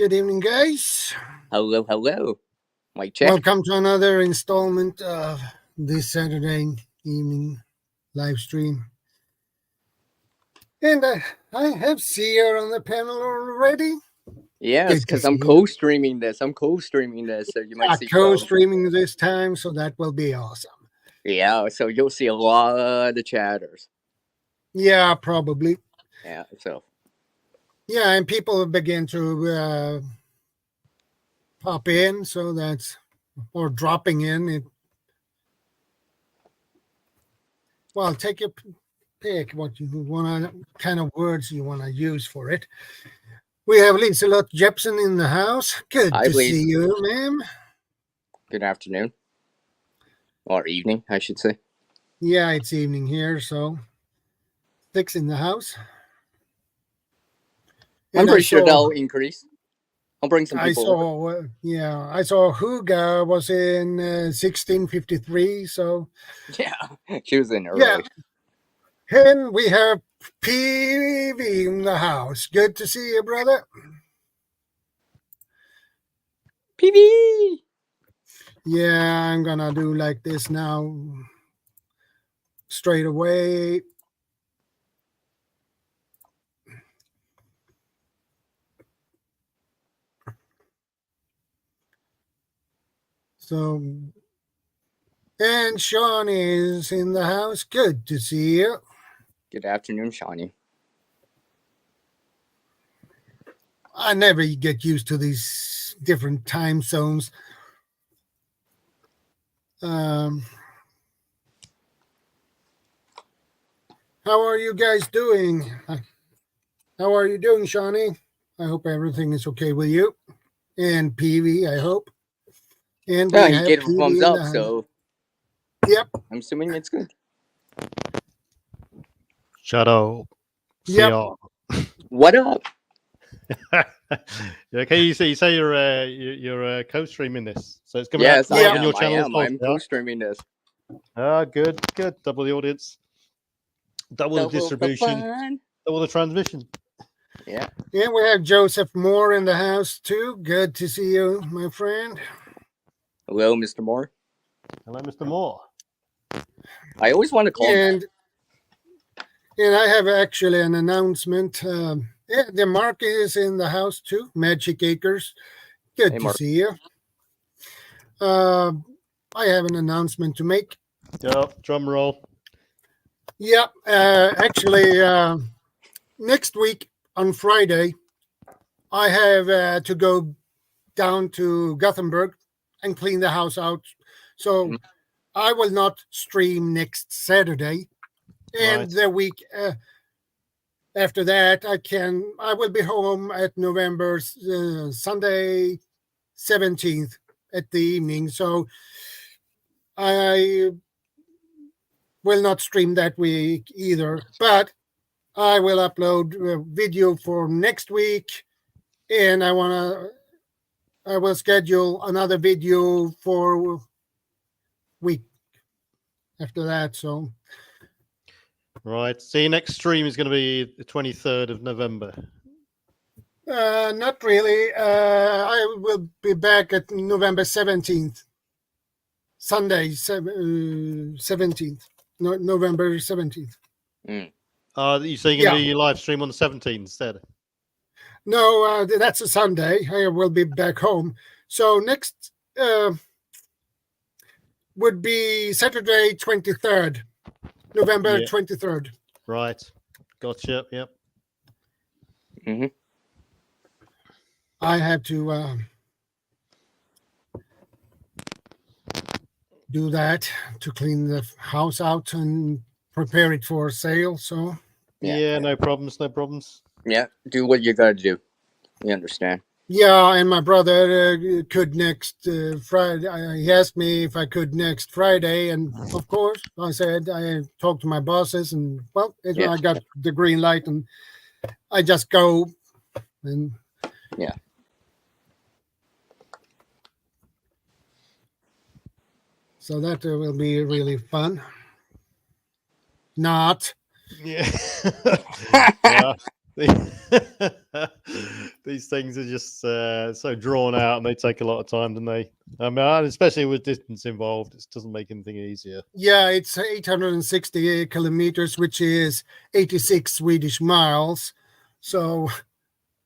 Good evening, guys. Hello, hello. Mic check. Welcome to another installment of this Saturday evening live stream. And I have Sia on the panel already. Yes, because I'm co-streaming this. So you might see co-streaming this time, so that will be awesome. Yeah, so you'll see a lot of chatters. Yeah, probably. Yeah, so. Yeah, and people begin to pop in, so that's or dropping in. Well, take your pick what you want to, kind of words you want to use for it. We have Liselott Jepson in the house. Good to see you, ma'am. Good afternoon. Or evening, I should say. Yeah, it's evening here, so 6 in the house. I'm pretty sure that'll increase. I'll bring some people. I saw Huga was in 1653, so. Yeah, she was in early. Yeah. And we have PV in the house. Good to see you, brother. PV! Yeah, I'm gonna do like this now. Straight away. So, and Sean is in the house. Good to see you. Good afternoon, Shawnee. I never get used to these different time zones. How are you guys doing? How are you doing, Shawnee? I hope everything is okay with you. And PV, I hope. And he gave a thumbs up, so. Yep. I'm assuming it's good. Shut up. Yep. What up? Okay, you say you're co-streaming this, so it's coming out on your channel. I'm co-streaming this. Good. Double the audience, double the distribution, double the transmission. Yeah. Yeah, we have Joseph Moore in the house too. Good to see you, my friend. Hello, Mr. Moore. Hello, Mr. Moore. I always want to call him. And I have actually an announcement. The Mark is in the house too. Magic Acres. Good to see you. I have an announcement to make. Yep, drum roll. Yep. Actually, next week on Friday, I have to go down to Gothenburg and clean the house out. So I will not stream next Saturday. And the week after that, I will be home at November Sunday 17th at the evening. So I will not stream that week either, but I will upload a video for next week, and I will schedule another video for week after that. So. Right. So your next stream is going to be the 23rd of November. Not really. I will be back at November 17th. Sunday, 17th. November 17th. You say you're going to do your live stream on the 17th instead? No, that's a Sunday. I will be back home. So next would be Saturday 23rd. November 23rd. Right. Gotcha. Yep. Mm-hmm. I have to do that to clean the house out and prepare it for sale. So. Yeah, no problems. Yeah, do what you got to do. We understand. Yeah, and my brother could next Friday. He asked me if I could next Friday, and of course, I said I talked to my bosses, and I got the green light, and I just go, and so that will be really fun. Not. Yeah. These things are just so drawn out, and they take a lot of time, don't they? I mean, especially with distance involved, it doesn't make anything easier. Yeah, it's 860 kilometers, which is 86 Swedish miles. So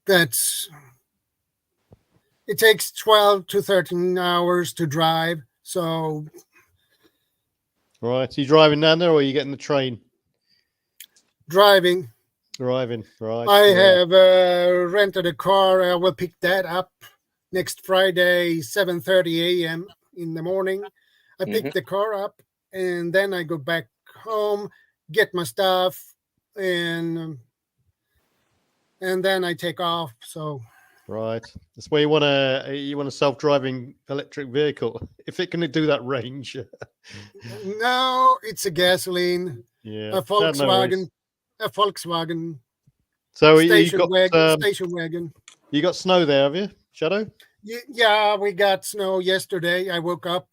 it takes 12 to 13 hours to drive. So, right, are you driving down there, or are you getting the train? Driving, right. I have rented a car. I will pick that up next Friday, 7:30 a.m. in the morning. I pick the car up, and then I go back home, get my stuff, and then I take off. So right, that's where you want a self-driving electric vehicle if it can do that range. no, it's a gasoline, Yeah, a Volkswagen, a Volkswagen. So station wagon. You got snow there, have you, Shadow? Yeah, we got snow yesterday. I woke up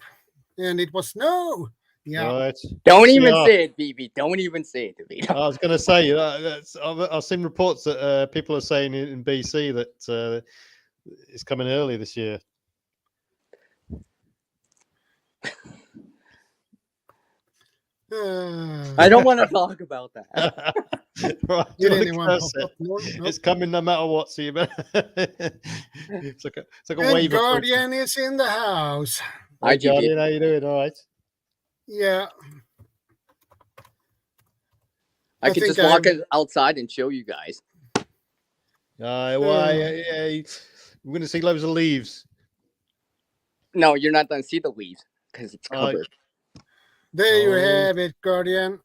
and it was snow. Yeah. Right. Don't even say it, BB. Don't even say it to me. I was going to say I've seen reports that people are saying in BC that it's coming early this year. I don't want to talk about that. Right, it's coming no matter what. So you better. It's like a wave. Guardian is in the house. Hi, Guardian. How you doing? All right. Yeah. I could just walk outside and show you guys. We're going to see loads of leaves. No, you're not going to see the leaves because it's covered. There you have it, Guardian.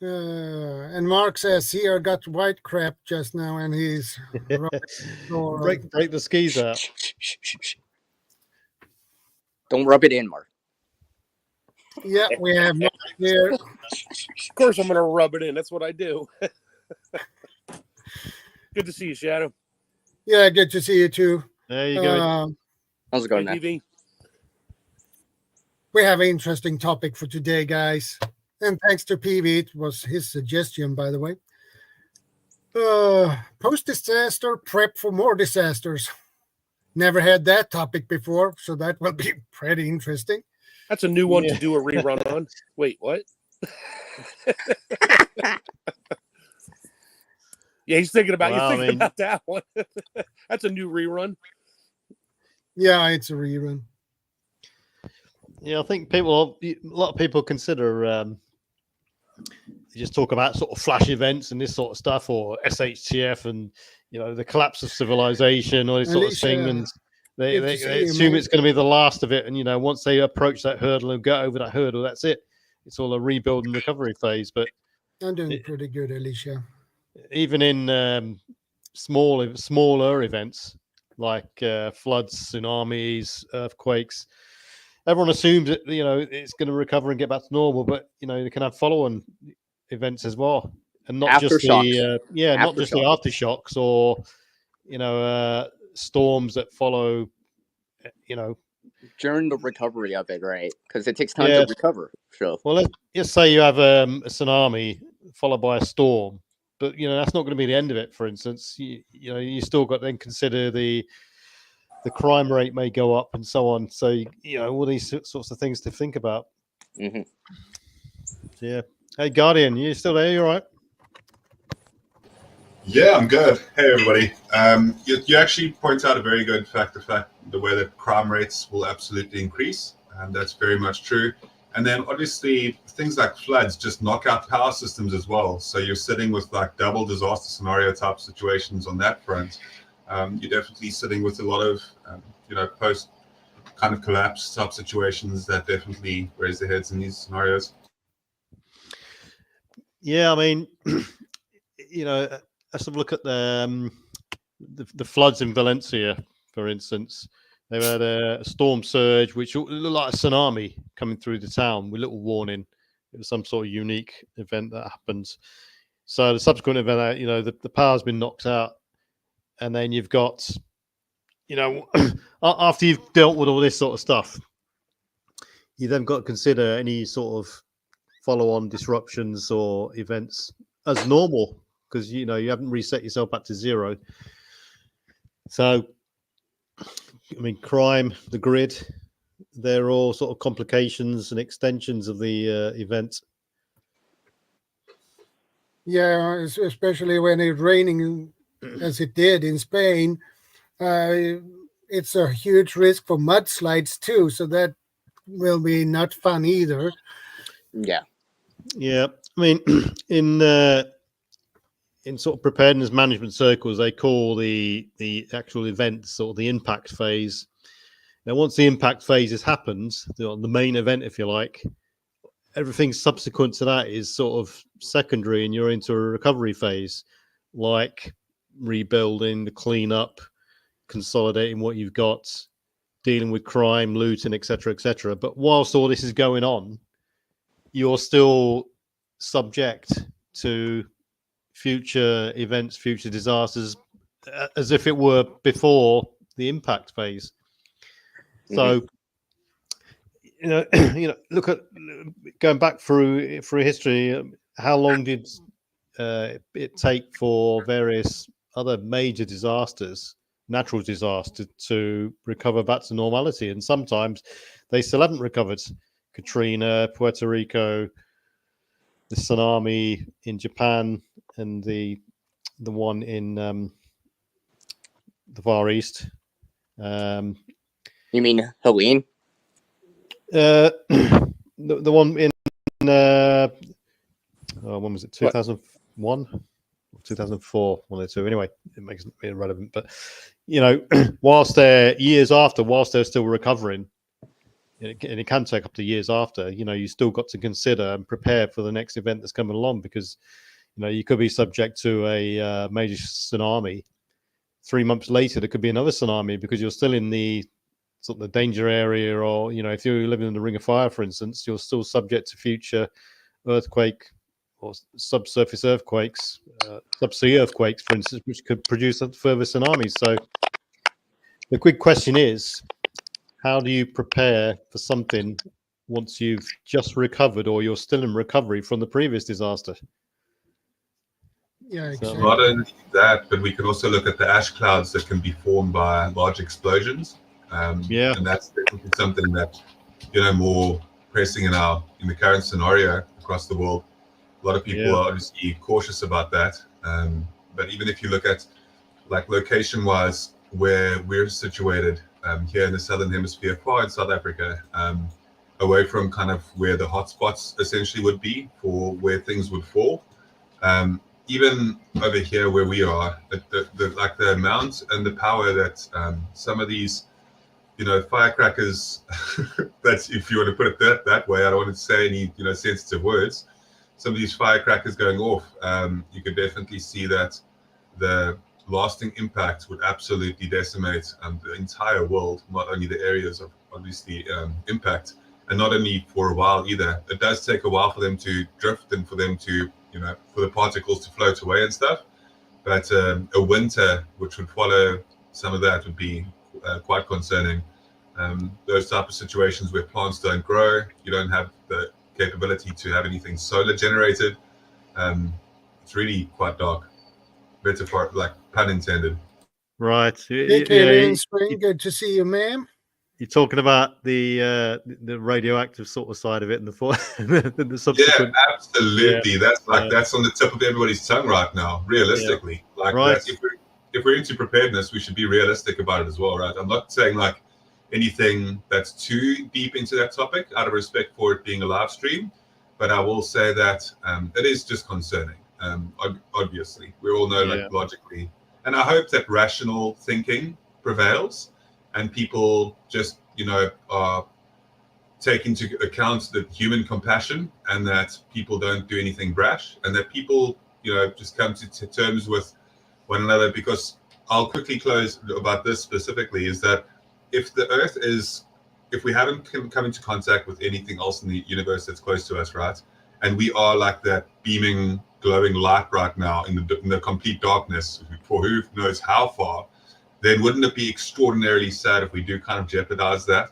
And Mark says here got white crap just now, and he's break the skis out. Don't rub it in, Mark. Yeah, we have Mark here. Of course, I'm going to rub it in. That's what I do. Good to see you, Shadow. Yeah, good to see you too. There you go. How's it going, man? We have an interesting topic for today, guys. And thanks to PV, it was his suggestion, by the way. Post-disaster prep for more disasters. Never had that topic before, so that will be pretty interesting. That's a new one to do a rerun on. Wait, what? Yeah, he's thinking about about that one. That's a new rerun. Yeah, it's a rerun. Yeah, I think a lot of people consider they just talk about sort of flash events and this sort of stuff, or SHTF and the collapse of civilization or this sort of thing, and they assume it's going to be the last of it. And once they approach that hurdle and get over that hurdle, that's it. It's all a rebuild and recovery phase. But I'm doing pretty good, Alicia. Even in smaller events like floods, tsunamis, earthquakes, everyone assumes that it's going to recover and get back to normal. But they can have follow-on events as well, and not just the aftershocks or storms that follow. During the recovery of it, right? Because it takes time to recover. So, well, let's say you have a tsunami followed by a storm. But that's not going to be the end of it. For instance, you still got to then consider the crime rate may go up and so on. So all these sorts of things to think about. Mm-hmm. Yeah. Hey, Guardian, you still there? You all right? Yeah, I'm good. Hey, everybody. You actually point out a very good fact, the way that crime rates will absolutely increase, and that's very much true. And then obviously things like floods just knock out power systems as well. So you're sitting with like double disaster scenario type situations on that front. You're definitely sitting with a lot of, post kind of collapse type situations that definitely raise their heads in these scenarios. Yeah, I mean, let's have a look at the floods in Valencia, for instance. They've had a storm surge, which looked like a tsunami coming through the town with little warning. It was some sort of unique event that happens. So the subsequent event, the power's been knocked out. And then you've got, after you've dealt with all this sort of stuff, you then got to consider any sort of follow-on disruptions or events as normal, because you haven't reset yourself back to zero. So, I mean, crime, the grid, they're all sort of complications and extensions of the event. Yeah, especially when it's raining as it did in Spain. It's a huge risk for mudslides too, so that will be not fun either. Yeah. Yeah, I mean, in sort of preparedness management circles, they call the actual event sort of the impact phase. Now, once the impact phase has happened, the main event, if you like, everything subsequent to that is sort of secondary, and you're into a recovery phase, like rebuilding, the cleanup, consolidating what you've got, dealing with crime, looting, etc., etc. But whilst all this is going on, you're still subject to future events, future disasters, as if it were before the impact phase. So, look at going back through history. How long did it take for various other major disasters, natural disasters, to recover back to normality? And sometimes they still haven't recovered. Katrina, Puerto Rico, the tsunami in Japan, and the one in the Far East. You mean Helene? The one in when was it? 2001 or 2004? One or two. Anyway, it makes it irrelevant. But whilst they're still recovering, and it can take up to years after. You still got to consider and prepare for the next event that's coming along, because you could be subject to a major tsunami. 3 months later, there could be another tsunami because you're still in the sort of the danger area, or if you're living in the Ring of Fire, for instance, you're still subject to future earthquake or subsurface earthquakes, subsea earthquakes, for instance, which could produce further tsunamis. So the quick question is, how do you prepare for something once you've just recovered, or you're still in recovery from the previous disaster? Yeah, So, exactly. Not only that, but we can also look at the ash clouds that can be formed by large explosions. Yeah. And that's definitely something that, more pressing in the current scenario across the world. A lot of people are obviously cautious about that. But even if you look at, like, location-wise, where we're situated here in the Southern Hemisphere, far in South Africa, away from kind of where the hotspots essentially would be for where things would fall. Even over here where we are, the amount and the power that some of these, firecrackers, that's, if you want to put it that way, I don't want to say any, sensitive words. Some of these firecrackers going off, you could definitely see that the lasting impact would absolutely decimate the entire world, not only the areas of obviously impact, and not only for a while either. It does take a while for them to drift and for them to, for the particles to float away and stuff. But a winter which would follow some of that would be quite concerning. Those type of situations where plants don't grow, you don't have the capability to have anything solar generated. It's really quite dark. Metaphor, like, pun intended. Right. Hey, Kaylee and Spring, good to see you, ma'am. You're talking about the radioactive sort of side of it and the subsequent. Yeah, absolutely. That's that's on the tip of everybody's tongue right now. Realistically, that's, if we're into preparedness, we should be realistic about it as well, right? I'm not saying like anything that's too deep into that topic out of respect for it being a live stream, but I will say that it is just concerning. Obviously, we all know, like, logically, and I hope that rational thinking prevails. And people just, take into account the human compassion, and that people don't do anything brash, and that people, just come to terms with one another. Because I'll quickly close about this specifically, is that if we haven't come into contact with anything else in the universe that's close to us, right, and we are like that beaming, glowing light right now in the complete darkness for who knows how far, then wouldn't it be extraordinarily sad if we do kind of jeopardize that,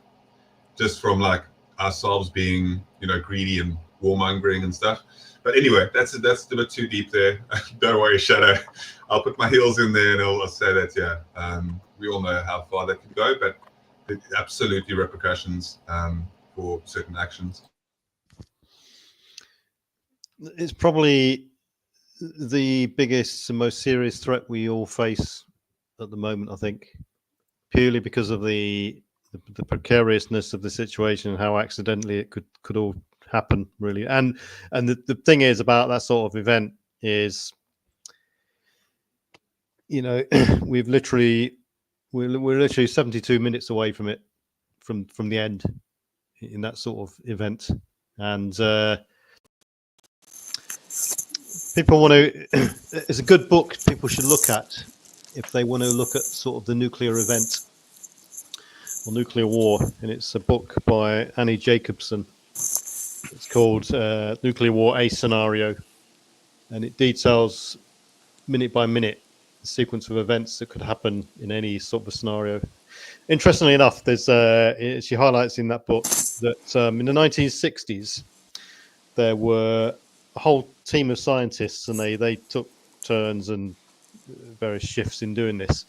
just from, like, ourselves being, greedy and warmongering and stuff. But anyway, that's a bit too deep there. Don't worry, Shadow. I'll put my heels in there and I'll say that, we all know how far that can go, but it absolutely repercussions for certain actions. It's probably the biggest and most serious threat we all face at the moment, I think, purely because of the precariousness of the situation and how accidentally it could all happen, really. And the thing is about that sort of event is, we're literally 72 minutes away from it, from the end in that sort of event. And people want to, it's a good book people should look at if they want to look at sort of the nuclear event or nuclear war. And it's a book by Annie Jacobson. It's called Nuclear War: A Scenario. And it details minute by minute the sequence of events that could happen in any sort of a scenario. Interestingly enough, there's she highlights in that book that in the 1960s, there were a whole team of scientists, and they took turns and various shifts in doing this.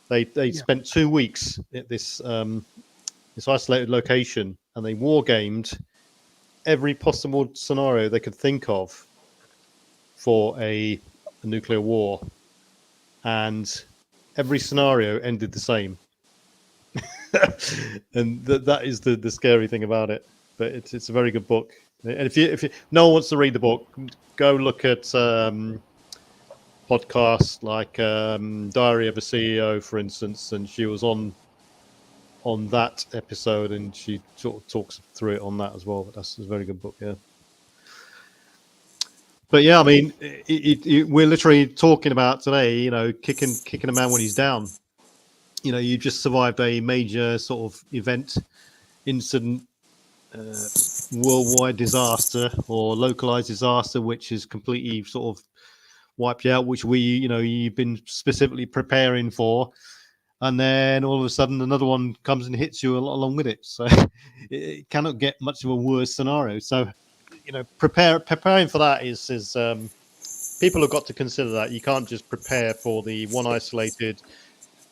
They spent 2 weeks at this isolated location, and they war gamed every possible scenario they could think of for a nuclear war, and every scenario ended the same. And that is the scary thing about it. But it's a very good book. And if you no one wants to read the book, go look at podcasts like Diary of a CEO, for instance, and she was on that episode, and she sort of talks through it on that as well. But that's a very good book, yeah. But yeah, I mean, we're literally talking about today, kicking a man when he's down. You just survived a major sort of event, incident, worldwide disaster or localized disaster, which is completely sort of wiped you out, which you've been specifically preparing for. And then all of a sudden another one comes and hits you along with it. So it cannot get much of a worse scenario. So, preparing for that is people have got to consider that. You can't just prepare for the one isolated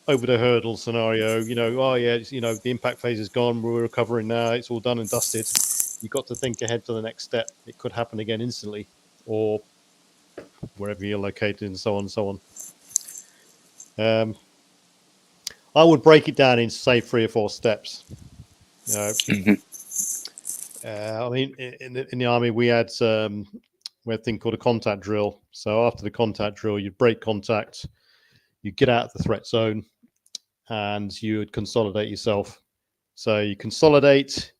over the hurdle scenario, the impact phase is gone, we're recovering now, it's all done and dusted. You've got to think ahead to the next step. It could happen again instantly, or wherever you're located, and so on and so on. I would break it down into, say, 3 or 4 steps. I mean, in the army, we had a thing called a contact drill. So after the contact drill, you'd break contact, you get out of the threat zone, and you would consolidate yourself. So you consolidate,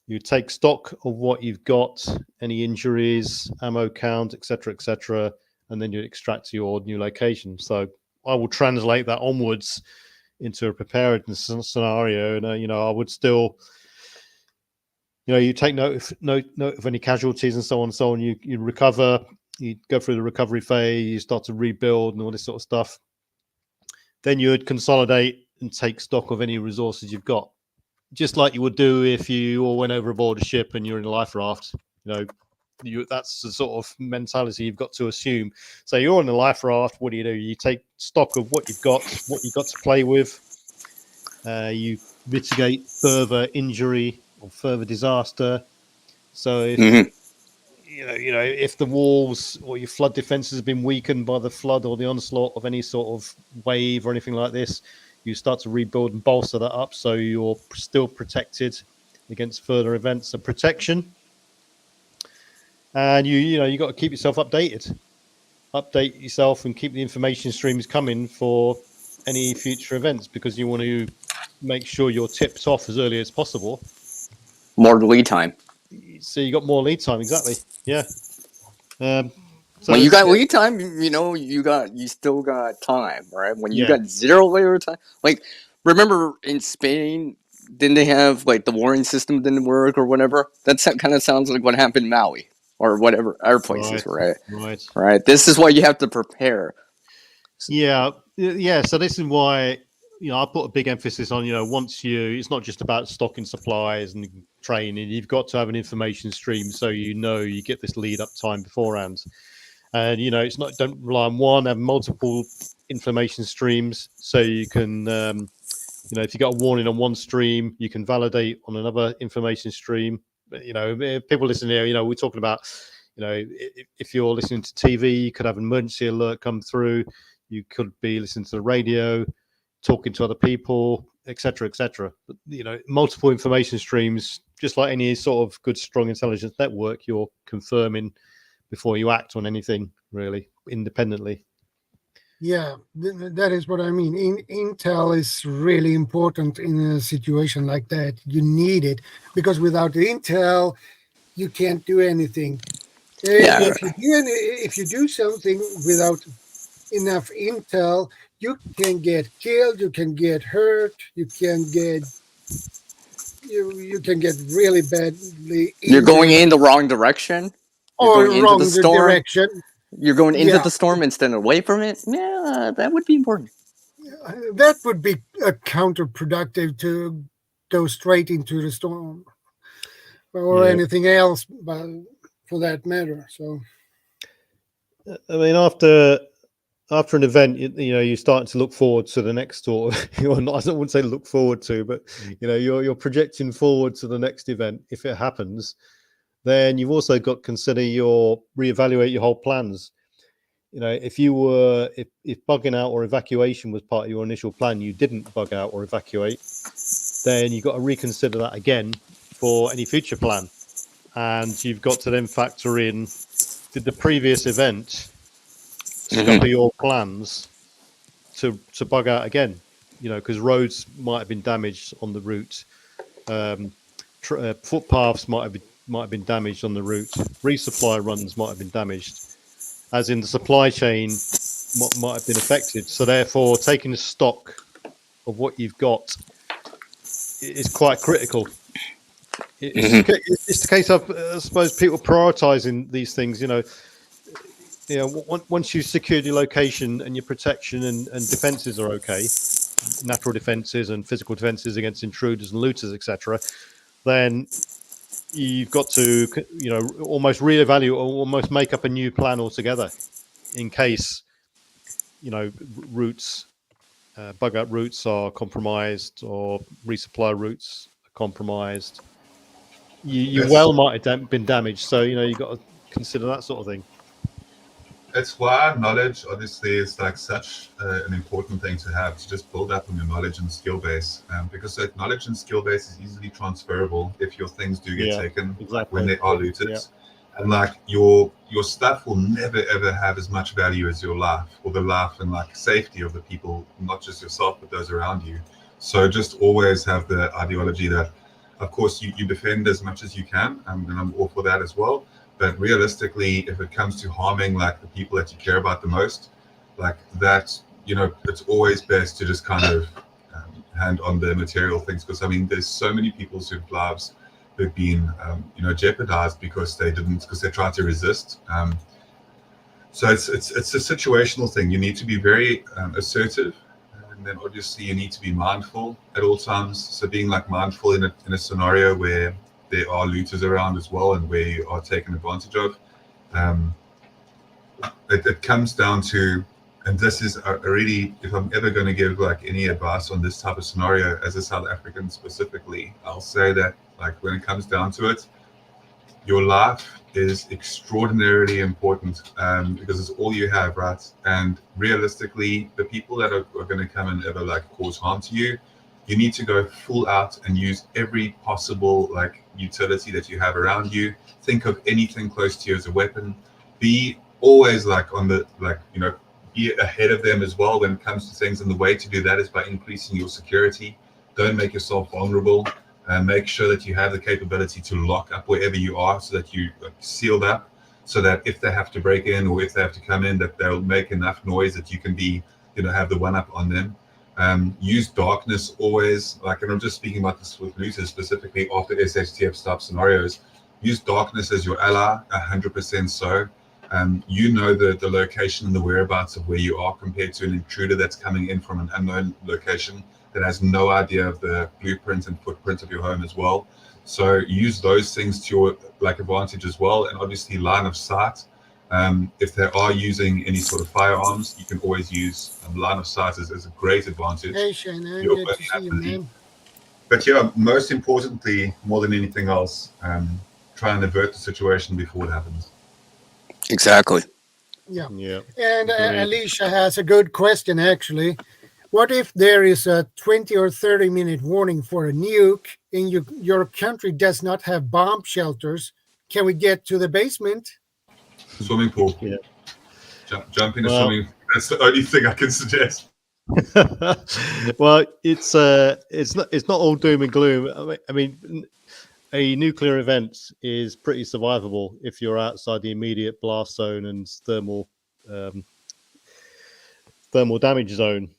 you take stock of what you've got, any injuries, ammo count, etc., and then you extract to your new location. So I will translate that onwards into a preparedness scenario, and I would still, you take note of any casualties and so on and so on. You recover, you go through the recovery phase, you start to rebuild and all this sort of stuff. Then you would consolidate and take stock of any resources you've got, just like you would do if you all went over aboard a ship and you're in a life raft. That's the sort of mentality you've got to assume. So you're on a life raft. What do? You take stock of what you've got to play with. You mitigate further injury or further disaster. So if if the walls or your flood defenses have been weakened by the flood or the onslaught of any sort of wave or anything like this, you start to rebuild and bolster that up so you're still protected against further events of protection. And you got to keep yourself update yourself and keep the information streams coming for any future events, because you want to make sure you're tipped off as early as possible. More lead time. So you got more lead time, exactly. Yeah. So when you got lead time, you still got time, right? When you got 0 layer time, like remember in Spain, didn't they have like the warning system didn't work or whatever? That kind of sounds like what happened in Maui or whatever our places, right? Right. This is why you have to prepare. Yeah. So this is why I put a big emphasis on, it's not just about stocking supplies and training. You've got to have an information stream so you get this lead up time beforehand. And it's not, don't rely on one, have multiple information streams so you can if you got a warning on one stream, you can validate on another information stream. People listen here, we're talking about, if you're listening to TV, you could have an emergency alert come through. You could be listening to the radio, talking to other people, etc., etc. But multiple information streams, just like any sort of good, strong intelligence network, you're confirming before you act on anything, really, independently. Yeah, that is what I mean. Intel is really important in a situation like that. You need it because without Intel, you can't do anything. Yeah. If you do something without enough Intel, you can get killed, you can get hurt, you can get really badly injured. You're going in the wrong direction. Or wrong direction. You're going into the storm instead of away from it. Yeah, that would be important. That would be counterproductive to go straight into the storm or anything else, but for that matter. So, I mean, after an event, you're starting to look forward to the next sort of. I wouldn't say look forward to, but you're projecting forward to the next event if it happens. Then you've also got to consider reevaluate your whole plans. If bugging out or evacuation was part of your initial plan, you didn't bug out or evacuate, then you've got to reconsider that again for any future plan. And you've got to then factor in, did the previous event scupper your plans to bug out again? Because roads might have been damaged on the route. Footpaths might have been damaged on the route. Resupply runs might have been damaged, as in the supply chain might have been affected. So therefore, taking stock of what you've got is quite critical. It's the case of, I suppose, people prioritizing these things. Once you've secured your location and your protection and defenses are okay, natural defenses and physical defenses against intruders and looters, etc., then you've got to, almost reevaluate or almost make up a new plan altogether in case, routes, bug out routes are compromised or resupply routes are compromised. You might have been damaged. So, you've got to consider that sort of thing. It's why knowledge, obviously, is like such an important thing to have, to just build up on your knowledge and skill base. Because that knowledge and skill base is easily transferable if your things do get taken, like when they are looted. Yeah. And like your stuff will never ever have as much value as your life or the life and like safety of the people, not just yourself, but those around you. So just always have the ideology that, of course, you defend as much as you can, and I'm all for that as well. But realistically, if it comes to harming like the people that you care about the most, like that, it's always best to just kind of hand on the material things. Because there's so many people's lives who've been, jeopardized because they tried to resist. So it's a situational thing. You need to be very assertive, and then obviously you need to be mindful at all times. So being like mindful in a scenario where there are looters around as well and where you are taken advantage of. It comes down to, and this is really, if I'm ever going to give like any advice on this type of scenario as a South African specifically, I'll say that like when it comes down to it, your life is extraordinarily important because it's all you have, right? And realistically, the people that are going to come and ever like cause harm to you, you need to go full out and use every possible like utility that you have around you. Think of anything close to you as a weapon. Be always like on the be ahead of them as well when it comes to things. And the way to do that is by increasing your security. Don't make yourself vulnerable. Make sure that you have the capability to lock up wherever you are so that you sealed up, so that if they have to break in or if they have to come in, that they'll make enough noise that you can be, have the one up on them. Use darkness always, and I'm just speaking about this with looters specifically after SHTF stop scenarios. Use darkness as your ally, 100% so. You know the location and the whereabouts of where you are compared to an intruder that's coming in from an unknown location that has no idea of the blueprint and footprint of your home as well. So use those things to your advantage as well, and obviously line of sight. If they are using any sort of firearms, you can always use line of sight as a great advantage. Hey, Shannon, You're good to see you, man. But yeah, most importantly, more than anything else, try and avert the situation before it happens. Exactly. Yeah. Yeah. And Agreed. Alicia has a good question, actually. What if there is a 20 or 30-minute warning for a nuke and your country does not have bomb shelters? Can we get to the basement? Swimming pool. Yeah. Jump in a Well- swimming. That's the only thing I can suggest. Well, it's not all doom and gloom. I mean, a nuclear event is pretty survivable if you're outside the immediate blast zone and thermal damage zone.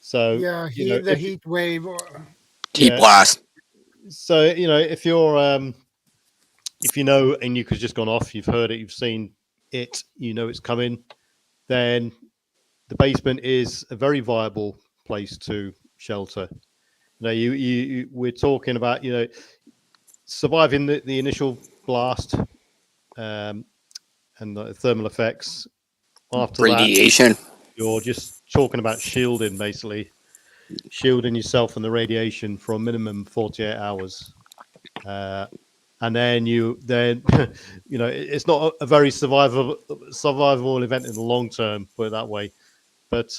So Yeah, you know, the if you- heat wave. Heat Yeah. blast. So if you're if you know a nuke has just gone off, you've heard it, you've seen it, you know it's coming, then the basement is a very viable place to shelter. We're talking about surviving the initial blast and the thermal effects. After Radiation. that, you're just talking about shielding, basically shielding yourself from the radiation for a minimum 48 hours. And then it's not a very survivable event in the long term, put it that way. But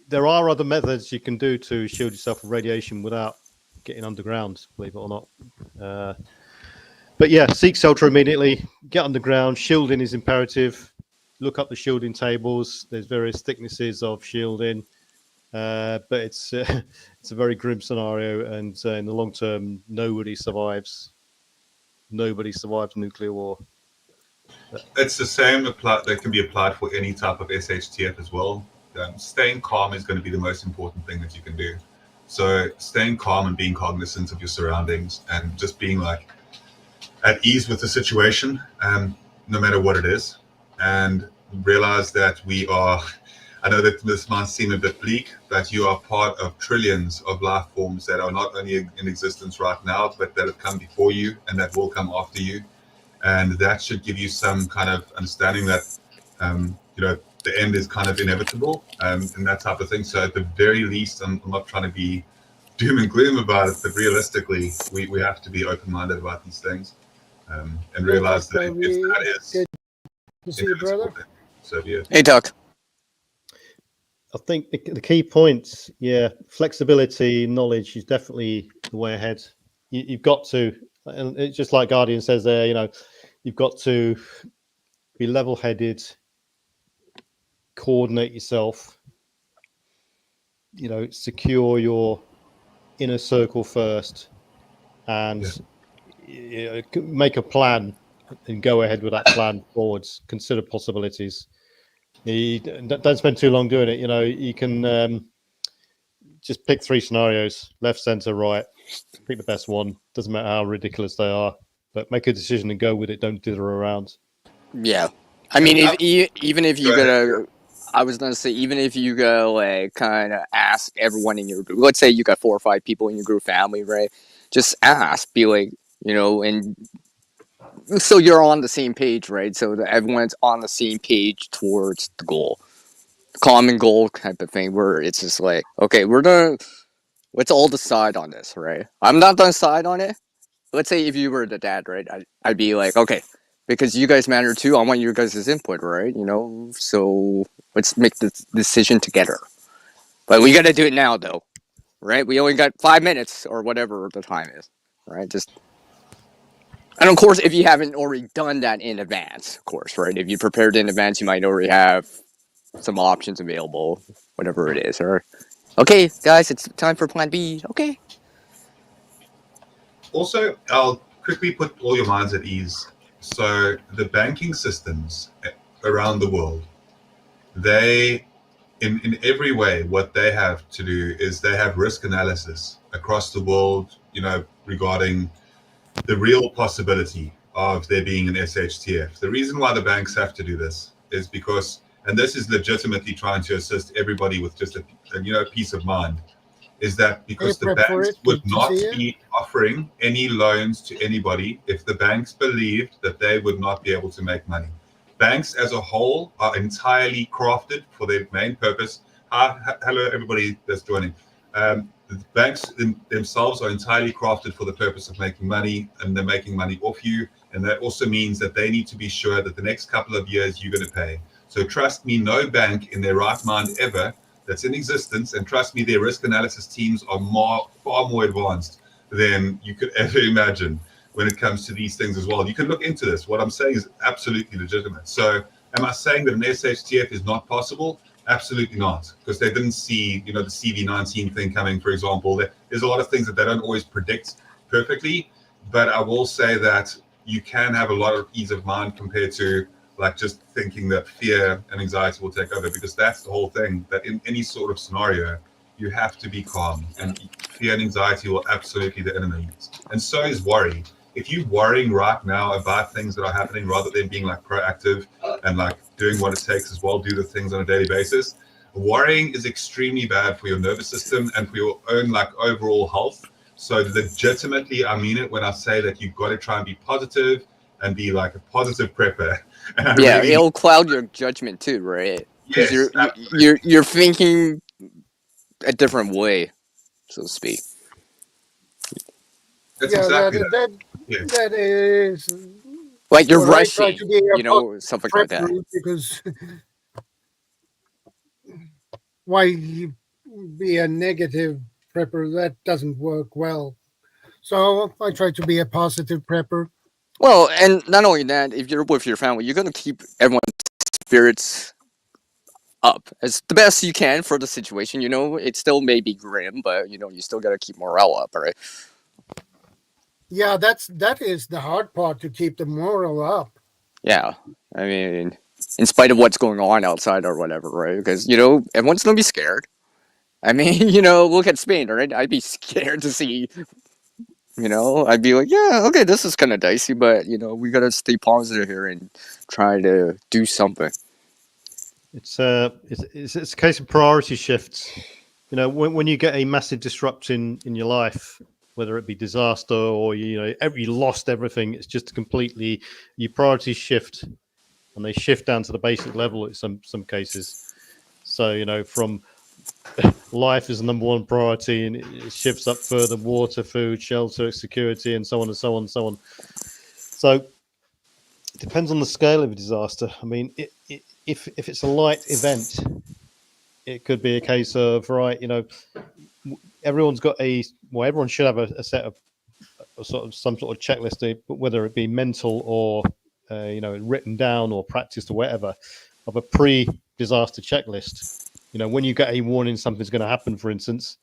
there are other methods you can do to shield yourself from radiation without getting underground, believe it or not. But yeah, seek shelter immediately, get underground. Shielding is imperative. Look up the shielding tables. There's various thicknesses of shielding. But it's a very grim scenario, and in the long term, nobody survives. Nobody survives nuclear war. It's the same that can be applied for any type of SHTF as well. Staying calm is going to be the most important thing that you can do. So staying calm and being cognizant of your surroundings and just being at ease with the situation, no matter what it is, and realize that we are. I know that this might seem a bit bleak, but you are part of trillions of life forms that are not only in existence right now, but that have come before you and that will come after you. And that should give you some kind of understanding that, the end is kind of inevitable and that type of thing. So at the very least, I'm not trying to be doom and gloom about it, but realistically, we have to be open-minded about these things and realize that if that is Good to see you, brother. so be it. Hey, Doc. I think the key points, flexibility, knowledge is definitely the way ahead. You've got to, and it's just like Guardian says there, you've got to be level-headed, coordinate yourself, secure your inner circle first, and make a plan and go ahead with that plan forwards. Consider possibilities. You don't spend too long doing it. You can just pick 3 scenarios: left, center, right. Pick the best one. Doesn't matter how ridiculous they are, but make a decision and go with it. Don't dither around. Yeah. I mean, even if you gotta, I was gonna say, even if you go kind of ask everyone in your group. Let's say you got 4 or 5 people in your group family, right? Just ask, be like, and so you're on the same page, right? So that everyone's on the same page towards the goal, common goal type of thing. Where it's just like, okay, let's all decide on this, right? I'm not gonna decide on it. Let's say if you were the dad, right? I'd be like, okay, because you guys matter too. I want your guys' input, right? So let's make the decision together. But we got to do it now, though, right? We only got 5 minutes or whatever the time is, right? And of course, if you haven't already done that in advance, of course, right? If you prepared in advance, you might already have some options available, whatever it is. Or, okay, guys, it's time for Plan B. Okay. Also, I'll quickly put all your minds at ease. So the banking systems around the world, they, in every way, what they have to do is they have risk analysis across the world, regarding the real possibility of there being an SHTF. The reason why the banks have to do this is because, and this is legitimately trying to assist everybody with just a peace of mind, is that because the banks would not be offering any loans to anybody if the banks believed that they would not be able to make money. Banks as a whole are entirely crafted for their main purpose. Hello, everybody that's joining. The banks themselves are entirely crafted for the purpose of making money, and they're making money off you. And that also means that they need to be sure that the next couple of years you're going to pay. So trust me, no bank in their right mind ever that's in existence, and trust me, their risk analysis teams are far more advanced than you could ever imagine when it comes to these things as well. You can look into this. What I'm saying is absolutely legitimate. So am I saying that an SHTF is not possible? Absolutely not, because they didn't see, the CV19 thing coming, for example. There's a lot of things that they don't always predict perfectly, but I will say that you can have a lot of ease of mind compared to like just thinking that fear and anxiety will take over, because that's the whole thing, that in any sort of scenario, you have to be calm, and fear and anxiety will absolutely the enemy. And so is worry. If you're worrying right now about things that are happening rather than being like proactive and like doing what it takes as well, do the things on a daily basis, worrying is extremely bad for your nervous system and for your own like overall health. So legitimately, I mean it when I say that you've got to try and be positive and be like a positive prepper. Yeah, it'll cloud your judgment too, right? Yes, you're thinking a different way, so to speak. That's exactly that is like you're rushing, something like that. Because why be a negative prepper? That doesn't work well. So I try to be a positive prepper. Well, and not only that, if you're with your family, you're going to keep everyone's spirits up as the best you can for the situation. It still may be grim, but you still got to keep morale up, right? Yeah, that is the hard part, to keep the morale up. Yeah, I mean, in spite of what's going on outside or whatever, right? Because everyone's gonna be scared. I mean, look at Spain, right? I'd be scared to see. I'd be like, yeah, okay, this is kind of dicey, but we gotta stay positive here and try to do something. It's a case of priority shifts. When you get a massive disruption in your life, whether it be disaster or you lost everything, it's just completely your priorities shift, and they shift down to the basic level in some cases. So from life is the number one priority, and it shifts up further: water, food, shelter, security, and so on and so on and so on. So it depends on the scale of a disaster. I mean, if it's a light event, it could be a case of everyone's got everyone should have a set of some sort of checklist, whether it be mental or written down or practiced or whatever, of a pre-disaster checklist. When you get a warning something's going to happen, for instance,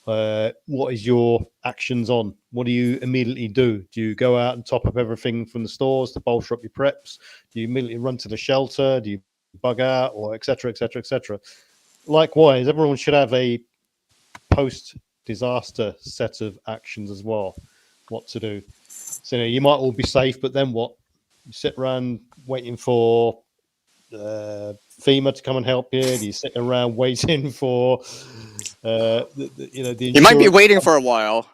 what is your actions on? What do you immediately do? Do you go out and top up everything from the stores to bolster up your preps? Do you immediately run to the shelter? Do you bug out, or et cetera, et cetera, et cetera? Likewise, everyone should have a post-disaster set of actions as well, what to do. So you might all be safe, but then what? You sit around waiting for FEMA to come and help you? Do you sit around waiting for you might be waiting for a while.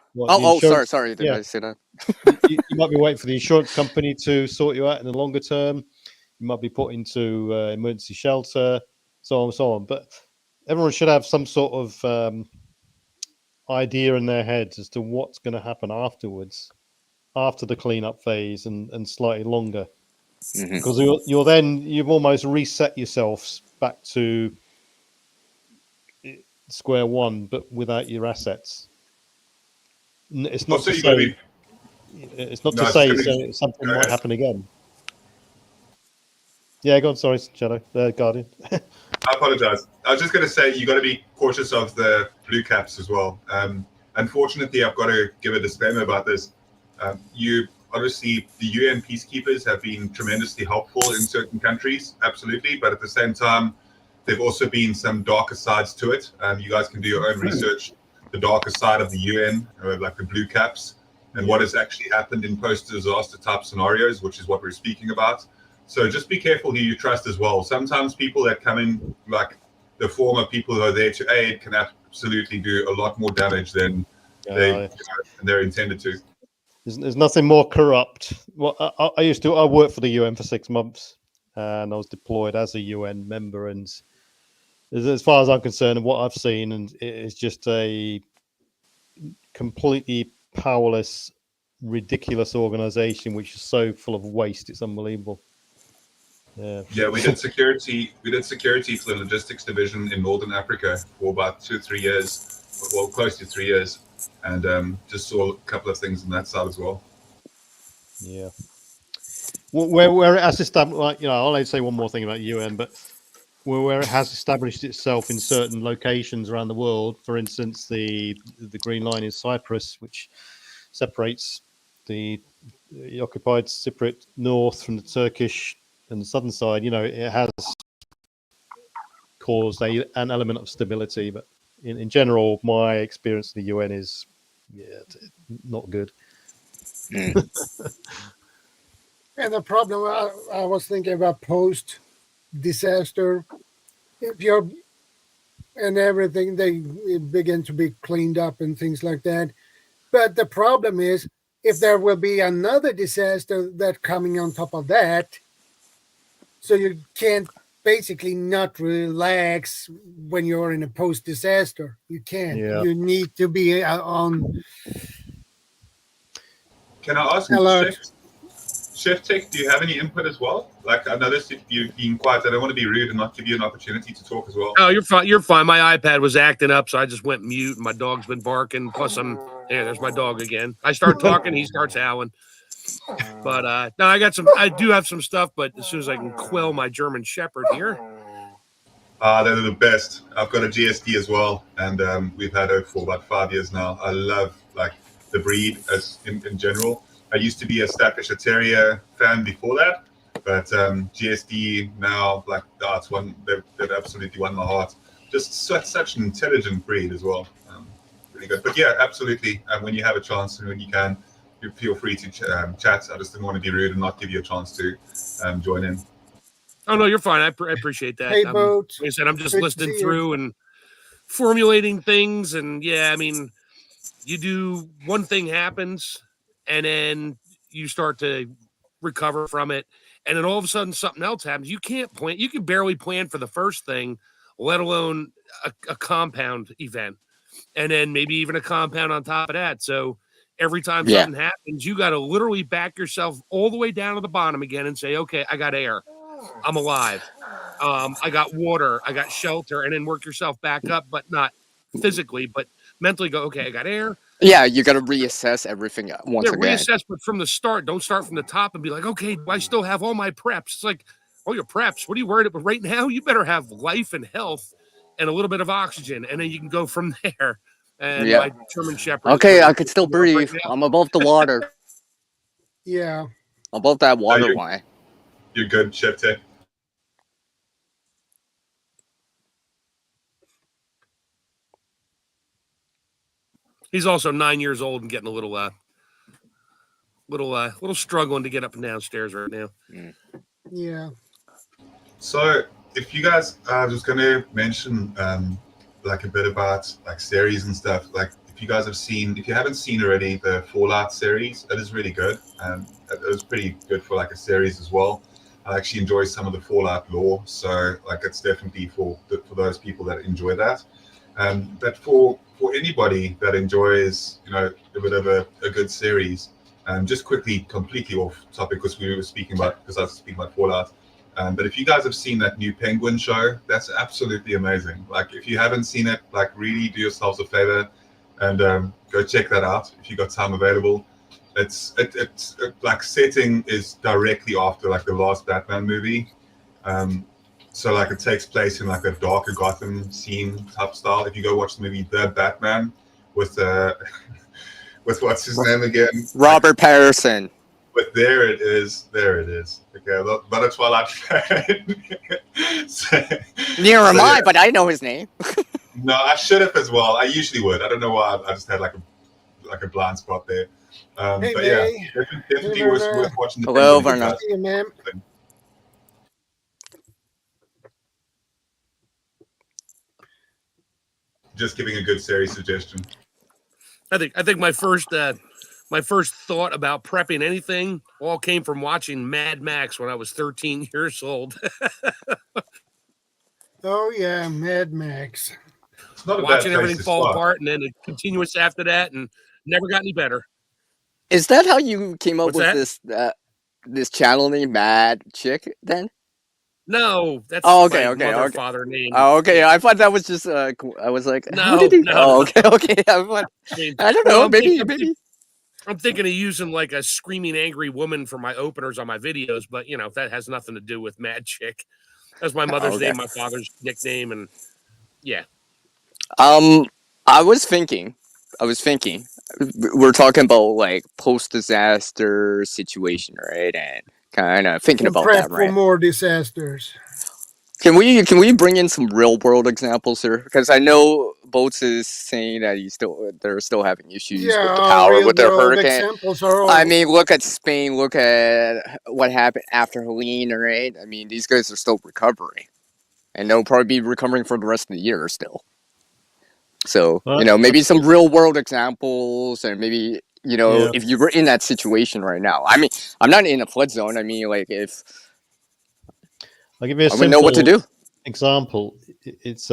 Sorry, did I say that? you might be waiting for the insurance company to sort you out in the longer term. You might be put into emergency shelter, so on and so on. But everyone should have some sort of idea in their heads as to what's going to happen afterwards, after the cleanup phase and slightly longer. Because you've almost reset yourselves back to square one, but without your assets. It's not to say something might happen again. Yeah, go on. Sorry, Shadow, the Guardian. I apologize. I was just going to say you got to be cautious of the blue caps as well. Unfortunately, I've got to give a disclaimer about this. Obviously, the UN peacekeepers have been tremendously helpful in certain countries, absolutely. But at the same time, there've also been some darker sides to it. You guys can do your own research. The darker side of the UN, like the blue caps. and what has actually happened in post-disaster type scenarios, which is what we're speaking about. So just be careful who you trust as well. Sometimes people that come in, like the former people who are there to aid, can absolutely do a lot more damage than they're intended to. There's nothing more corrupt. Well, I worked for the UN for 6 months, and I was deployed as a UN member. And as far as I'm concerned, and what I've seen, and it's just a completely powerless, ridiculous organization which is so full of waste. It's unbelievable. Yeah, we did security for the logistics division in Northern Africa for about 2 or 3 years, well, close to 3 years, and just saw a couple of things on that side as well. Yeah. Where it has established, like, I'll only say one more thing about UN, but where it has established itself in certain locations around the world. For instance, the Green Line in Cyprus, which separates the occupied Cypriot north from the Turkish and the southern side. It has caused an element of stability, but in general, my experience of the UN is not good. And the problem I was thinking about post disaster, if you're and everything, they begin to be cleaned up and things like that. But the problem is, if there will be another disaster that coming on top of that, so you can't basically not relax when you're in a post disaster. You can't. Yeah. You need to be on. Can I ask you, Chef Tech, do you have any input as well? Like, I noticed you've been quiet. I don't want to be rude and not give you an opportunity to talk as well. Oh, you're fine. You're fine. My iPad was acting up, so I just went mute. My dog's been barking. Plus, there's my dog again. I start talking, he starts howling. But no, I do have some stuff, but as soon as I can quell my German Shepherd here. They're the best. I've got a GSD as well, and we've had her for about 5 years now. I love the breed as in general. I used to be a Staffordshire Terrier fan before that, but GSD now, it's one. They've absolutely won my heart. Just such an intelligent breed as well. Really good. But yeah, absolutely. When you have a chance and when you can, you feel free to chat. I just didn't want to be rude and not give you a chance to join in. Oh no, you're fine. I appreciate that. Hey, Boat. Like I said, I'm just listening through and formulating things, and you do one thing happens, and then you start to recover from it, and then all of a sudden something else happens. You can't plan. You can barely plan for the first thing, let alone a compound event, and then maybe even a compound on top of that. So every time something happens, you got to literally back yourself all the way down to the bottom again and say, okay, I got air. I'm alive. I got water. I got shelter, and then work yourself back up, but not physically, but mentally go, okay, I got air. Yeah, you got to reassess everything once again. Reassess, but from the start. Don't start from the top and be like, okay, do I still have all my preps? It's like, oh, your preps. What are you worried about? Right now, you better have life and health and a little bit of oxygen, and then you can go from there. And my German Shepherd. Okay, I could still breathe. I'm above the water. Yeah. Above that water line. You're good, Chef Tech. He's also 9 years old and getting a little struggling to get up and downstairs right now. Yeah. So if you guys are just going to mention a bit about series and stuff, if you haven't seen already the Fallout series, it is really good. It was pretty good for a series as well. I actually enjoy some of the Fallout lore, so it's definitely for those people that enjoy that. But for anybody that enjoys, a bit of a good series, just quickly, completely off topic because I was speaking about Fallout. But if you guys have seen that new Penguin show, that's absolutely amazing. If you haven't seen it, really do yourselves a favor and go check that out if you got time available. It's setting is directly after the last Batman movie. So it takes place in a darker Gotham scene type style. If you go watch the movie The Batman with what's his name again? Robert Pattinson. But there it is. Okay, not a Twilight fan. Neither am I, but I know his name. No, I should have as well. I usually would. I don't know why. I just had a blind spot there. Hey, But yeah, May. definitely Hey, worth Verna. watching the Hello, thing. Verna. See you, ma'am. Just giving a good series suggestion. I think my first thought about prepping anything all came from watching Mad Max when I was 13 years old. Oh, yeah, Mad Max. It's not a bad Watching place everything to fall start. apart and then a continuous after that and never got any better. Is that how you came up What's with that? this channel named Mad Chick then? No, that's Oh, okay, my okay, mother okay. father name. Oh, okay. Yeah. I thought that was just I was like, how No, did he? no, Oh, no. okay, okay. I mean, I don't well, know. Maybe. I'm thinking of using like a screaming angry woman for my openers on my videos, but that has nothing to do with Mad Chick. That's my mother's Okay. name, my father's nickname, and yeah. I was thinking. We're talking about like post-disaster situation, right? And kind of thinking To about prep that, for right? more disasters. Can we bring in some real world examples here? Because I know Boats is saying that they're still having issues with the Yeah, power real with the world hurricane. examples are I all. mean, look at Spain. Look at what happened after Helene, right? I mean, these guys are still recovering, and they'll probably be recovering for the rest of the year still. So Well, maybe some real world examples, and maybe yeah, if you were in that situation right now. I mean, I'm not in a flood zone. I mean, like if I'll give you a I would know what to simple do. example. It's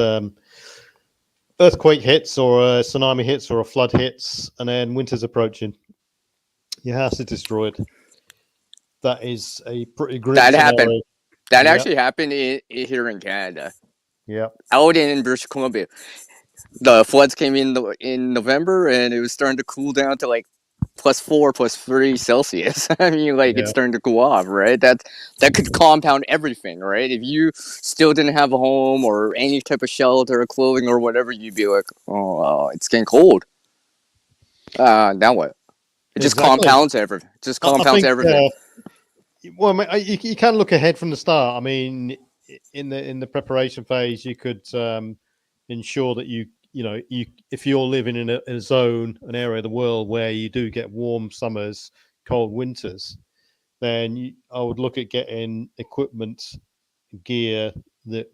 earthquake hits or a tsunami hits or a flood hits, and then winter's approaching. Your house is destroyed. That is a pretty grim That happened. scenario. That Yeah, actually happened here in Canada. yeah, Out in British Columbia, the floods came in November, and it was starting to cool down to like +4, +3 Celsius. I mean, like it's yeah. starting to cool off, right? That could compound everything, right? If you still didn't have a home or any type of shelter or clothing or whatever, you'd be like, oh, it's getting cold. Now what? It just Exactly. compounds everything. Just I compounds think. everything. Well, I mean, you can look ahead from the start. I mean, in the preparation phase, you could ensure that you if you're living in a zone, an area of the world where you do get warm summers, cold winters, then I would look at getting equipment, gear that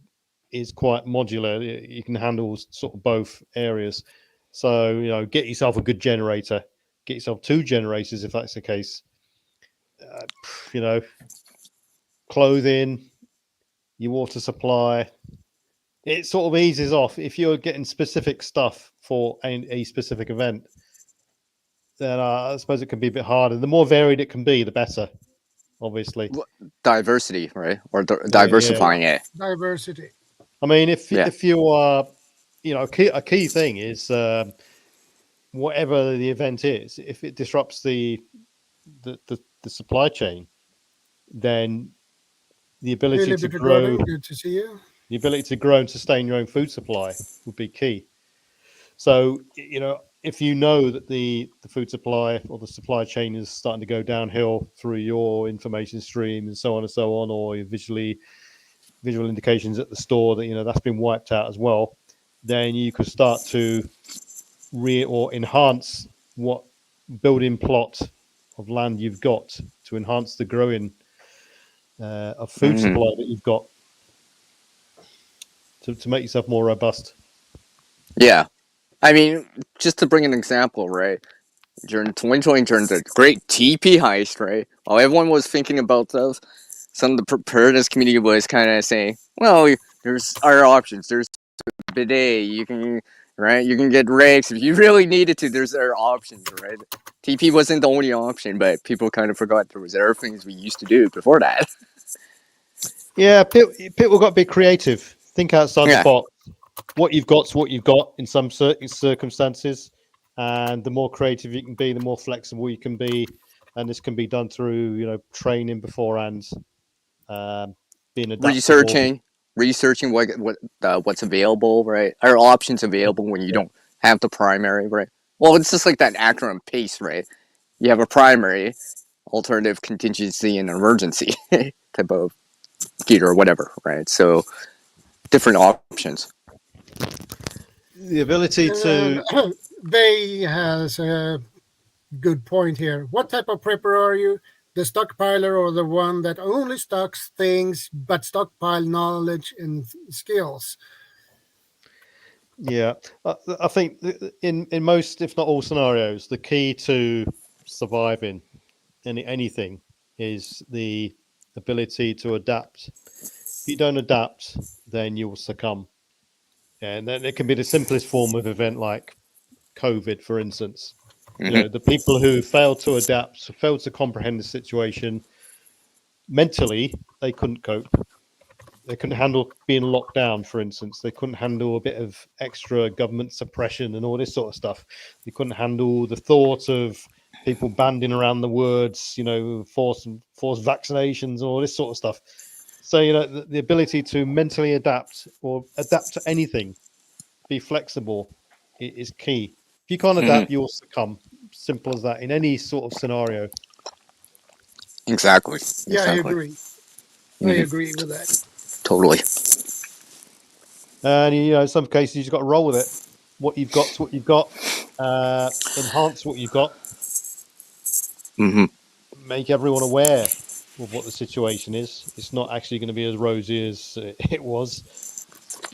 is quite modular. You can handle sort of both areas. So get yourself a good generator. Get yourself 2 generators if that's the case. Uh, you know, clothing, your water supply. It sort of eases off if you're getting specific stuff for a specific event. Then I suppose it can be a bit harder. The more varied it can be, the better. Obviously, Diversity, right? Or yeah. diversifying it. Diversity. I mean, Yeah. if you are, a key thing is whatever the event is, if it disrupts the supply chain, then the ability Really, to Peter grow, Gordon, good to see you. the ability to grow and sustain your own food supply would be key. So, if you know that the food supply or the supply chain is starting to go downhill through your information stream and so on and so on, or your visual indications at the store that that's been wiped out as well, then you could start to or enhance what building plot of land you've got to enhance the growing of food Mhm. supply that you've got to make yourself more robust. Yeah. I mean, just to bring an example, right? During 2020, during the great TP heist, right? While everyone was thinking about those, some of the preparedness community was kind of saying, well, there's other options. There's bidet. You can get rakes if you really needed to. There's other options, right? TP wasn't the only option, but people kind of forgot there was other things we used to do before that. Yeah, people got to be creative. Think outside the Yeah. box. What you've got's what you've got in some circumstances, and the more creative you can be, the more flexible you can be, and this can be done through training beforehand, being adaptable. researching what's available, right? Are options available when you don't have the primary, right? Well, it's just like that acronym PACE, right? You have a primary, alternative, contingency, and emergency type of gear or whatever, right? So different options. The ability to Bay has good point here. What type of prepper are you? The stockpiler or the one that only stocks things but stockpile knowledge and skills? Yeah, I think in most, if not all scenarios, the key to surviving anything is the ability to adapt. If you don't adapt, then you will succumb. And then it can be the simplest form of event like COVID, for instance. You know, the people who failed to adapt, failed to comprehend the situation mentally, they couldn't cope. They couldn't handle being locked down, for instance. They couldn't handle a bit of extra government suppression and all this sort of stuff. They couldn't handle the thought of people banding around the words, you know, forced vaccinations, all this sort of stuff. So, you know, the ability to mentally adapt or adapt to anything, be flexible, is key. If you can't adapt, you'll succumb. Simple as that in any sort of scenario. Exactly. Yeah, I Exactly. agree. I agree with that. Totally. And you know, in some cases, you've got to roll with it. What you've got's what you've got. Enhance what you've got. Make everyone aware of what the situation is. It's not actually going to be as rosy as it was.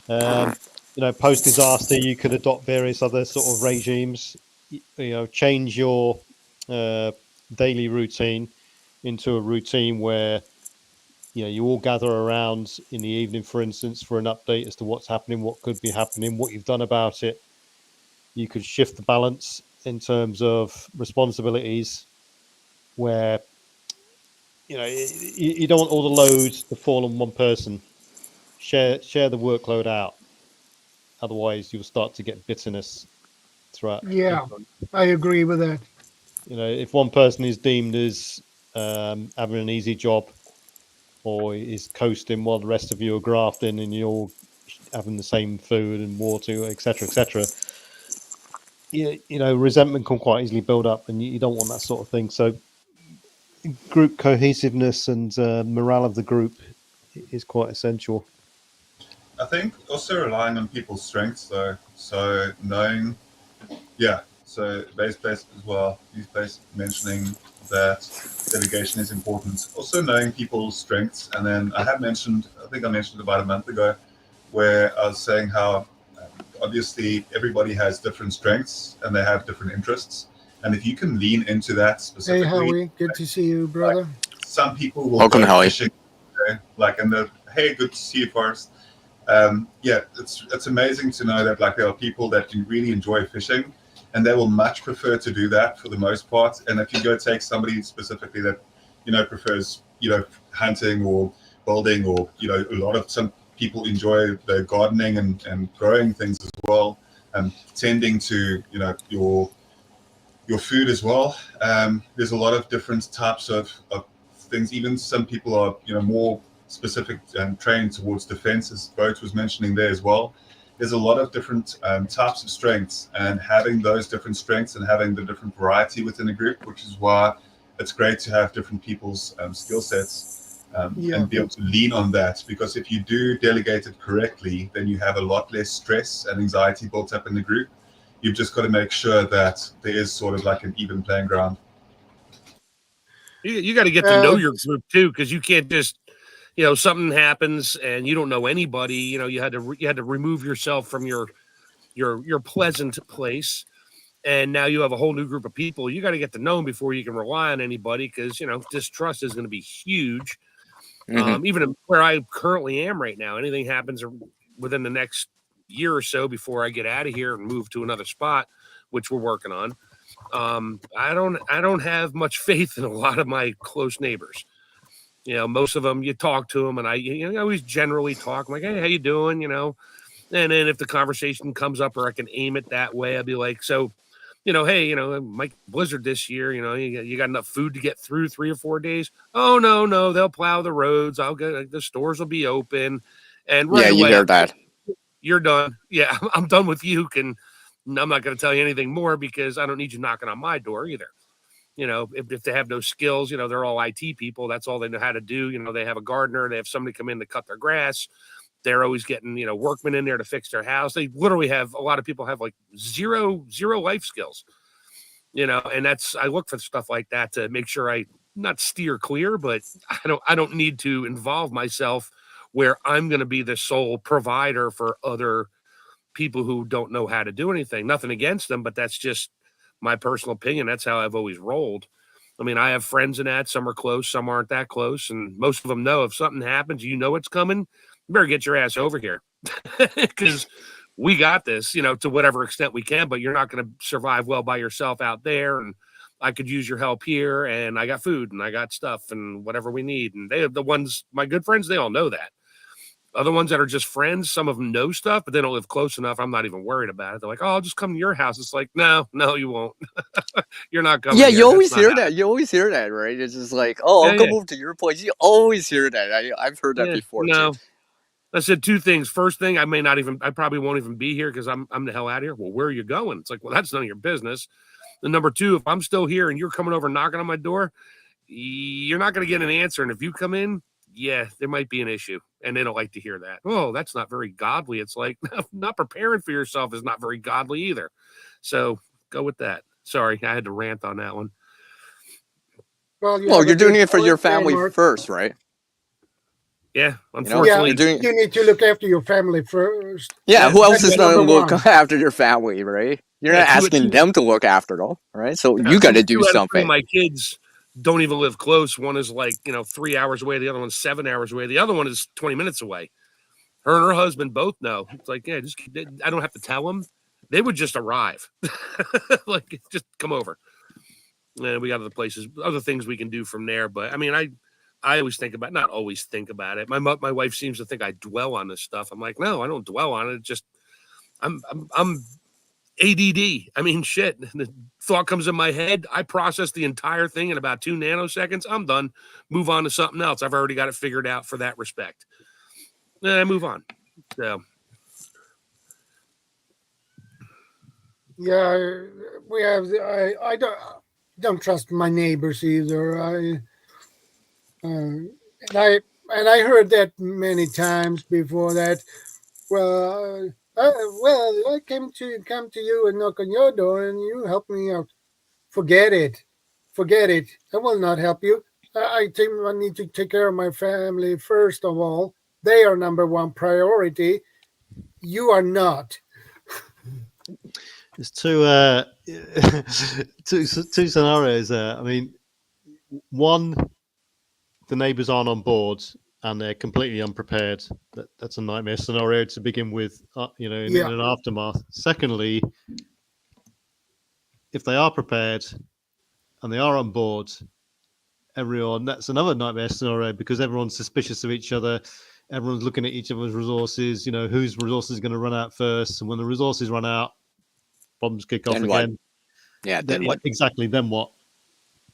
You know, post disaster, you could adopt various other sort of regimes. You know, change your daily routine into a routine where, you know, you all gather around in the evening, for instance, for an update as to what's happening, what could be happening, what you've done about it. You could shift the balance in terms of responsibilities, where, you know, you don't want all the loads to fall on one person. Share the workload out. Otherwise, you'll start to get bitterness throughout. Yeah, I agree with that. You know, if one person is deemed as having an easy job, or is coasting while the rest of you are grafting and you're all having the same food and water, etc., etc., you know, resentment can quite easily build up, and you don't want that sort of thing. So, group cohesiveness and morale of the group is quite essential. I think also relying on people's strengths, though. So knowing, yeah. So base as well. He's mentioning that delegation is important. Also knowing people's strengths, and then I think I mentioned about a month ago, where I was saying how obviously everybody has different strengths and they have different interests, and if you can lean into that Hey, specifically, Howie, good to see you, brother. some people will Welcome, go Howie. fishing, like in the hey, good to see you, Forrest. Yeah, it's amazing to know that like there are people that can really enjoy fishing, and they will much prefer to do that for the most part. And if you go take somebody specifically that prefers hunting or building, or a lot of some people enjoy the gardening and growing things as well, and tending to your food as well. There's a lot of different types of things. Even some people are more specific and trained towards defense, as Boat was mentioning there as well. There's a lot of different types of strengths, and having those different strengths and having the different variety within a group, which is why it's great to have different people's skill sets and be able to lean on that. Because if you do delegate it correctly, then you have a lot less stress and anxiety built up in the group. You've just got to make sure that there is sort of like an even playing ground. You got to get to know your group too, because you can't just, something happens and you don't know anybody. You had to remove yourself from your pleasant place, and now you have a whole new group of people. You got to get to know them before you can rely on anybody, because distrust is going to be huge. Even where I currently am right now, anything happens within the next year or so before I get out of here and move to another spot, which we're working on. I don't have much faith in a lot of my close neighbors. Most of them, you talk to them, and I always generally talk. I'm like, hey, how you doing? And then if the conversation comes up or I can aim it that way, I'd be like, so, hey, Mike Blizzard this year, you got enough food to get through 3 or 4 days? Oh, no, they'll plow the roads. I'll get, the stores will be open. And right you away, hear that. You're done. Yeah, I'm done with you. I'm not going to tell you anything more, because I don't need you knocking on my door either. If they have no skills, they're all IT people. That's all they know how to do. They have a gardener. They have somebody come in to cut their grass. They're always getting, workmen in there to fix their house. They literally have, a lot of people have like zero life skills. And I look for stuff like that to make sure I not steer clear, but I don't need to involve myself where I'm going to be the sole provider for other people who don't know how to do anything. Nothing against them, but that's just my personal opinion. That's how I've always rolled. I mean, I have friends in that. Some are close, some aren't that close. And most of them know if something happens, it's coming, you better get your ass over here because we got this, to whatever extent we can, but you're not going to survive well by yourself out there. And I could use your help here. And I got food and I got stuff and whatever we need. And they have the ones, my good friends, they all know that. Other ones that are just friends, some of them know stuff, but they don't live close enough. I'm not even worried about it. They're like, "Oh, I'll just come to your house." It's like, no, you won't. You're not coming. Yeah, here. you always hear that. You always hear that, right? It's just like, "Oh, I'll come over to your place." You always hear that. I've heard that before. No, too. I said two things. First thing, I probably won't even be here because I'm the hell out of here. Well, where are you going? It's like, well, that's none of your business. And number two, if I'm still here and you're coming over knocking on my door, you're not going to get an answer. And if you come in, yeah, there might be an issue. And they don't like to hear that. Oh, that's not very godly. It's like, not preparing for yourself is not very godly either. So go with that. Sorry, I had to rant on that one. Well, you're doing it for your family first, right? Yeah, unfortunately. You need to look after your family first. Yeah, who else is going to look after your family, right? You're not asking them to look after them, right? So you got to do something. My kids don't even live close. One is 3 hours away. The other one's 7 hours away. The other one is 20 minutes away. Her and her husband both know. It's like, yeah, I don't have to tell them. They would just arrive. Just come over. And we got other things we can do from there. But I mean, I always not always think about it. My wife seems to think I dwell on this stuff. I'm like, no, I don't dwell on it. Just I'm ADD. I mean, shit. The thought comes in my head. I process the entire thing in about 2 nanoseconds. I'm done. Move on to something else. I've already got it figured out for that respect. And I move on. So. Yeah, we have. I don't trust my neighbors either. And I heard that many times before that. Well, I come to you and knock on your door, and you help me out. Forget it. I will not help you. I think I need to take care of my family first of all. They are number one priority. You are not. There's two scenarios there. I mean, one, the neighbours aren't on board and they're completely unprepared. That's a nightmare scenario to begin with, in an aftermath. Secondly, if they are prepared and they are on board, that's another nightmare scenario because everyone's suspicious of each other. Everyone's looking at each other's resources, whose resources are going to run out first. And when the resources run out, problems kick off then again. What? Yeah, then what? Exactly, then what?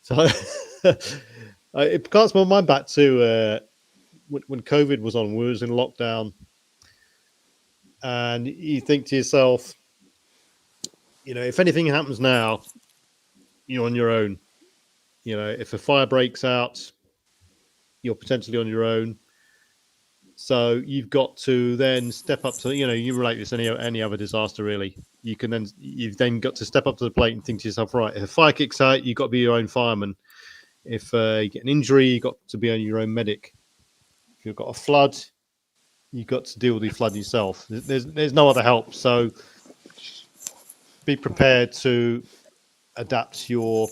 So it casts my mind back to when COVID was on, we was in lockdown. And you think to yourself, if anything happens now, you're on your own. If a fire breaks out, you're potentially on your own. So you've got to then step up to, you relate this to any other disaster, really. You've then got to step up to the plate and think to yourself, right, if a fire kicks out, you've got to be your own fireman. If you get an injury, you've got to be your own medic. If you've got a flood, you've got to deal with the flood yourself. There's no other help. So be prepared to adapt your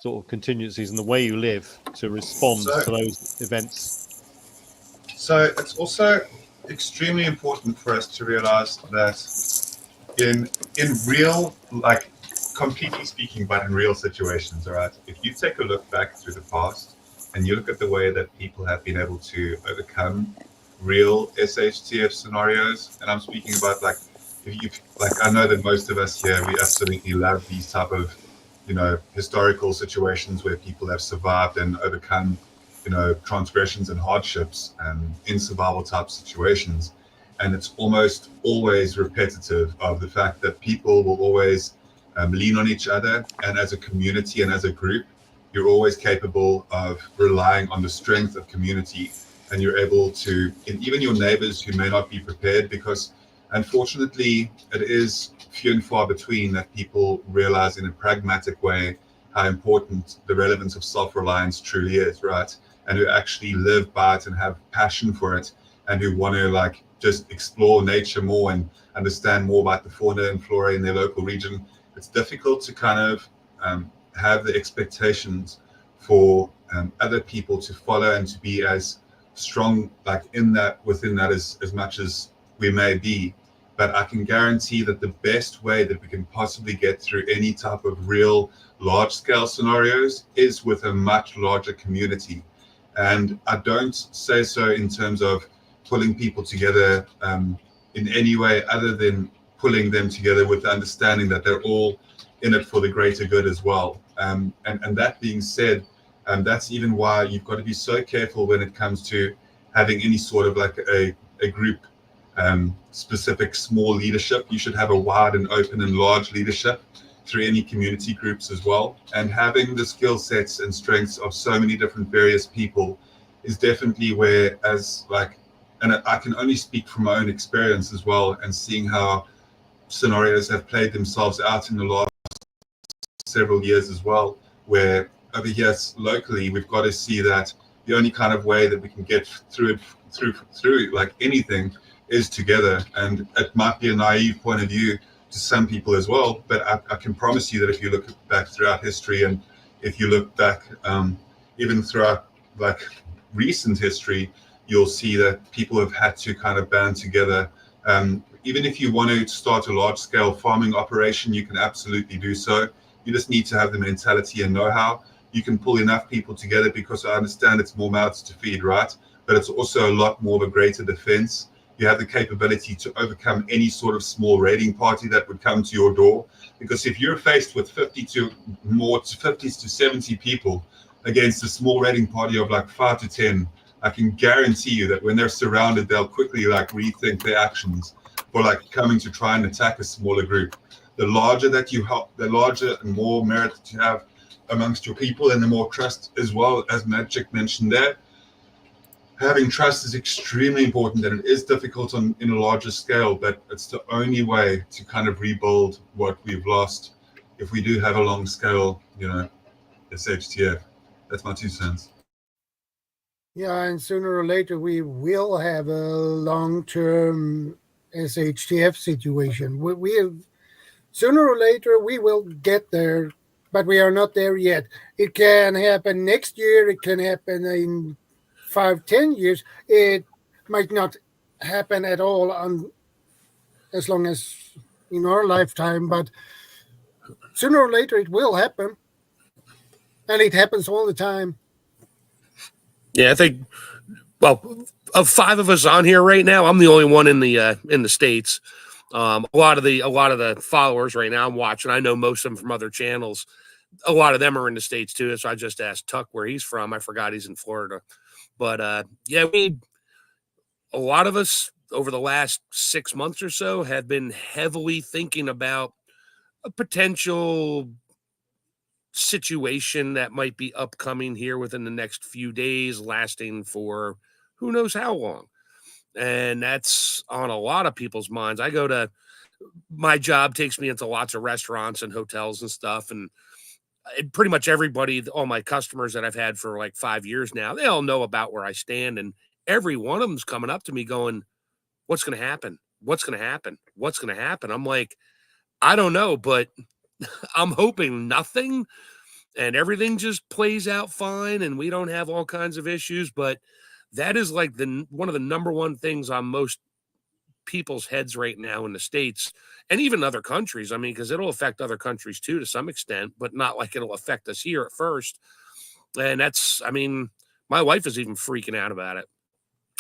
sort of contingencies and the way you live to respond to those events. So it's also extremely important for us to realize that in real, completely speaking, but in real situations, all right, if you take a look back through the past and you look at the way that people have been able to overcome real SHTF scenarios, and I'm speaking about I know that most of us here, we absolutely love these type of, historical situations where people have survived and overcome transgressions and hardships in survival type situations. And it's almost always repetitive of the fact that people will always lean on each other. And as a community and as a group, you're always capable of relying on the strength of community. And you're able to, and even your neighbors who may not be prepared, because Unfortunately, it is few and far between that people realize in a pragmatic way how important the relevance of self-reliance truly is, right? And who actually live by it and have passion for it, and who want to like just explore nature more and understand more about the fauna and flora in their local region. It's difficult to kind of have the expectations for other people to follow and to be as strong like in that within that as much as we may be. But I can guarantee that the best way that we can possibly get through any type of real large scale scenarios is with a much larger community. And I don't say so in terms of pulling people together in any way other than pulling them together with the understanding that they're all in it for the greater good as well. And that being said, that's even why you've got to be so careful when it comes to having any sort of like a group specific small leadership. You should have a wide and open and large leadership through any community groups as well. And having the skill sets and strengths of so many different various people is definitely where, as like, and I can only speak from my own experience as well, and seeing how scenarios have played themselves out in the last several years as well, where over here locally we've got to see that the only kind of way that we can get through like anything is together. And it might be a naive point of view to some people as well, but I can promise you that if you look back throughout history, and if you look back even throughout like recent history, you'll see that people have had to kind of band together. Even if you want to start a large scale farming operation, you can absolutely do so. You just need to have the mentality and know-how. You can pull enough people together, because I understand it's more mouths to feed, right? But it's also a lot more of a greater defense. You have the capability to overcome any sort of small raiding party that would come to your door. Because if you're faced with 50 to 70 people against a small raiding party of like 5 to 10, I can guarantee you that when they're surrounded, they'll quickly like rethink their actions for like coming to try and attack a smaller group. The larger that you help, the larger and more merit that you have amongst your people, and the more trust as well, as Magic mentioned there. Having trust is extremely important, and it is difficult in a larger scale, but it's the only way to kind of rebuild what we've lost if we do have a long scale, SHTF. That's my 2 cents. Yeah, and sooner or later we will have a long-term SHTF situation. Sooner or later we will get there, but we are not there yet. It can happen next year. It can happen in 5-10 years. It might not happen at all as long as in our lifetime, but sooner or later it will happen, and it happens all the time. Yeah, I think. Well, of 5 of us on here right now, I'm the only one in the States. A lot of the followers right now I'm watching, I know most of them from other channels. A lot of them are in the States too. So I just asked Tuck where he's from. I forgot he's in Florida. But yeah, a lot of us over the last 6 months or so have been heavily thinking about a potential situation that might be upcoming here within the next few days, lasting for who knows how long. And that's on a lot of people's minds. My job takes me into lots of restaurants and hotels and stuff. And pretty much everybody, all my customers that I've had for like 5 years now, they all know about where I stand. And every one of them's coming up to me going, what's going to happen? What's going to happen? What's going to happen? I'm like, I don't know, but I'm hoping nothing and everything just plays out fine and we don't have all kinds of issues. But that is like one of the number one things on most people's heads right now in the States and even other countries. I mean, because it'll affect other countries too, to some extent, but not like it'll affect us here at first. And my wife is even freaking out about it.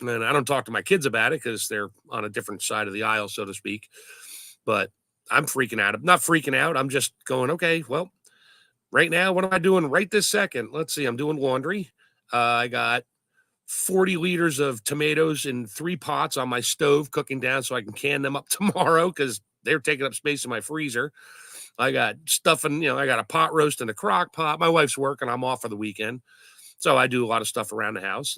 And I don't talk to my kids about it because they're on a different side of the aisle, so to speak. But I'm freaking out. I'm not freaking out. I'm just going, okay, well, right now, what am I doing right this second? Let's see. I'm doing laundry. I got 40 liters of tomatoes in 3 pots on my stove cooking down so I can can them up tomorrow because they're taking up space in my freezer. I got stuff I got a pot roast in a crock pot. My wife's working. I'm off for the weekend. So I do a lot of stuff around the house.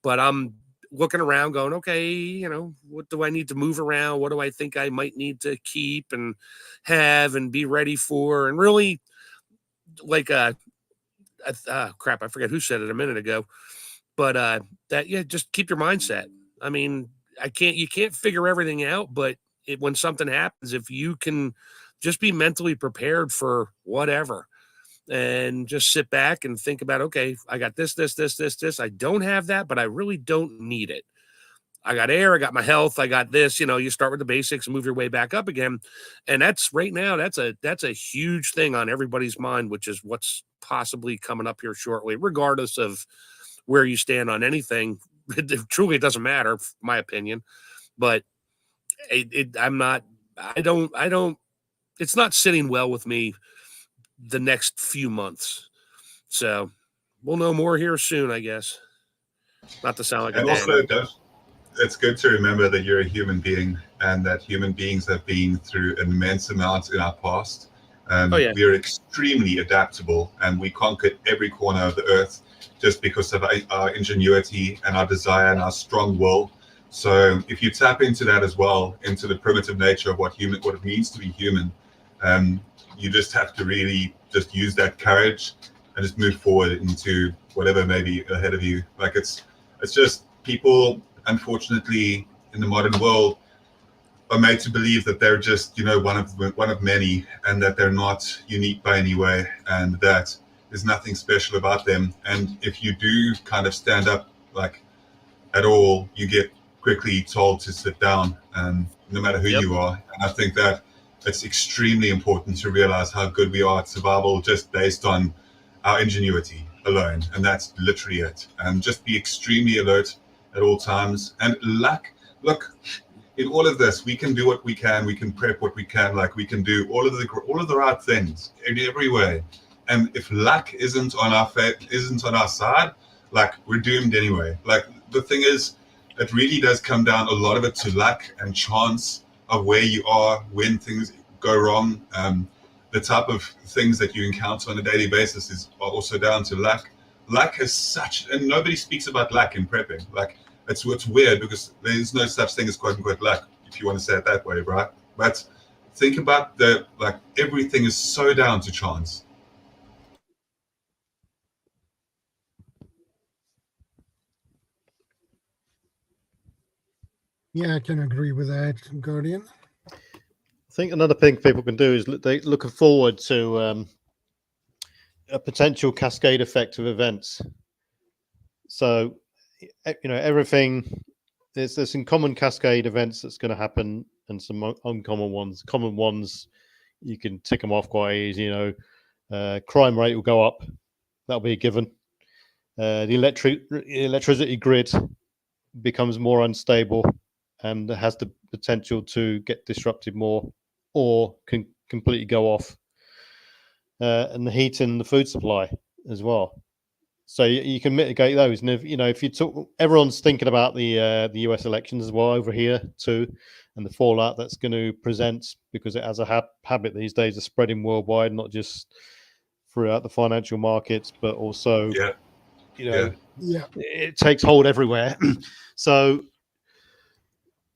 But I'm looking around going, okay, what do I need to move around? What do I think I might need to keep and have and be ready for? And really, like, crap, I forget who said it a minute ago, but just keep your mindset. I mean, you can't figure everything out, but when something happens, if you can just be mentally prepared for whatever, and just sit back and think about, okay, I got this. I don't have that, but I really don't need it. I got air, I got my health, I got this. You start with the basics and move your way back up again. And that's right now, that's a huge thing on everybody's mind, which is what's possibly coming up here shortly, regardless of where you stand on anything. Truly, it doesn't matter, my opinion. But I don't, it's not sitting well with me the next few months. So we'll know more here soon, I guess. Not to sound like And a also, dad. it's good to remember that you're a human being and that human beings have been through immense amounts in our past. Yeah. We are extremely adaptable and we conquered every corner of the earth just because of our ingenuity and our desire and our strong will. So if you tap into that as well, into the primitive nature of what it means to be human, you just have to really just use that courage and just move forward into whatever may be ahead of you. Like it's just people, unfortunately, in the modern world, are made to believe that they're just, one of many, and that they're not unique by any way, and that there's nothing special about them. And if you do kind of stand up, like at all, you get quickly told to sit down, no matter who you are. And I think that it's extremely important to realize how good we are at survival just based on our ingenuity alone, and that's literally it. And just be extremely alert at all times. And luck, look, in all of this, we can do what we can. We can prep what we can. Like we can do all of the right things in every way. And if luck isn't on our side, like we're doomed anyway. Like the thing is, it really does come down a lot of it to luck and chance of where you are when things go wrong. The type of things that you encounter on a daily basis are also down to luck. Luck has and nobody speaks about luck in prepping. Like it's weird because there's no such thing as quote unquote luck, if you want to say it that way, right? But think about everything is so down to chance. Yeah, I can agree with that, Guardian. I think another thing people can do is they're looking forward to a potential cascade effect of events. So, everything there's some common cascade events that's going to happen, and some uncommon ones. Common ones, you can tick them off quite easy. Crime rate will go up. That'll be a given. The electricity grid becomes more unstable and has the potential to get disrupted more, or can completely go off. And the heat and the food supply as well. So you can mitigate those. And if you talk, everyone's thinking about the US elections as well over here too, and the fallout that's going to present, because it has a habit these days of spreading worldwide, not just throughout the financial markets, but also, it takes hold everywhere. So,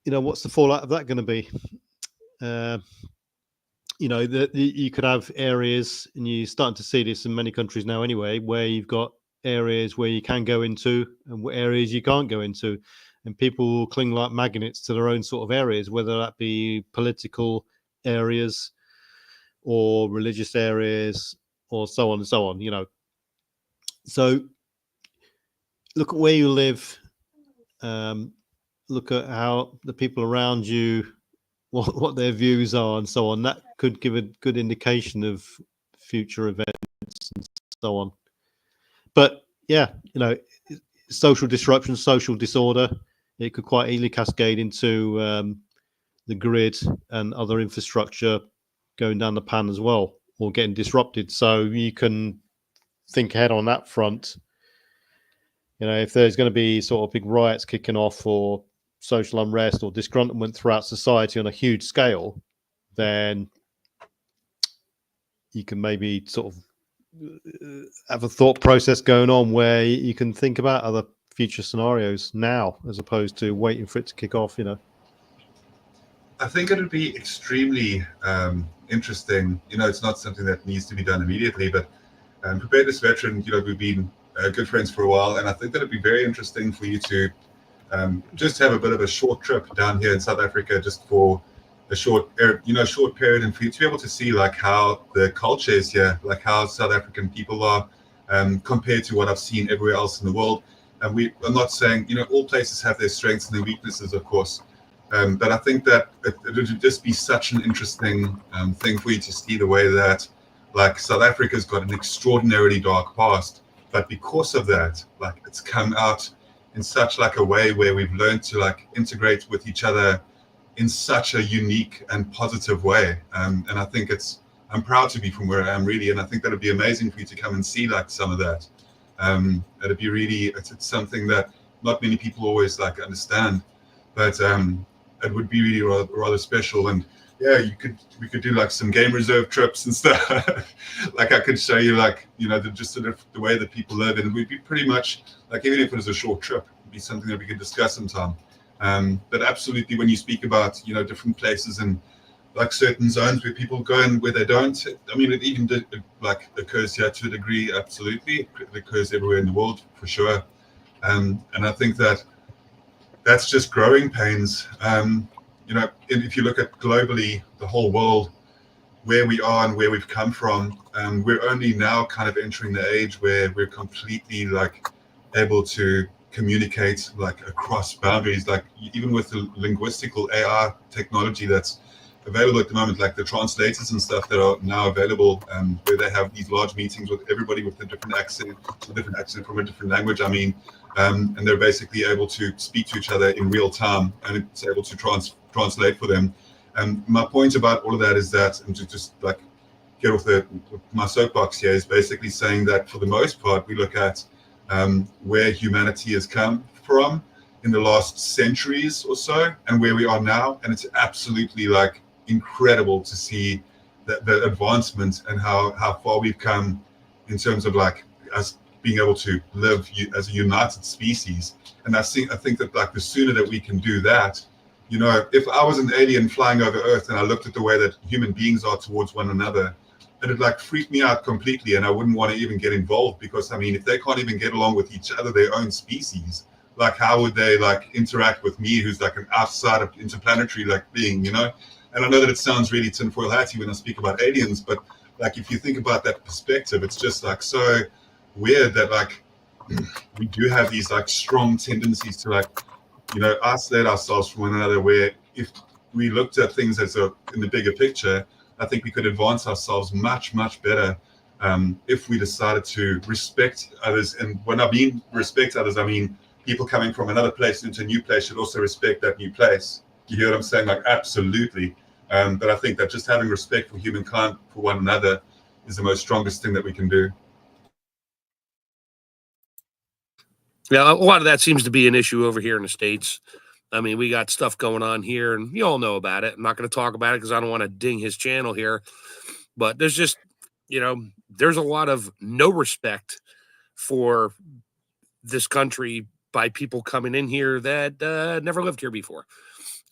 what's the fallout of that going to be? You could have areas, and you're starting to see this in many countries now anyway, where you've got areas where you can go into and areas you can't go into, and people will cling like magnets to their own sort of areas, whether that be political areas or religious areas or so on and so on. So look at where you live, look at how the people around you, what their views are and so on. That could give a good indication of future events and so on. But social disruption, social disorder, it could quite easily cascade into the grid and other infrastructure going down the pan as well, or getting disrupted. So you can think ahead on that front. If there's going to be sort of big riots kicking off, or social unrest or disgruntlement throughout society on a huge scale, then you can maybe sort of have a thought process going on where you can think about other future scenarios now, as opposed to waiting for it to kick off. I think it would be extremely interesting. It's not something that needs to be done immediately, but Preparedness Veteran, we've been good friends for a while, and I think that it'd be very interesting for you to just have a bit of a short trip down here in South Africa, just for a short period, and for you to be able to see like how the culture is here, like how South African people are compared to what I've seen everywhere else in the world. And I'm not saying, all places have their strengths and their weaknesses, of course. But I think that it would just be such an interesting thing for you to see the way that, like, South Africa's got an extraordinarily dark past, but because of that, like, it's come out in such like a way where we've learned to like integrate with each other in such a unique and positive way. And I think I'm proud to be from where I am, really, and I think that'd be amazing for you to come and see like some of that. It'd be really, it's something that not many people always like understand, but it would be really rather special. And yeah, we could do like some game reserve trips and stuff. Like I could show you like, just sort of the way that people live, and we'd be pretty much like, even if it was a short trip, it'd be something that we could discuss sometime. But absolutely, when you speak about, different places and like certain zones where people go and where they don't, I mean, it even like occurs here to a degree. Absolutely, it occurs everywhere in the world for sure. And I think that's just growing pains. If you look at globally, the whole world, where we are and where we've come from, we're only now kind of entering the age where we're completely like able to communicate like across boundaries, like even with the linguistical AI technology that's available at the moment, like the translators and stuff that are now available, where they have these large meetings with everybody with a different accent from a different language. I mean, and they're basically able to speak to each other in real time, and it's able to translate for them. And my point about all of that is that, and to just like get off my soapbox here, is basically saying that for the most part, we look at where humanity has come from in the last centuries or so, and where we are now, and it's absolutely like incredible to see the advancement and how far we've come in terms of like us being able to live as a united species. And I think that like the sooner that we can do that, if I was an alien flying over Earth and I looked at the way that human beings are towards one another, it'd like freak me out completely, and I wouldn't want to even get involved, because I mean, if they can't even get along with each other, their own species, like how would they like interact with me, who's like an outside of interplanetary like being, And I know that it sounds really tinfoil hatty when I speak about aliens, but like if you think about that perspective, it's just like so weird that like we do have these like strong tendencies to like, isolate ourselves from one another, where if we looked at things in the bigger picture, I think we could advance ourselves much, much better if we decided to respect others. And when I mean respect others, I mean people coming from another place into a new place should also respect that new place. You hear what I'm saying? Like, absolutely. But I think that just having respect for humankind, for one another, is the most strongest thing that we can do. Yeah, a lot of that seems to be an issue over here in the States. I mean, we got stuff going on here, and you all know about it. I'm not going to talk about it because I don't want to ding his channel here. But there's just, there's a lot of no respect for this country by people coming in here that never lived here before.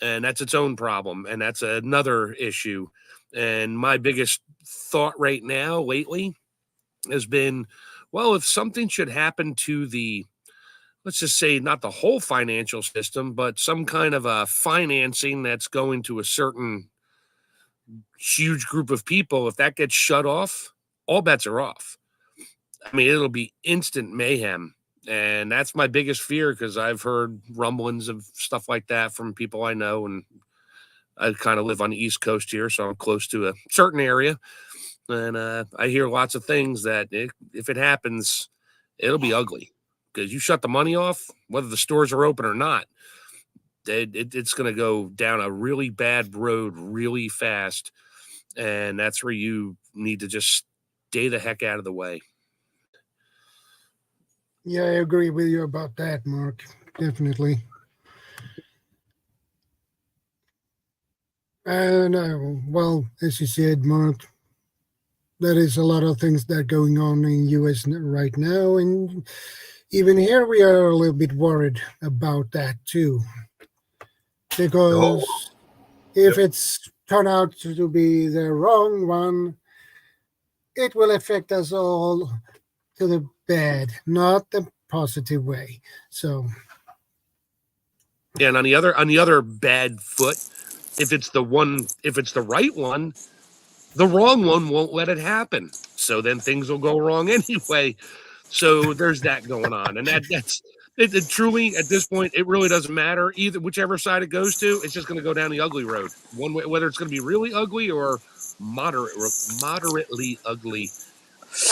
And that's its own problem. And that's another issue. And my biggest thought right now lately has been, well, if something should happen to let's just say not the whole financial system, but some kind of a financing that's going to a certain huge group of people, if that gets shut off, all bets are off. I mean, it'll be instant mayhem. And that's my biggest fear, because I've heard rumblings of stuff like that from people I know. And I kind of live on the East Coast here, so I'm close to a certain area. And I hear lots of things that if it happens, it'll be ugly, because you shut the money off, whether the stores are open or not, it's going to go down a really bad road really fast. And that's where you need to just stay the heck out of the way. Yeah, I agree with you about that, Mark. Definitely. And well, as you said, Mark, there is a lot of things that are going on in US right now, and even here we are a little bit worried about that too, because if it's turned out to be the wrong one, it will affect us all to the bad, not the positive way. So Yeah, and on the other bad foot, if it's the right one, the wrong one won't let it happen. So then things will go wrong anyway. So there's that going on, and that's it. Truly, at this point, it really doesn't matter either. Whichever side it goes to, it's just going to go down the ugly road. One way, whether it's going to be really ugly or moderately ugly.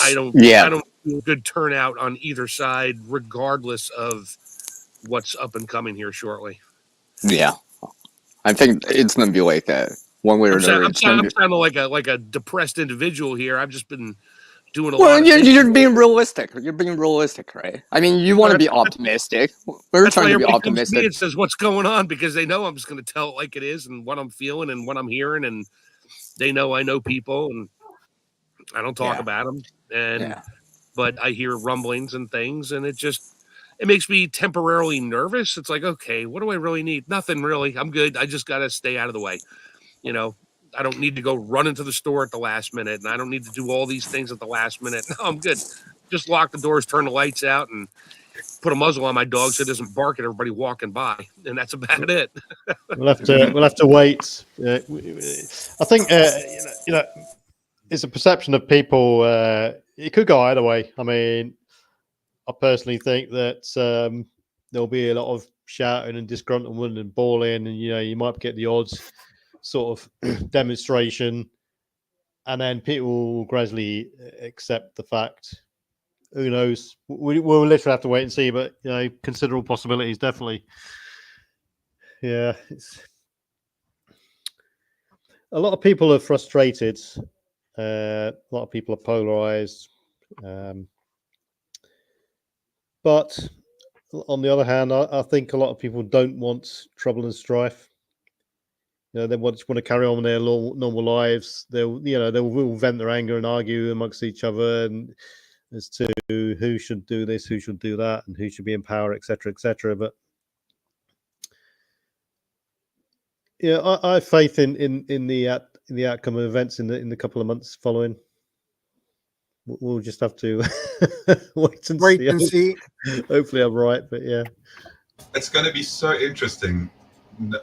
I don't see a good turnout on either side, regardless of what's up and coming here shortly. Yeah, I think it's going to be like that one way or another. I'm sounding like a depressed individual here. I've just been doing a lot. Well, you're being realistic. You're being realistic, right? I mean, you want to be optimistic. We're trying to be optimistic. Comes to me and says what's going on, because they know I'm just going to tell it like it is and what I'm feeling and what I'm hearing, and they know I know people and I don't talk about them, but I hear rumblings and things, and it makes me temporarily nervous. It's like, okay, what do I really need? Nothing really. I'm good. I just got to stay out of the way. You know, I don't need to go run into the store at the last minute, and I don't need to do all these things at the last minute. No, I'm good. Just lock the doors, turn the lights out, and put a muzzle on my dog so it doesn't bark at everybody walking by, and that's about it. We'll have to wait. I think you know, it's a perception of people. It could go either way. I mean, I personally think that there'll be a lot of shouting and disgruntlement and bawling, and you might get the odds sort of demonstration, and then people will gradually accept the fact. Who knows? We'll literally have to wait and see, but considerable possibilities, definitely. Yeah, a lot of people are frustrated. A lot of people are polarized, but on the other hand, I think a lot of people don't want trouble and strife. They just want to carry on with their normal lives. They will vent their anger and argue amongst each other, and as to who should do this, who should do that, and who should be in power, etc., etc. But I have faith in the outcome of events in the couple of months following. We'll just have to wait and see. Hopefully, I'm right, but yeah, it's going to be so interesting.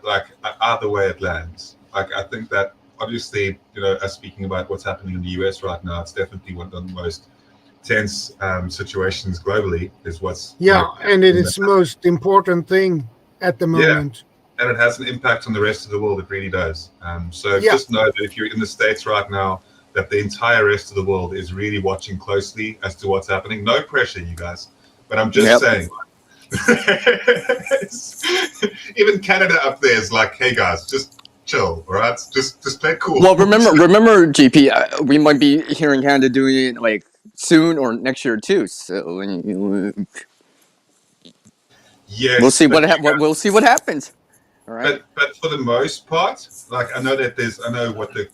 Like either way it lands. Like I think that obviously, us speaking about what's happening in the US right now, it's definitely one of the most tense situations globally. Is what's and it is the most important thing at the moment. And it has an impact on the rest of the world. It really does. So just know that if you're in the States right now, that the entire rest of the world is really watching closely as to what's happening. No pressure, you guys, but I'm just saying. Even Canada up there is like, hey guys, just chill, all right? Just play cool. Well, remember, GP, we might be here in Canada doing it like soon or next year too. So yes, we'll see we'll see what happens. All right. But for the most part, like I know what the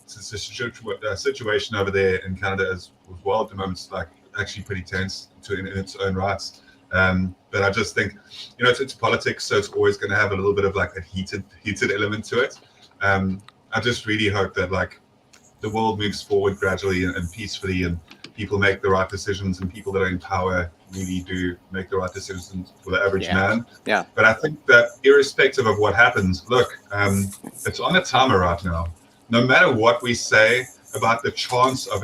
situation over there in Canada is as well at the moment. It's like actually pretty tense in its own rights. But I just think, it's politics, so it's always going to have a little bit of like a heated element to it. I just really hope that like the world moves forward gradually and peacefully, and people make the right decisions, and people that are in power really do make the right decisions for the average man. Yeah. But I think that irrespective of what happens, look, it's on a timer right now. No matter what we say about the chance of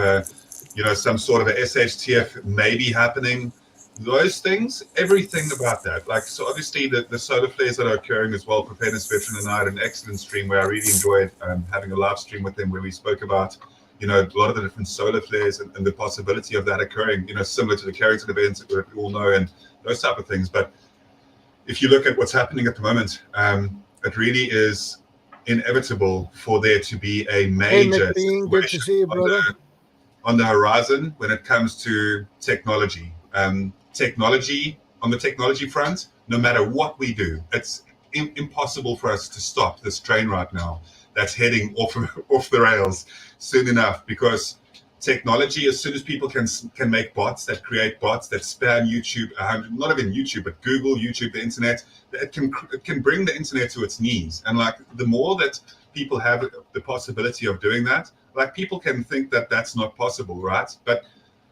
some sort of a SHTF maybe happening, those things, everything about that. Like, so obviously the solar flares that are occurring as well. Preparedness Veteran and I had an excellent stream where I really enjoyed having a live stream with them where we spoke about, a lot of the different solar flares and the possibility of that occurring, similar to the Carrington events that we all know and those type of things. But if you look at what's happening at the moment, it really is inevitable for there to be a major good to see you, brother. On the horizon when it comes to technology. Technology on the technology front, no matter what we do, it's impossible for us to stop this train right now that's heading off the rails soon enough, because technology, as soon as people can make bots that create bots that spam YouTube, not even YouTube, but Google, YouTube, the internet, it can bring the internet to its knees. And like the more that people have the possibility of doing that, like people can think that that's not possible, right? But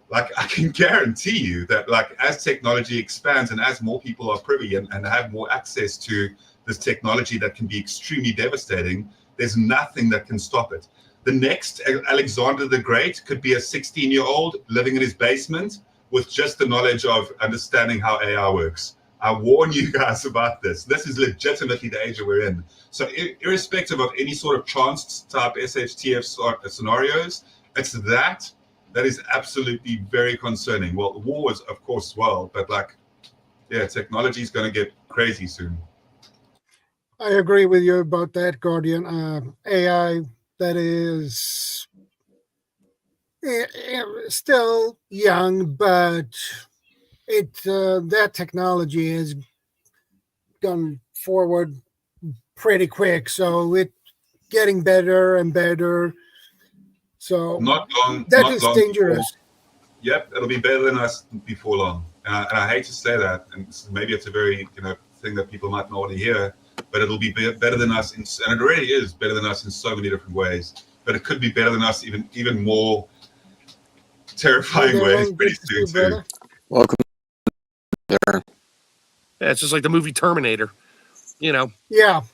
like I can guarantee you that like as technology expands and as more people are privy and have more access to this technology that can be extremely devastating, there's nothing that can stop it. The next Alexander the Great could be a 16-year-old living in his basement with just the knowledge of understanding how AI works. I warn you guys about this. This is legitimately the age that we're in. So irrespective of any sort of chance type SHTF scenarios, it's that is absolutely very concerning. Well, war is of course as well, but like, yeah, technology is going to get crazy soon. I agree with you about that, Guardian. AI that is still young, but that technology has gone forward pretty quick, so it's getting better and better. So not long. That not is long dangerous. Before, yep, it'll be better than us before long. And I hate to say that, and maybe it's a very thing that people might not want to hear, but it'll be better than us, and it already is better than us in so many different ways. But it could be better than us even more terrifying ways pretty soon too. Welcome there. Yeah, it's just like the movie Terminator. Yeah.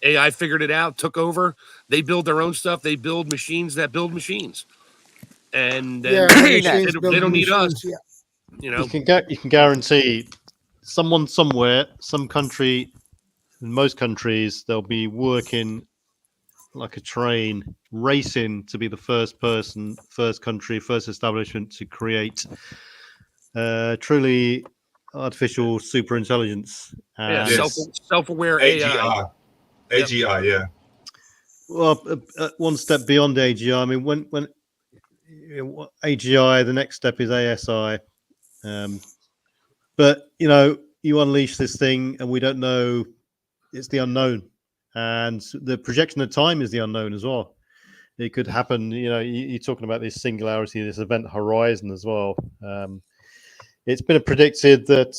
AI figured it out, took over. They build their own stuff. They build machines that build machines, and Yeah, they machines don't need machines, us. yeah. You can guarantee someone somewhere, some country, in most countries, they'll be working like a train, racing to be the first person, first country, first establishment to create truly artificial super intelligence. Yeah, Yes. self-aware AI. AGI, yeah. Well, one step beyond AGI. I mean, when AGI, the next step is ASI. But you unleash this thing, and we don't know. It's the unknown, and the projection of time is the unknown as well. It could happen. You're talking about this singularity, this event horizon as well. It's been predicted that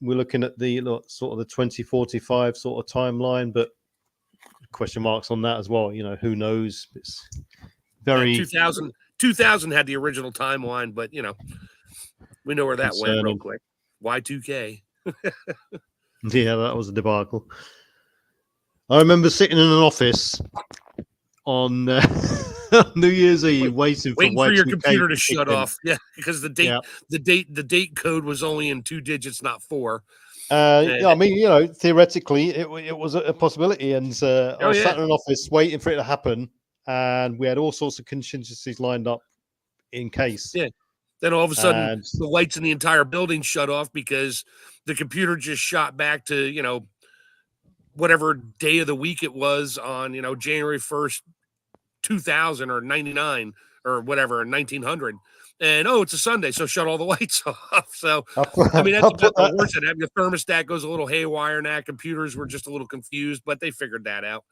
we're looking at the sort of the 2045 sort of timeline, but question marks on that as well. Who knows? It's very 2000 had the original timeline, but we know where that went real quick. Y2K. Yeah, that was a debacle. I remember sitting in an office on New Year's Eve waiting for your computer to shut off. Yeah, because the date code was only in 2 digits, not 4. Yeah, I mean, theoretically, it was a possibility, and I was sat in an office waiting for it to happen, and we had all sorts of contingencies lined up in case. Yeah. Then all of a sudden, the lights in the entire building shut off because the computer just shot back to whatever day of the week it was on January 1st, 2000 or 99 or whatever, 1900. And it's a Sunday, so shut all the lights off. So I mean, that's about the worst. That your thermostat goes a little haywire, and that computers were just a little confused, but they figured that out.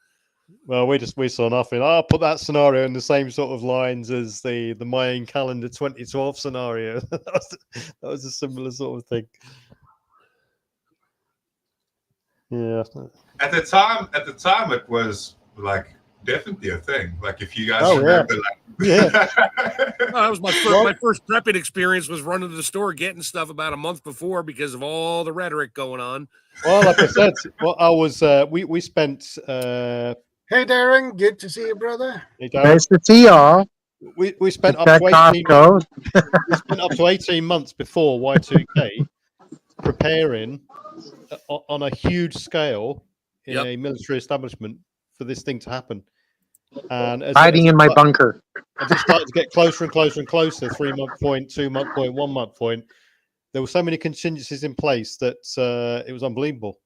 Well, we saw nothing. I'll put that scenario in the same sort of lines as the Mayan calendar 2012 scenario. that was a similar sort of thing. Yeah. At the time, it was like definitely a thing. Like if you guys remember, that was my first prepping experience was running to the store getting stuff about a month before because of all the rhetoric going on. Well, like I said, I was we spent. Hey, Darren, good to see you, brother. Hey, Darren. Nice to see y'all. We spent up to 18 months. We spent up to 18 months before Y2K preparing on a huge scale in a military establishment for this thing to happen. And hiding in my bunker. As it started to get closer and closer and closer, 3-month point, 2-month point, 1-month point, there were so many contingencies in place that it was unbelievable.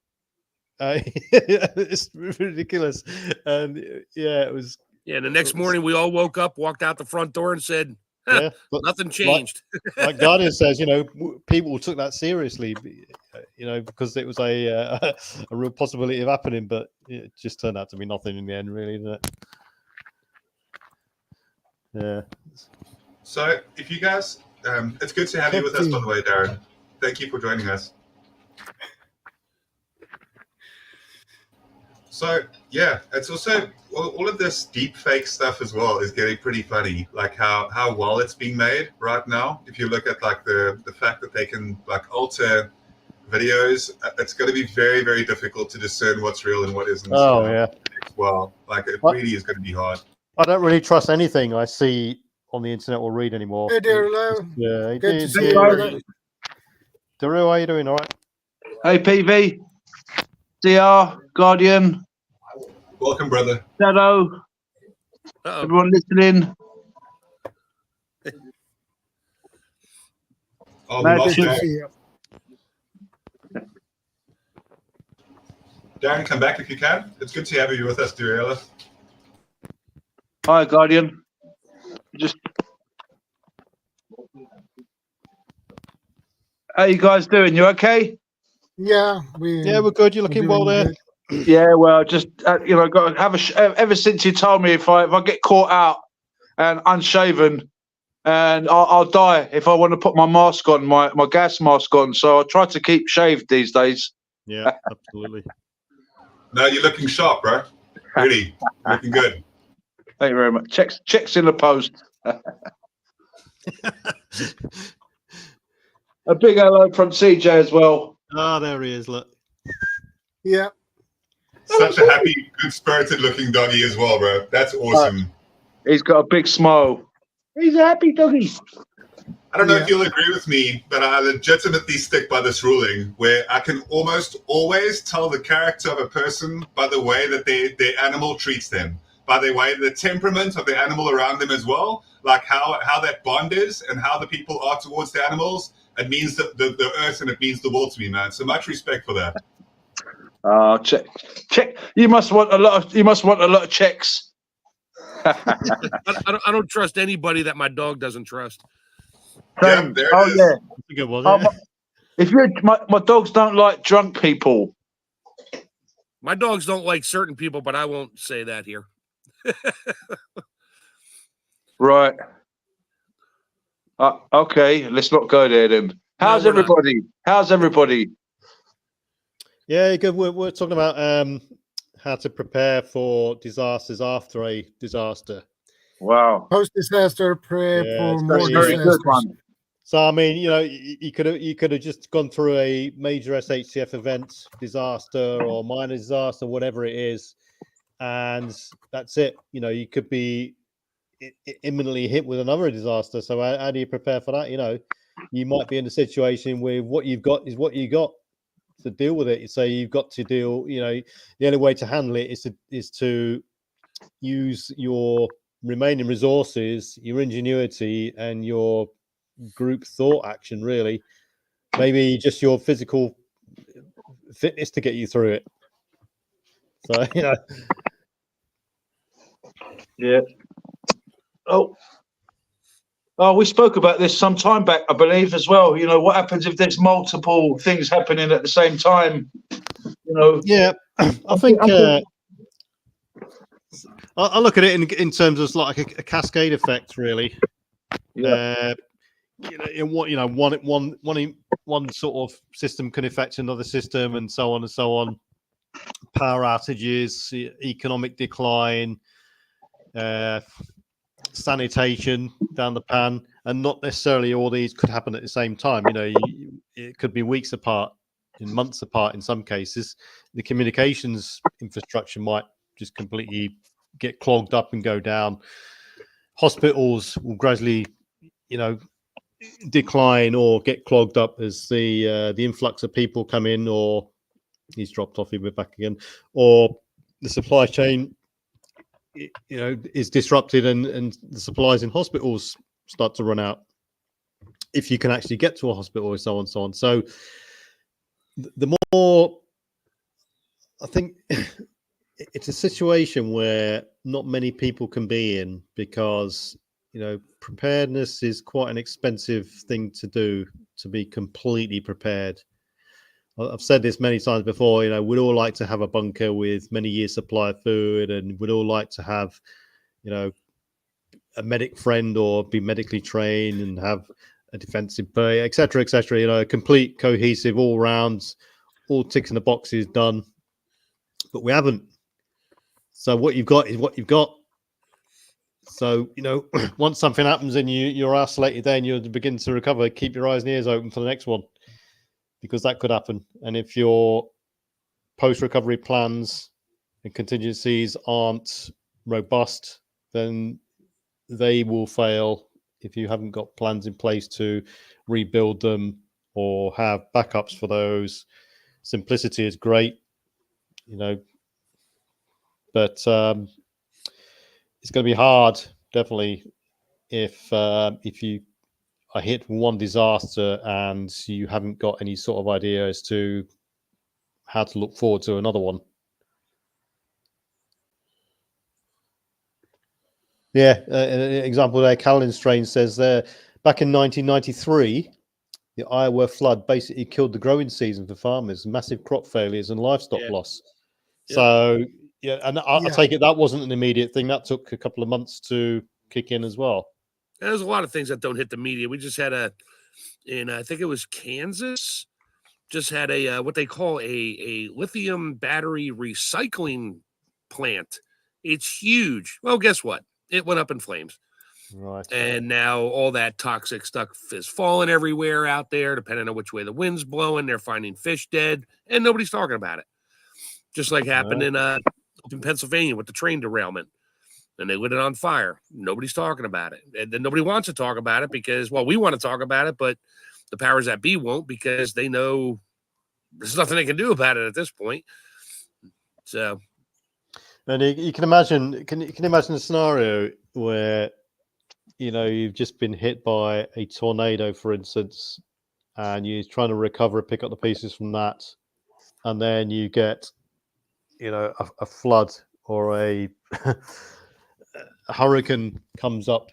It's ridiculous. And it was. Yeah, the next morning we all woke up, walked out the front door and said, nothing changed. Like Guardian says, people took that seriously, because it was a real possibility of happening, but it just turned out to be nothing in the end, really, didn't it? Yeah. So, if you guys, it's good to have you with us, by the way, Darren. Thank you for joining us. So, yeah, it's also all of this deep fake stuff as well is getting pretty funny. Like how well it's being made right now. If you look at like the fact that they can like alter videos, it's going to be very, very difficult to discern what's real and what isn't. Oh yeah. Well, like it What? really is going to be hard. I don't really trust anything I see on the internet or read anymore. Hey, dear Lou. Yeah, Good to see Hey, you, guys. brother. Daru, how are you doing? All right. Hey, PV, DR, Guardian, Welcome, brother. Shadow, Uh-oh. everyone listening. Oh, we Mad lost Good to Darren. see you. Darren, come back if you can. It's good to have you with us, Duriella. Hi, Guardian. Just how you guys doing? You okay? Yeah, Yeah, we're good. You're looking well doing there. good. Yeah. Well, just got to have ever since you told me if I get caught out and unshaven, and I'll die if I want to put my mask on, my gas mask on. So I try to keep shaved these days. Yeah, absolutely. No, you're looking sharp, bro. Really, looking good. Thank you very much. Checks in the post. A big hello from CJ as well. Ah, there he is. Look. Yeah. Such a happy, good-spirited looking doggy as well, bro. That's awesome. He's got a big smile. He's a happy doggy. I don't know if Yeah. you'll agree with me, but I legitimately stick by this ruling where I can almost always tell the character of a person by the way that their animal treats them, by the way, the temperament of the animal around them as well, like how that bond is and how the people are towards the animals. It means the earth and it means the world to me, man. So much respect for that. Check. You must want a lot of checks. I don't trust anybody that my dog doesn't trust. Yeah, there it is. Yeah. That's a good one. Oh, Yeah. If you, my dogs don't like drunk people. My dogs don't like certain people, but I won't say that here. Right. Okay, let's not go there then. How's we're not. everybody? How's everybody? Yeah, good. We're talking about how to prepare for disasters after a disaster. Wow. Post-disaster, prep Yeah, for it's more very Very disasters. good one. So I mean, you could have just gone through a major SHCF event, disaster or minor disaster, whatever it is, and that's it. You could be imminently hit with another disaster. So how do you prepare for that? You might be in a situation where what you've got is what you got to deal with it. So you've got to deal. The only way to handle it is to use your remaining resources, your ingenuity, and your group thought action, really. Maybe just your physical fitness to get you through it. So Yeah. Oh, we spoke about this some time back, I believe, as well. What happens if there's multiple things happening at the same time? yeah, I think I look at it in terms of like a cascade effect, really. Yeah. One sort of system can affect another system, and so on and so on. Power outages, economic decline, sanitation down the pan, and not necessarily all these could happen at the same time. It could be weeks apart, in months apart in some cases. The communications infrastructure might just completely get clogged up and go down. Hospitals will gradually, decline or get clogged up as the influx of people come in, or he's dropped off, he'll be back again, or the supply chain is disrupted and the supplies in hospitals start to run out, if you can actually get to a hospital, and so on and so on. So the more, I think it's a situation where not many people can be in, because preparedness is quite an expensive thing to do, to be completely prepared. I've said this many times before, we'd all like to have a bunker with many years supply of food, and we'd all like to have, a medic friend or be medically trained and have a defensive play, etc., etc. You know, a complete, cohesive, all rounds, all ticks in the boxes done. But we haven't. So what you've got is what you've got. So, you know, once something happens and you're isolated there and you begin to recover, keep your eyes and ears open for the next one, because that could happen. And if your post-recovery plans and contingencies aren't robust, then they will fail if you haven't got plans in place to rebuild them or have backups for those. Simplicity is great, you know, but it's going to be hard, definitely, if you are hit one disaster and you haven't got any sort of idea as to how to look forward to another one. Yeah, an example there, Calvin Strange says there, back in 1993, the Iowa flood basically killed the growing season for farmers, massive crop failures and livestock loss. So, yeah, and I take it that wasn't an immediate thing. That took a couple of months to kick in as well. There's a lot of things that don't hit the media. We just had I think it was Kansas, just had a what they call a lithium battery recycling plant. It's huge. Well, guess what? It went up in flames. Right. And now all that toxic stuff is falling everywhere out there, depending on which way the wind's blowing. They're finding fish dead, and nobody's talking about it. Just like happened in Pennsylvania with the train derailment. And they lit it on fire. Nobody's talking about it. And then nobody wants to talk about it because, well, we want to talk about it, but the powers that be won't, because they know there's nothing they can do about it at this point. So, and you can imagine, can you imagine a scenario where, you know, you've just been hit by a tornado, for instance, and you're trying to recover, pick up the pieces from that, and then you get, you know, a flood or a hurricane comes up,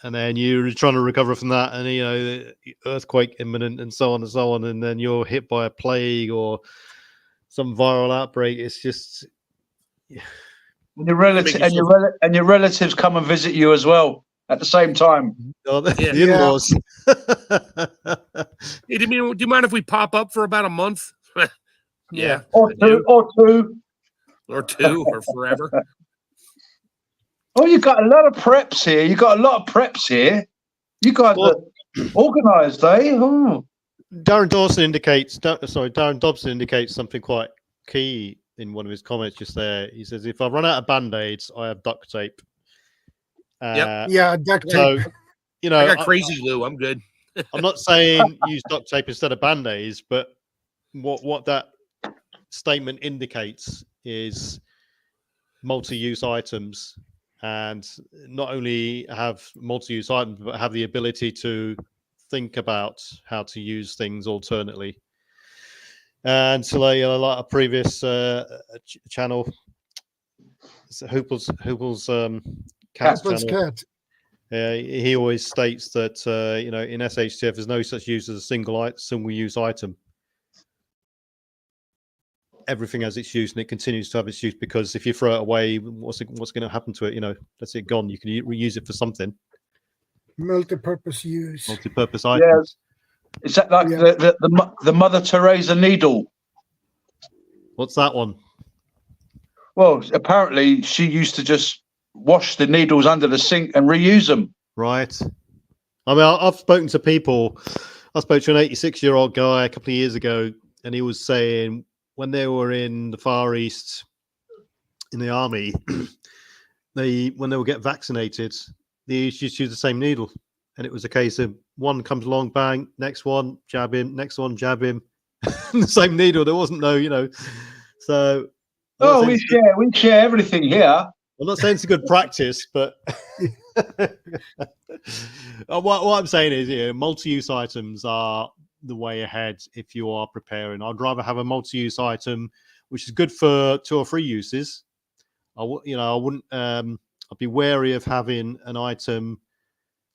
and then you're trying to recover from that, and, you know, earthquake imminent and so on, and then you're hit by a plague or some viral outbreak. It's just, and your relatives come and visit you as well at the same time. Oh, the in-laws. Hey, do you mind if we pop up for about a month? Yeah. Or two, or forever. Oh, you got a lot of preps here. You guys are organised, eh? Oh. Darren Dobson indicates something quite key in one of his comments just there. He says, if I run out of Band-Aids, I have duct tape. Duct tape. So, you know, I got crazy glue. I'm good. I'm not saying use duct tape instead of Band-Aids, but what that statement indicates is multi-use items, and not only have multi-use items, but have the ability to think about how to use things alternately. And so, like a previous channel, Hoople's Cat's channel. He always states that you know, in SHTF there's no such use as a single-use item. Everything has its use, and it continues to have its use, because if you throw it away, what's going to happen to it? You know, that's it gone. You can reuse it for something. Multi-purpose use. Multi-purpose items. Is that like the Mother Teresa needle? What's that one? Well, apparently she used to just wash the needles under the sink and reuse them. Right. I mean, I've spoken to people. I spoke to an 86-year-old guy a couple of years ago, and he was saying when they were in the Far East in the army, when they would get vaccinated, they used to use the same needle. And it was a case of one comes along, bang, next one, jab him, next one, jab him. The same needle. There wasn't no, you know. So. We share everything here. I'm not saying it's a good practice, but what I'm saying is, you know, multi-use items are the way ahead if you are preparing. I'd rather have a multi-use item which is good for 2 or 3 uses. I'd be wary of having an item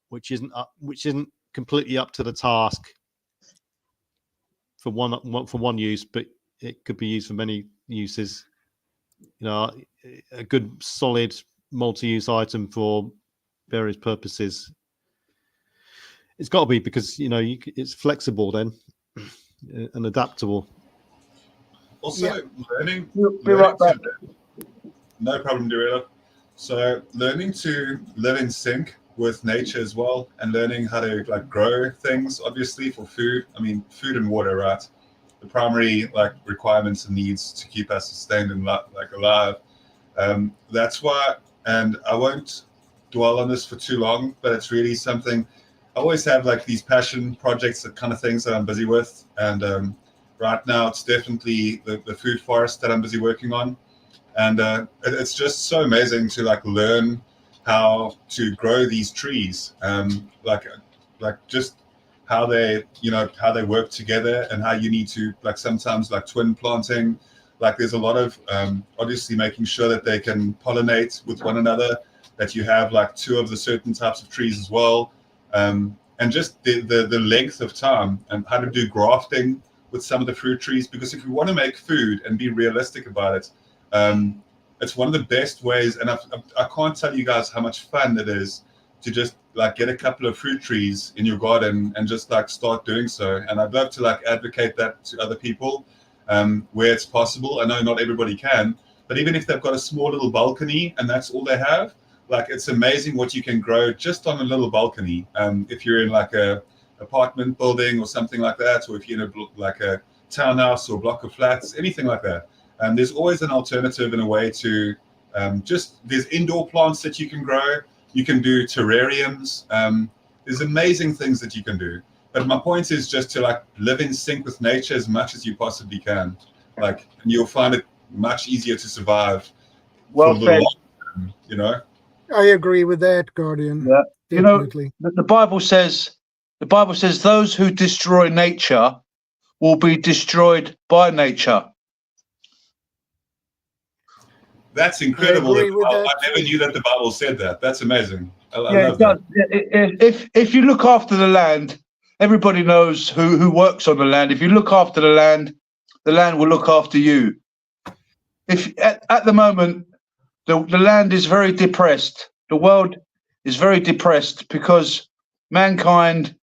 which isn't completely up to the task for one use, but it could be used for many uses. You know, a good solid multi-use item for various purposes. It's got to be because it's flexible then and adaptable. Also, learning Be right back. no problem, Dorilla. So learning to live in sync with nature as well, and learning how to like grow things, obviously for food. I mean, food and water, right? The primary like requirements and needs to keep us sustained and like alive. That's why, and I won't dwell on this for too long, but it's really something. I always have like these passion projects, that kind of things that I'm busy with, and right now it's definitely the food forest that I'm busy working on. And it's just so amazing to like learn how to grow these trees, like just how they how they work together, and how you need to like sometimes like twin planting. Like there's a lot of obviously making sure that they can pollinate with one another, that you have like two of the certain types of trees as well, and just the length of time, and how to do grafting with some of the fruit trees. Because if you want to make food and be realistic about it, it's one of the best ways. And I can't tell you guys how much fun it is to just like get a couple of fruit trees in your garden and just like start doing so. And I'd love to like advocate that to other people where it's possible. I know not everybody can, but even if they've got a small little balcony and that's all they have, like it's amazing what you can grow just on a little balcony. If you're in like a apartment building or something like that, or if you're in like a townhouse or block of flats, anything like that. There's always an alternative in a way to there's indoor plants that you can grow. You can do terrariums. There's amazing things that you can do. But my point is just to like live in sync with nature as much as you possibly can. Like, and you'll find it much easier to survive. Well said. I agree with that, Guardian. Yeah. Definitely. The Bible says those who destroy nature will be destroyed by nature. That's incredible. I never knew that the Bible said that. That's amazing. I love it does. that. If you look after the land, everybody knows who works on the land. If you look after the land will look after you. If at the moment the land is very depressed, the world is very depressed because mankind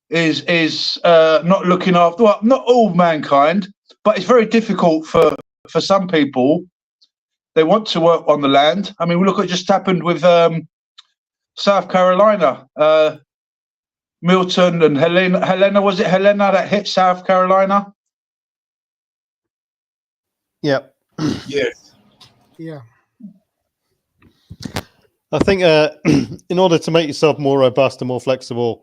is not looking after. Well, not all mankind, but it's very difficult for some people. They want to work on the land. I mean, we look at just happened with South Carolina. Milton and Helena, was it Helena that hit South Carolina? Yep. Yes. Yeah. I think in order to make yourself more robust and more flexible,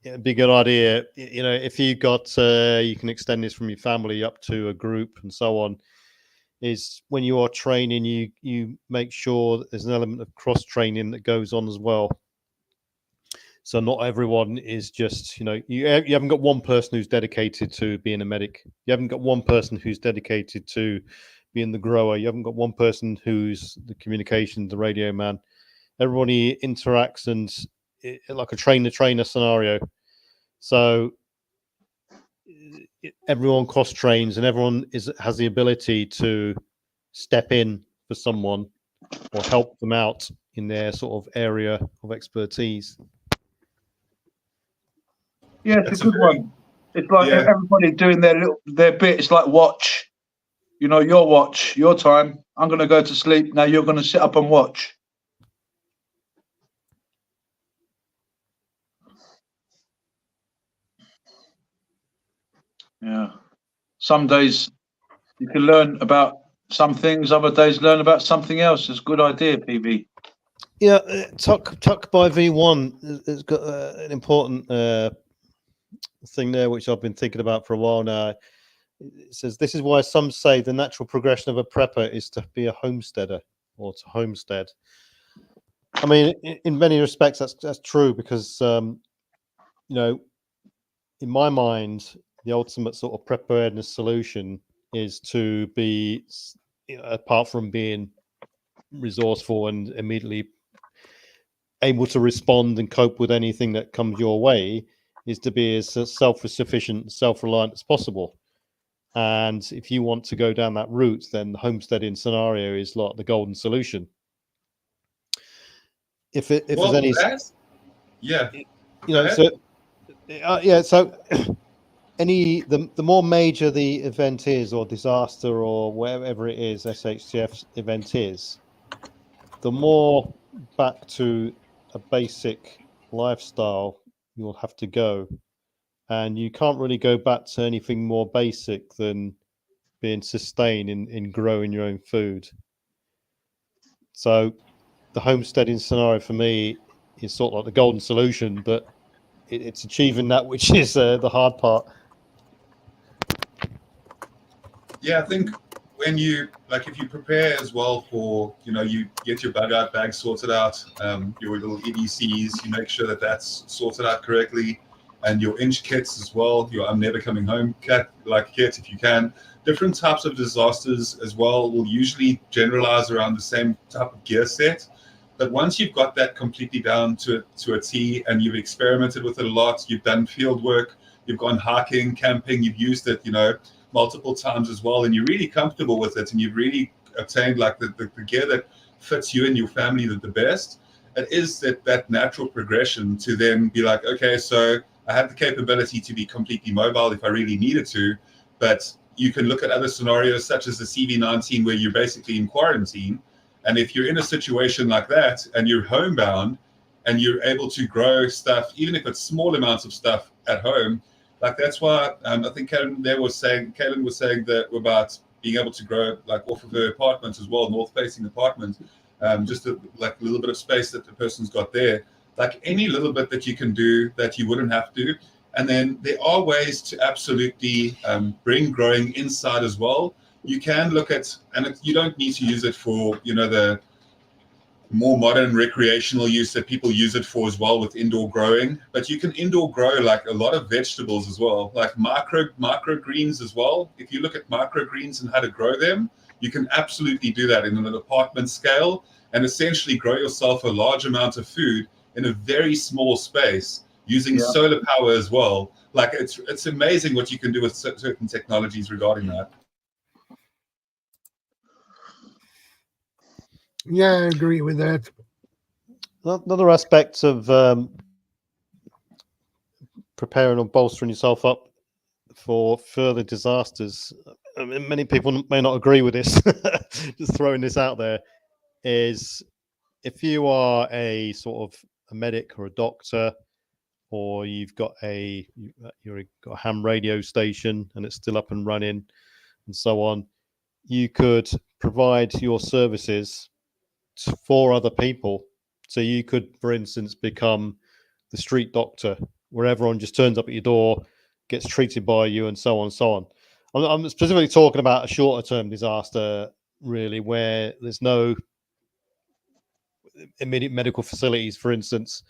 it'd be a good idea. If you got, you can extend this from your family up to a group and so on. Is when you are training, you make sure that there's an element of cross training that goes on as well. So not everyone is just, you haven't got one person who's dedicated to being a medic. You haven't got one person who's dedicated to being the grower. You haven't got one person who's the communication, the radio man. Everybody interacts and like a trainer scenario. So everyone cross trains and everyone has the ability to step in for someone or help them out in their sort of area of expertise. Yeah, it's a good one. It's like everybody doing their bit. It's like watch. Your watch, your time. I'm going to go to sleep. Now you're going to sit up and watch. Yeah. Some days you can learn about some things. Other days learn about something else. It's a good idea, PB. Yeah, Tuck by V1 has got an important thing there, which I've been thinking about for a while now. It says, this is why some say the natural progression of a prepper is to be a homesteader or to homestead. I mean, in many respects, that's true because, in my mind, the ultimate sort of preparedness solution is to be, apart from being resourceful and immediately able to respond and cope with anything that comes your way, is to be as self-sufficient, self-reliant as possible. And if you want to go down that route, then the homesteading scenario is like the golden solution. if there's Well, any, yeah, you go know, ahead. so so the more major the event is, or disaster, or whatever it is, SHTF event is, the more back to a basic lifestyle you'll have to go, and you can't really go back to anything more basic than being sustained in growing your own food. So the homesteading scenario for me is sort of like the golden solution, but it's achieving that, which is the hard part. Yeah, I think when you if you prepare as well for, you get your bug out bag sorted out, your little EDCs, you make sure that that's sorted out correctly, and your inch kits as well, your I'm never coming home kit if you can. Different types of disasters as well will usually generalize around the same type of gear set. But once you've got that completely down to a T, and you've experimented with it a lot, you've done field work, you've gone hiking, camping, you've used it, multiple times as well, and you're really comfortable with it, and you've really obtained the gear that fits you and your family the best, it is that natural progression to then be like, okay, so I have the capability to be completely mobile if I really needed to, but you can look at other scenarios such as the CV19 where you're basically in quarantine, and if you're in a situation like that and you're homebound and you're able to grow stuff, even if it's small amounts of stuff at home, that's why I think Caitlin was saying that about being able to grow off of her apartment as well, north-facing apartment, just a little bit of space that the person's got there. Any little bit that you can do that you wouldn't have to. And then there are ways to absolutely bring growing inside as well. You can look at, and you don't need to use it for, the more modern recreational use that people use it for as well with indoor growing, but you can indoor grow a lot of vegetables as well, microgreens as well. If you look at microgreens and how to grow them, you can absolutely do that in an apartment scale and essentially grow yourself a large amount of food in a very small space using solar power as well. It's amazing what you can do with certain technologies regarding that. Yeah, I agree with that. Another aspect of preparing or bolstering yourself up for further disasters, I mean, many people may not agree with this, just throwing this out there, is if you are a sort of a medic or a doctor, or you've got a ham radio station and it's still up and running and so on, you could provide your services for other people. So you could, for instance, become the street doctor, where everyone just turns up at your door, gets treated by you, and so on and so on. I'm specifically talking about a shorter term disaster, really, where there's no immediate medical facilities, for instance,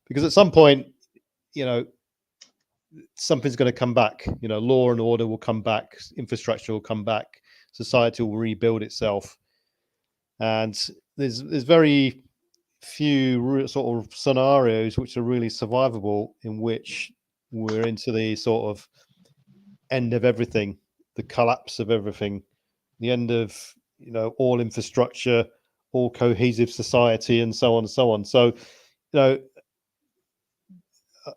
because at some point, something's going to come back. Law and order will come back, infrastructure will come back, society will rebuild itself, and there's very few sort of scenarios which are really survivable, in which we're into the sort of end of everything, the collapse of everything, the end of all infrastructure, all cohesive society, and so on and so on. So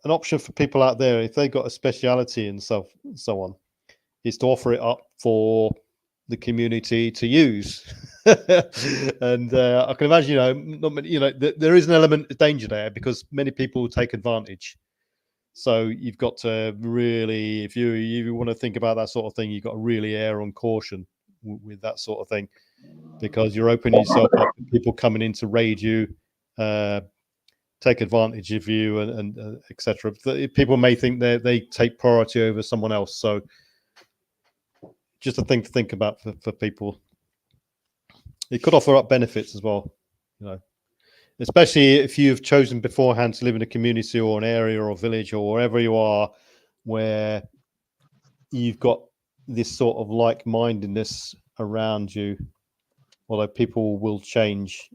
an option for people out there, if they've got a speciality and so on, is to offer it up for the community to use. And I can imagine, there is an element of danger there, because many people will take advantage. So you've got to really, if you want to think about that sort of thing, you've got to really err on caution with that sort of thing, because you're opening yourself up to people coming in to raid you, take advantage of you, and etc. People may think they take priority over someone else. So just a thing to think about for people. It could offer up benefits as well, especially if you've chosen beforehand to live in a community or an area or a village or wherever you are, where you've got this sort of like-mindedness around you. Although people will change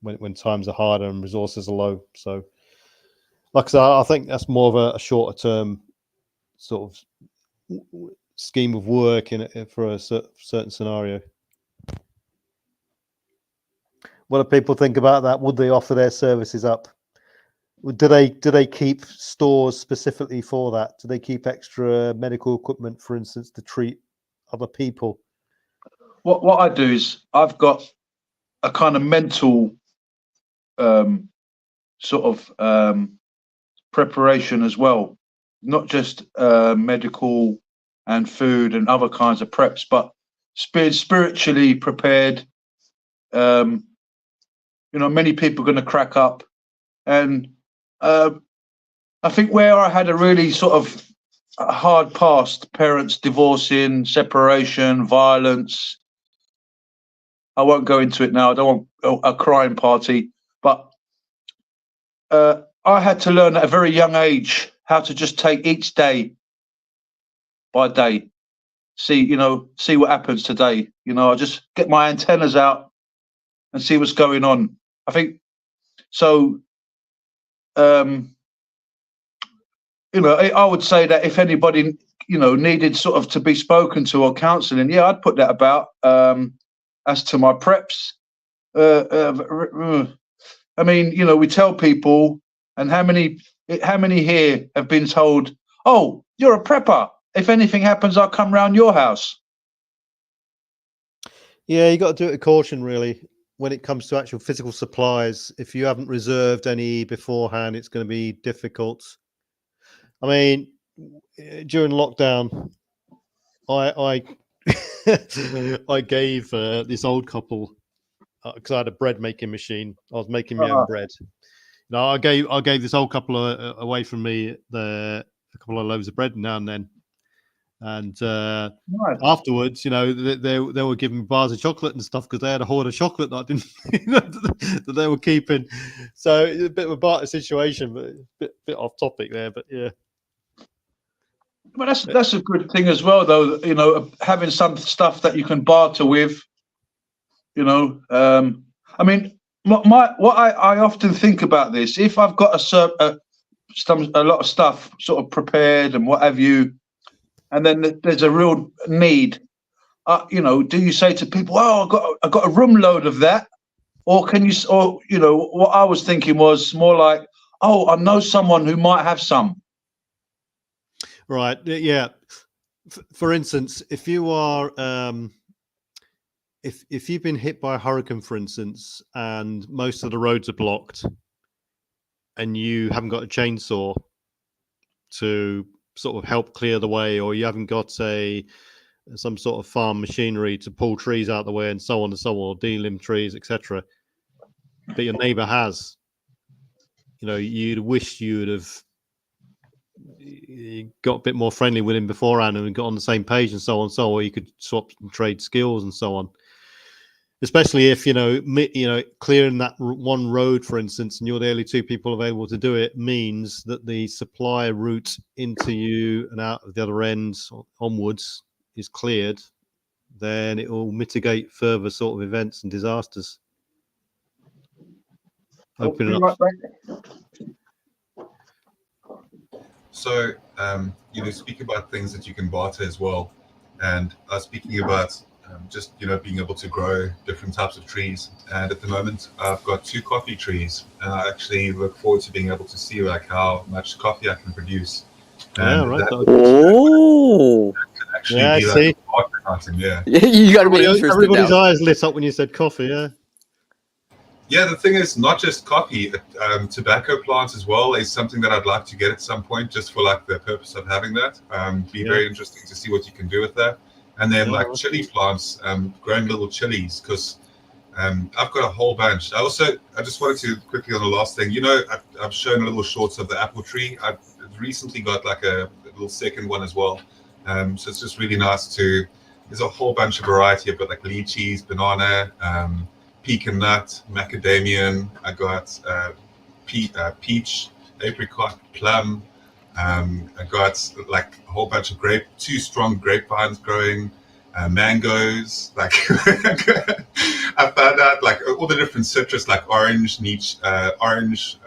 when times are harder and resources are low. So, like I said, I think that's more of a shorter term sort of scheme of work for a certain scenario. What do people think about that? Would they offer their services up? Do they keep stores specifically for that? Do they keep extra medical equipment, for instance, to treat other people? What I do is I've got a kind of mental sort of preparation as well, not just medical and food and other kinds of preps, but spiritually prepared. Many people are going to crack up, and I think where I had a really sort of hard past, parents divorcing, separation, violence. I won't go into it now. I don't want a crying party, but I had to learn at a very young age how to just take each day by day. See what happens today. I just get my antennas out and see what's going on. I think so. I would say that if anybody, needed sort of to be spoken to or counselling, yeah, I'd put that about. As to my preps, I mean, we tell people, and how many here have been told, "Oh, you're a prepper. If anything happens, I'll come round your house." Yeah, you got to do it with caution, really. When it comes to actual physical supplies, if you haven't reserved any beforehand, it's going to be difficult. I mean, during lockdown, I I gave this old couple, because I had a bread making machine. I was making my own bread. I gave this old couple away from me a couple of loaves of bread now and then. And Nice. afterwards, they were giving me bars of chocolate and stuff because they had a hoard of chocolate that I didn't that they were keeping. So it's a bit of a barter situation, but a bit off topic there. But yeah. But that's a good thing as well, though. Having some stuff that you can barter with. I mean, what I often think about this: if I've got a lot of stuff sort of prepared and what have you, and then there's a real need, do you say to people, "Oh, I got a room load of that," or can you, what I was thinking was more like, "Oh, I know someone who might have some." Right. Yeah. For instance, if you are, if you've been hit by a hurricane, for instance, and most of the roads are blocked, and you haven't got a chainsaw to sort of help clear the way, or you haven't got some sort of farm machinery to pull trees out of the way, and so on and so on, or delimb trees, etc., but your neighbour has, you'd wish you'd have got a bit more friendly with him beforehand and got on the same page and so on, or you could swap and trade skills and so on. Especially if clearing that one road, for instance, and you're the only two people available to do it, means that the supply route into you and out of the other end onwards is cleared. Then it will mitigate further sort of events and disasters. Open it up. So, speak about things that you can barter as well. And I was speaking about just, being able to grow different types of trees. And at the moment, I've got 2 coffee trees. And I actually look forward to being able to see how much coffee I can produce. And right. that can actually be like barter hunting, yeah. You got to be interested. Everybody's now. eyes lit up when you said coffee, yeah. Yeah, the thing is, not just coffee, tobacco plants as well is something that I'd like to get at some point, just for the purpose of having that. Very interesting to see what you can do with that. And then chili plants, growing little chilies, because I've got a whole bunch. I just wanted to quickly on the last thing, I've shown a little shorts of the apple tree. I've recently got a little second one as well. So it's just really nice there's a whole bunch of variety. I've got lychees, banana, pecan nut, macadamian. I got peach, apricot, plum. I got a whole bunch of 2 strong grapevines growing, mangoes. I found out all the different citrus, orange, orange.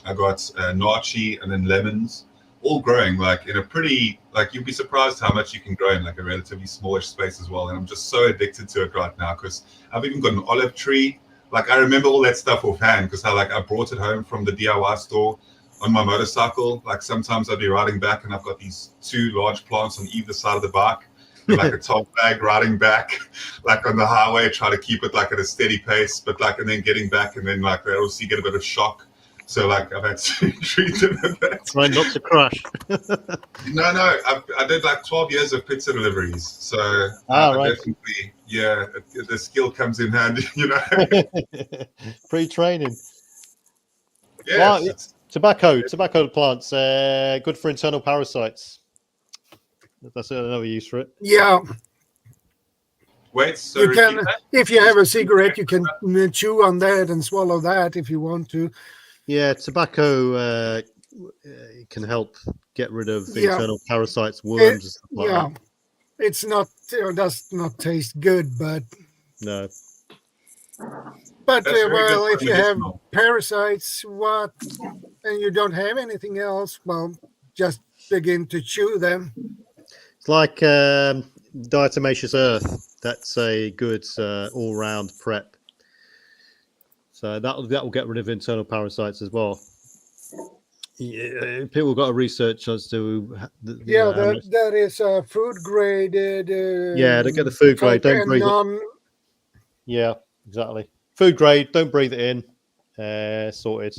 I got nachi and then lemons, all growing in a pretty you'd be surprised how much you can grow in a relatively smallish space as well. And I'm just so addicted to it right now because I've even got an olive tree. like I remember all that stuff offhand because I brought it home from the DIY store on my motorcycle. Like sometimes I'd be riding back and I've got these 2 large plants on either side of the bike, and like a top bag riding back, like on the highway, try to keep it like at a steady pace, but like and then getting back and then like they obviously get a bit of shock. So like I've had to treat them with that. Try not to crash. No, I did like 12 years of pizza deliveries. So right. definitely, yeah, the skill comes in handy, Pre-training. Yes, Well, tobacco plants, good for internal parasites. That's another use for it. Yeah, Wait, so you repeat can. that? If you have a cigarette, you can chew on that and swallow that if you want to. Yeah, tobacco can help get rid of internal parasites, worms, and stuff like that. It's not. Does not taste good, but No. But That's very good well, for if you have medicinal. parasites, and you don't have anything else, well, just begin to chew them. It's like diatomaceous earth. That's a good all-round prep. So that will get rid of internal parasites as well. Yeah, people got to research as to That is food graded. Yeah, they get the food grade. Don't breathe it. Yeah, exactly. Food grade. Don't breathe it in. Sorted.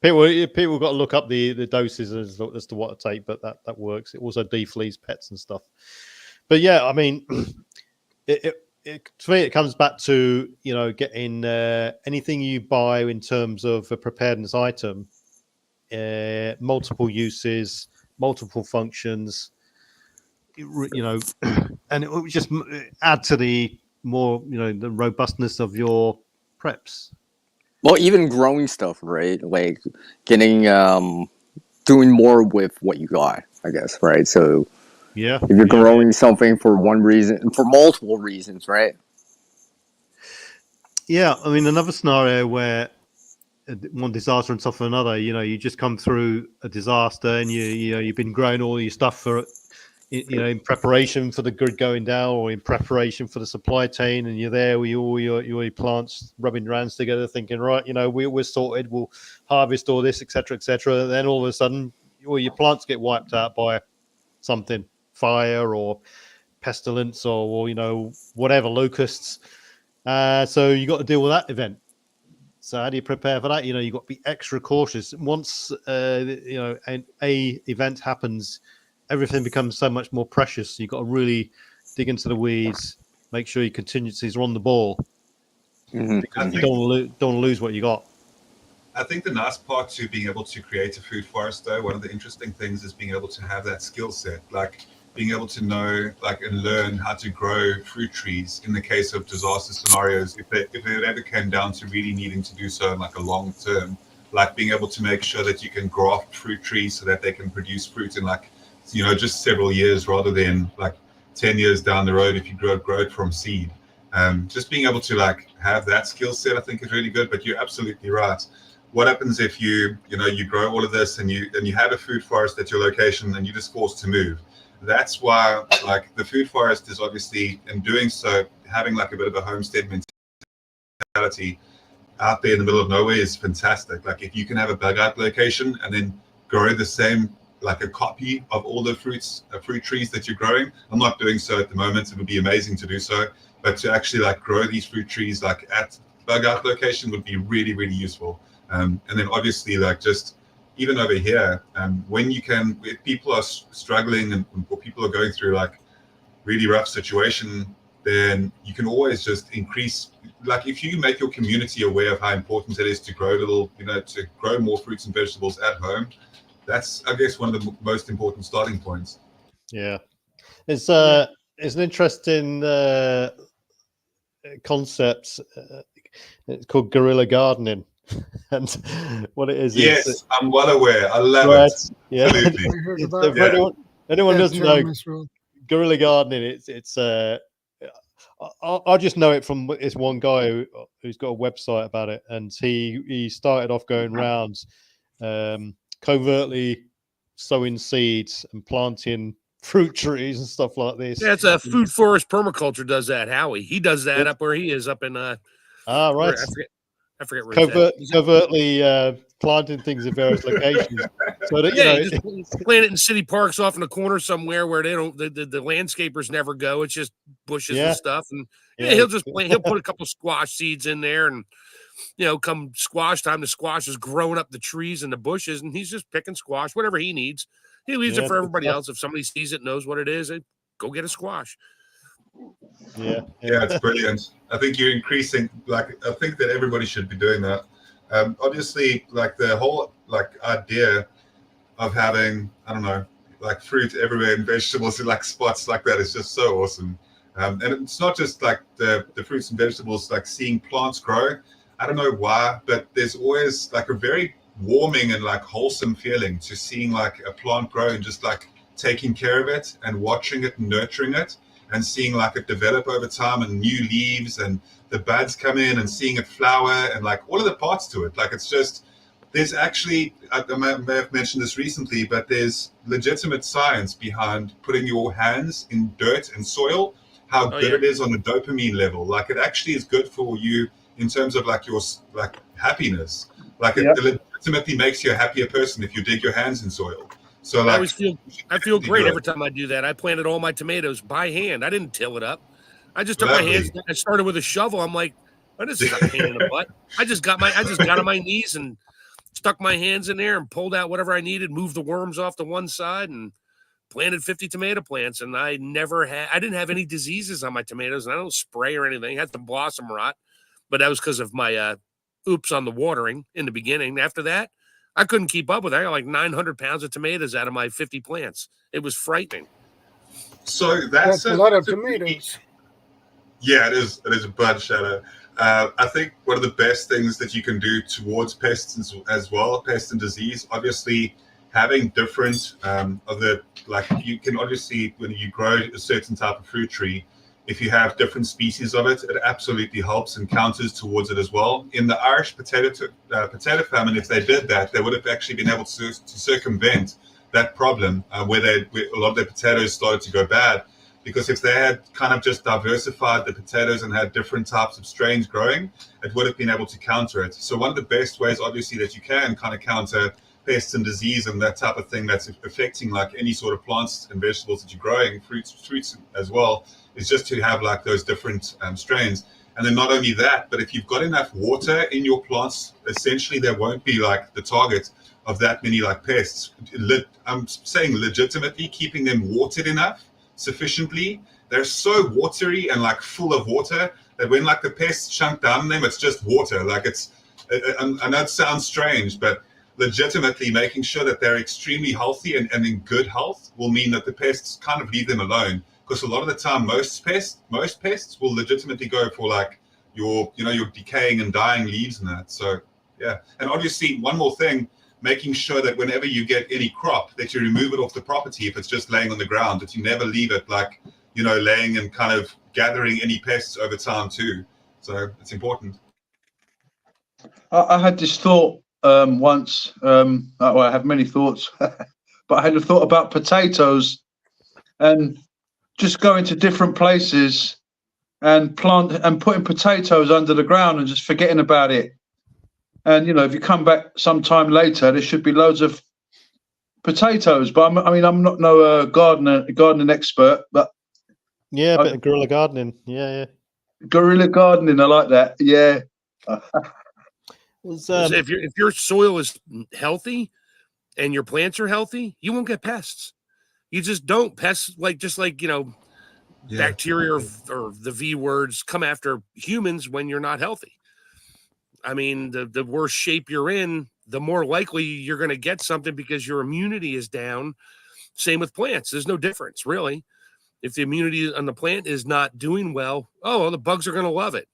People got to look up the doses as to what to take, but that works. It also defleas pets and stuff. But yeah, I mean, to me, it comes back to getting anything you buy in terms of a preparedness item, multiple uses, multiple functions, and it will just add to the more the robustness of your preps. Well, even growing stuff, right? Like getting doing more with what you got, I guess, right? So yeah, if you're growing something for one reason, for multiple reasons, right? Yeah, I mean, another scenario where one disaster on top of another, you just come through a disaster and you've been growing all your stuff for in preparation for the grid going down or in preparation for the supply chain, and you're there with all your plants rubbing your hands together thinking, right, we're sorted, we'll harvest all this, etc., etc. And then all of a sudden all your plants get wiped out by something, fire or pestilence or whatever, locusts. So you got to deal with that event. So how do you prepare for that? You got to be extra cautious. Once an event happens, everything becomes so much more precious. You've got to really dig into the weeds, make sure your contingencies are on the ball. Mm-hmm. Because you don't want to lose what you got. I think the nice part to being able to create a food forest, though, one of the interesting things is being able to have that skill set, like being able to know, like, and learn how to grow fruit trees in the case of disaster scenarios. If it ever came down to really needing to do so in like a long term, like being able to make sure that you can graft fruit trees so that they can produce fruit in like, just several years rather than like 10 years down the road if you grow it from seed. Just being able to like have that skill set, I think, is really good. But you're absolutely right. What happens if you grow all of this and you have a food forest at your location and you're just forced to move? That's why like the food forest is obviously, in doing so, having like a bit of a homestead mentality out there in the middle of nowhere is fantastic. Like if you can have a bug out location and then grow the same, like a copy of all the fruit trees that you're growing. I'm not doing so at the moment. It would be amazing to do so, but to actually like grow these fruit trees like at bug out location would be really, really useful. And then obviously like just even over here, when if people are struggling and or people are going through like really rough situation, then you can always just increase, like if you make your community aware of how important it is to grow to grow more fruits and vegetables at home, that's, I guess, one of the most important starting points. Yeah. It's an interesting concept. It's called guerrilla gardening. And what it is, yes, I'm well aware. I love it. Yeah. If anyone doesn't know guerrilla gardening, it's I just know it from this one guy who's got a website about it, and he started off going around covertly sowing seeds and planting fruit trees and stuff like this. Yeah, it's a food forest permaculture does that. Howie, he does that up where he is up in right. I forget where he's at. covertly planting things in various locations, so that just plant it in city parks off in a corner somewhere where they don't the landscapers never go. It's just bushes and stuff, and he'll just plant. He'll put a couple squash seeds in there, and come squash time, the squash is growing up the trees and the bushes, and he's just picking squash, whatever he needs. He leaves it for everybody else. If somebody sees it, knows what it is, go get a squash. Yeah, it's brilliant. I think you're increasing. I think that everybody should be doing that. Obviously, the whole idea of having, I don't know, fruit everywhere and vegetables in spots like that is just so awesome. And it's not just the fruits and vegetables, seeing plants grow. I don't know why, but there's always a very warming and wholesome feeling to seeing a plant grow and just taking care of it and watching it and nurturing it and seeing it develop over time and new leaves and the buds come in and seeing it flower and all of the parts to it. It's just, there's actually, I may have mentioned this recently, but there's legitimate science behind putting your hands in dirt and soil, how good it is on the dopamine level. It actually is good for you in terms of your happiness. It legitimately makes you a happier person if you dig your hands in soil. So I feel great every time I do that. I planted all my tomatoes by hand. I didn't till it up. I just took my hands. I started with a shovel. I'm like, this is a pain in the butt. I just got on my knees and stuck my hands in there and pulled out whatever I needed, moved the worms off to one side, and planted 50 tomato plants. And I didn't have any diseases on my tomatoes, and I don't spray or anything. I had some blossom rot, but that was because of my oops on the watering in the beginning. After that, I couldn't keep up with it. I got 900 pounds of tomatoes out of my 50 plants. It was frightening. So that's a lot of tomatoes. Yeah, it is. It is a bunch, Shadow. I think one of the best things that you can do towards pests as well, pest and disease, obviously having different you can obviously, when you grow a certain type of fruit tree, if you have different species of it, it absolutely helps and counters towards it as well. In the Irish potato famine, if they did that, they would have actually been able to circumvent that problem where a lot of their potatoes started to go bad. Because if they had kind of just diversified the potatoes and had different types of strains growing, it would have been able to counter it. So one of the best ways, obviously, that you can kind of counter pests and disease and that type of thing that's affecting any sort of plants and vegetables that you're growing, fruits as well, is just to have those different strains. And then not only that, but if you've got enough water in your plants, essentially there won't be the target of that many pests. I'm saying legitimately keeping them watered enough sufficiently. They're so watery and full of water that when the pests chunk down on them, it's just water. I know it sounds strange, but legitimately making sure that they're extremely healthy and in good health will mean that the pests kind of leave them alone. Because a lot of the time, most pests will legitimately go for your decaying and dying leaves and that. So yeah, and obviously one more thing, making sure that whenever you get any crop, that you remove it off the property if it's just laying on the ground, that you never leave it laying and kind of gathering any pests over time too. So it's important. I had this thought once. Well, I have many thoughts, but I had a thought about potatoes and just going to different places and putting potatoes under the ground and just forgetting about it. And if you come back sometime later, there should be loads of potatoes. But I'm not no gardening expert, but yeah, a bit of guerrilla gardening. Yeah. Guerrilla gardening, I like that. Yeah. If your soil is healthy and your plants are healthy, you won't get pests. You just don't. Pests bacteria or the V words come after humans when you're not healthy. I mean, the worse shape you're in, the more likely you're going to get something because your immunity is down. Same with plants. There's no difference, really. If the immunity on the plant is not doing well, the bugs are going to love it.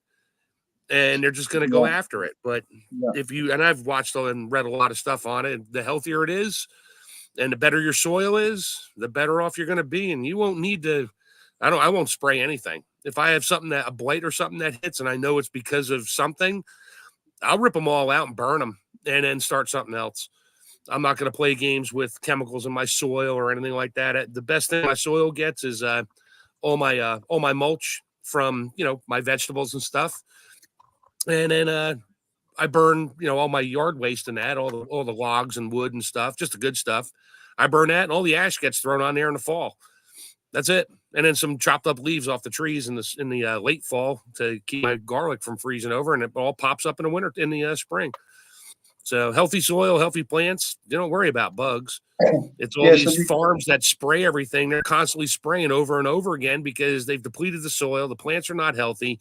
And they're just going to go after it. But and I've watched and read a lot of stuff on it, the healthier it is and the better your soil is, the better off you're going to be. And you won't need to, I won't spray anything. If I have a blight or something that hits and I know it's because of something, I'll rip them all out and burn them and then start something else. I'm not going to play games with chemicals in my soil or anything like that. The best thing my soil gets is all my mulch from, my vegetables and stuff. And then I burn, all my yard waste and that, all the logs and wood and stuff, just the good stuff. I burn that, and all the ash gets thrown on there in the fall. That's it. And then some chopped up leaves off the trees in the late fall to keep my garlic from freezing over, and it all pops up in the spring. So healthy soil, healthy plants. You don't worry about bugs. It's all these farms that spray everything. They're constantly spraying over and over again because they've depleted the soil. The plants are not healthy.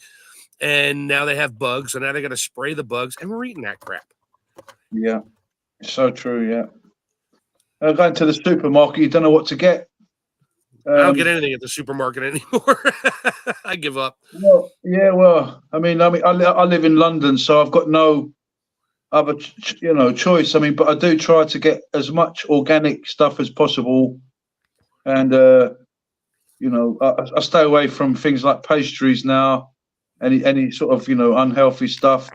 And now they have bugs. So now they got to spray the bugs. And we're eating that crap. Yeah, so true. Yeah. Going to the supermarket, you don't know what to get. I don't get anything at the supermarket anymore. I give up. Well, yeah. Well, I live in London, so I've got no other, choice. But I do try to get as much organic stuff as possible, and I stay away from things like pastries now, any sort of unhealthy stuff.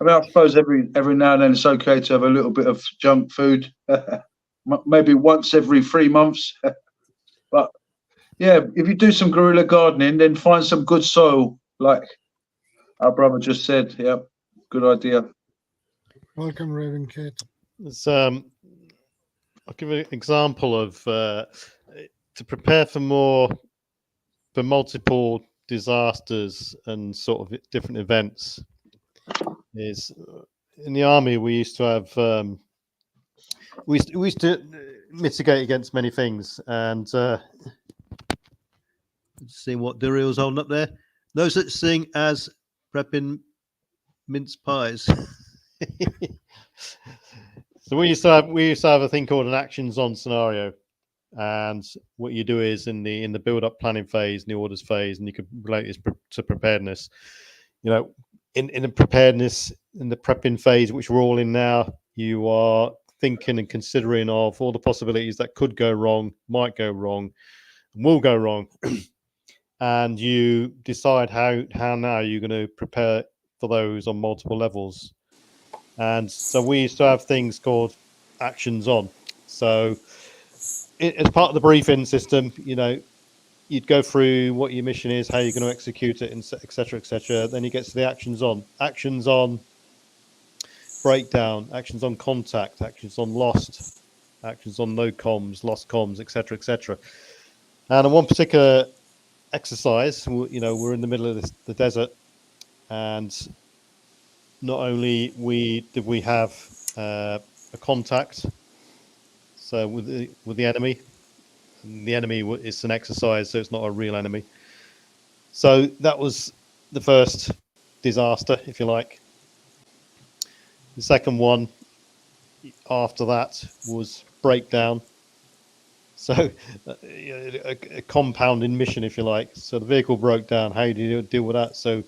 I suppose every now and then it's okay to have a little bit of junk food, maybe once every 3 months. But yeah, if you do some guerrilla gardening, then find some good soil, like our brother just said. Yeah, good idea. Welcome, Raven Kate. I'll give an example of to prepare for multiple disasters and sort of different events. Is in the army we used to have we used to mitigate against many things, and see what Daryl's holding up there. No such thing as prepping mince pies. So we used to have a thing called an actions on scenario, and what you do is in the build up planning phase, in the orders phase, and you could relate this to preparedness. In the preparedness, in the prepping phase, which we're all in now, you are thinking and considering of all the possibilities that could go wrong, might go wrong, will go wrong, and you decide how now you're going to prepare for those on multiple levels. And so we used to have things called actions on. So as part of the briefing system, you'd go through what your mission is, how you're going to execute it, et cetera, et cetera. Then you get to the actions on breakdown, actions on contact, actions on lost, actions on no comms, lost comms, et cetera, et cetera. And on one particular exercise, we're in the middle of the desert, and not only did we have a contact, so with the enemy. The enemy is an exercise, so it's not a real enemy. So that was the first disaster, if you like. The second one after that was breakdown. So a compounding mission, if you like. So the vehicle broke down. How do you deal with that? So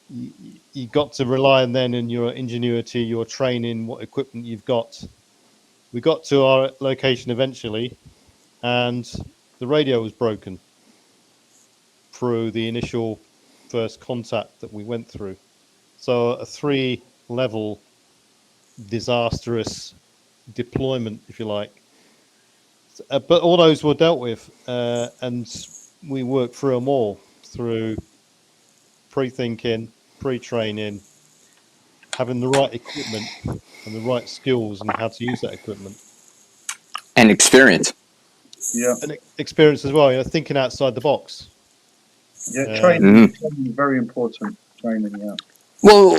you got to rely then on your ingenuity, your training, what equipment you've got. We got to our location eventually, and the radio was broken through the initial first contact that we went through. So a 3-level disastrous deployment, if you like. But all those were dealt with, and we worked through them all through pre-thinking, pre-training, having the right equipment and the right skills and how to use that equipment. And experience. Yeah. And experience as well, thinking outside the box. Yeah, training is very important. Training, yeah. Well,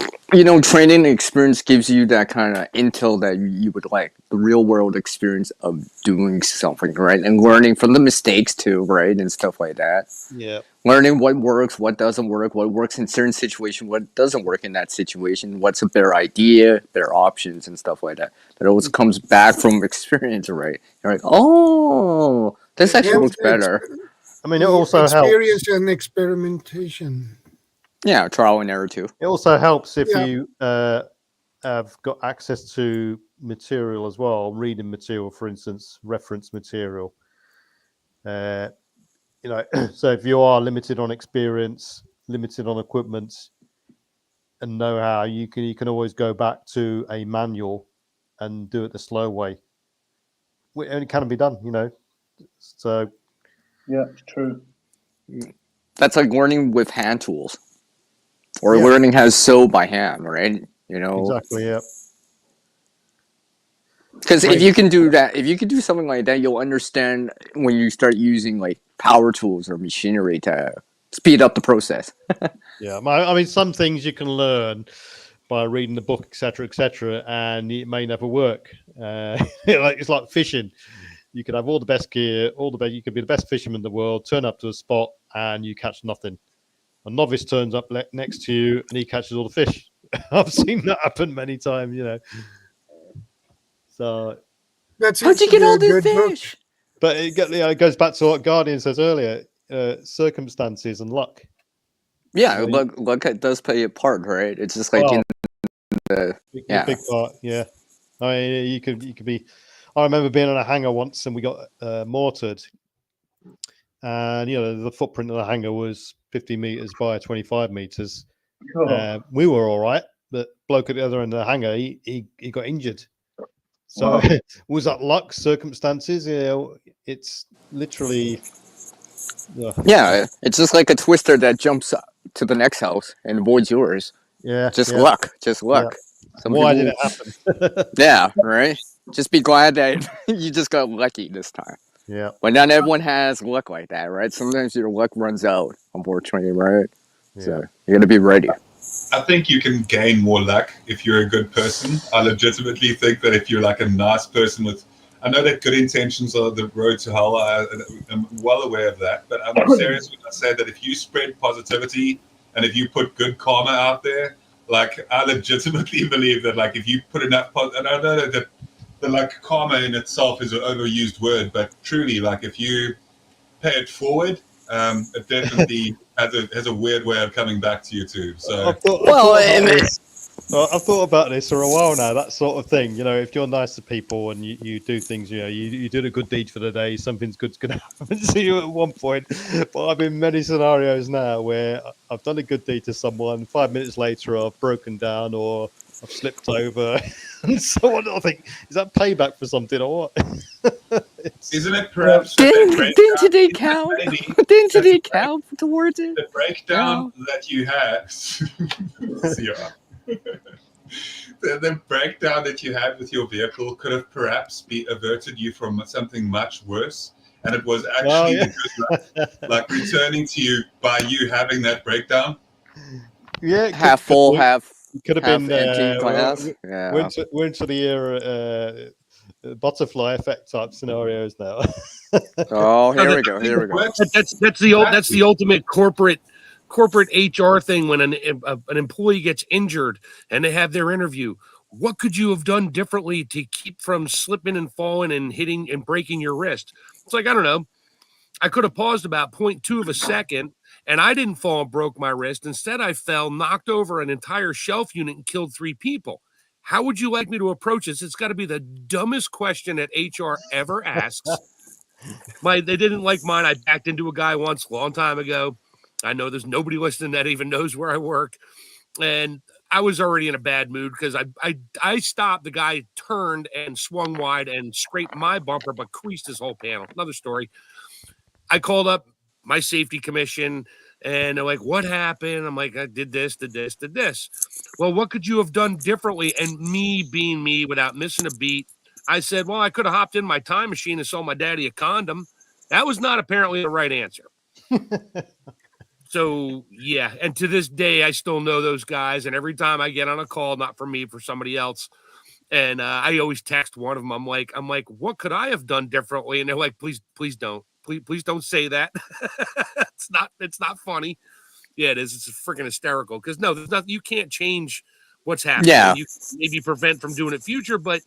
training experience gives you that kind of intel that you would like, the real world experience of doing something, right? And learning from the mistakes too, right? And stuff like that. Yeah. Learning what works, what doesn't work, what works in certain situation, what doesn't work in that situation, what's a better idea, better options and stuff like that. That always comes back from experience, right? You're like, oh, this actually works better. It also experience helps. and experimentation. Yeah, trial and error too. It also helps if you have got access to material as well, reading material, for instance, reference material. So if you are limited on experience, limited on equipment and know-how, you can always go back to a manual and do it the slow way. And it can be done, So yeah, it's true. That's like learning with hand tools. Or learning how to sew by hand, right? You know, Exactly. Yeah. because if you can do that, if you can do something like that, you'll understand when you start using like power tools or machinery to speed up the process. Yeah. I mean, some things you can learn by reading the book, etc., and it may never work. It's like fishing. You could have all the best gear, all the best. You could be the best fisherman in the world. Turn up to a spot and you catch nothing. A novice turns up next to you and he catches all the fish. I've seen that happen many times. So, That How'd seems you to get be all a this good book. fish? but it goes back to what Guardian says earlier: circumstances and luck. Yeah, You know, luck does play a part, right? It's just like Oh, in the a big part. Yeah. I mean, you could be. I remember being on a hangar once, and we got mortared, and the footprint of the hangar was 50 meters by 25 meters. We were all right, but bloke at the other end of the hangar, he got injured. So was that luck, circumstances? It's literally. yeah, it's just like a twister that jumps up to the next house and avoids yours. Yeah. Just Yeah. luck, just luck. Some Why people, did it happen? yeah, right. Just be glad that you just got lucky this time. Yeah. But not everyone has luck like that, right? Sometimes your luck runs out, unfortunately, right? So you gotta be ready. I think you can gain more luck if you're a good person. I legitimately think that if you're like a nice person with, I know that good intentions are the road to hell. I'm well aware of that, but I'm serious when I say that if you spread positivity and if you put good karma out there, like I legitimately believe that like if you put enough, and I know that the like karma in itself is an overused word, but truly like if you pay it forward, it definitely has a weird way of coming back to you too. So I've thought about this for a while now. That sort of thing, if you're nice to people and you do things, you did a good deed for the day, something's good's going to happen to you at one point. But I've been in many scenarios now where I've done a good deed to someone. 5 minutes later, I've broken down or I've slipped over, and so on. I think, is that payback for something or what? isn't it perhaps Didn't today count? Didn't today count towards it? The breakdown that you had, the breakdown that you had with your vehicle could have perhaps be averted you from something much worse, and it was actually like returning to you by you having that breakdown. Yeah, half full, half could have been empty glass. We're into the era butterfly effect type scenarios now. Oh, here we go. That's the ultimate corporate HR thing. When an employee gets injured and they have their interview, what could you have done differently to keep from slipping and falling and hitting and breaking your wrist? It's like, I don't know. I could have paused about 0.2 of a second and I didn't fall and broke my wrist. Instead, I fell, knocked over an entire shelf unit and killed 3 people. How would you like me to approach this? It's got to be the dumbest question that HR ever asks. They didn't like mine. I backed into a guy once a long time ago. I know there's nobody listening that even knows where I work. And I was already in a bad mood because I stopped. The guy turned and swung wide and scraped my bumper, but creased his whole panel. Another story. I called up my safety commission and they're like, what happened? I'm like, I did this. Well, what could you have done differently? And me being me without missing a beat, I said, well, I could have hopped in my time machine and sold my daddy a condom. That was not apparently the right answer. So, yeah. And to this day, I still know those guys. And every time I get on a call, not for me, for somebody else, and I always text one of them. I'm like, what could I have done differently? And they're like, please don't. Please don't say that. It's not funny. Yeah, it is. It's freaking hysterical. Because no, there's nothing. You can't change what's happening. Yeah. You can maybe prevent from doing it future, but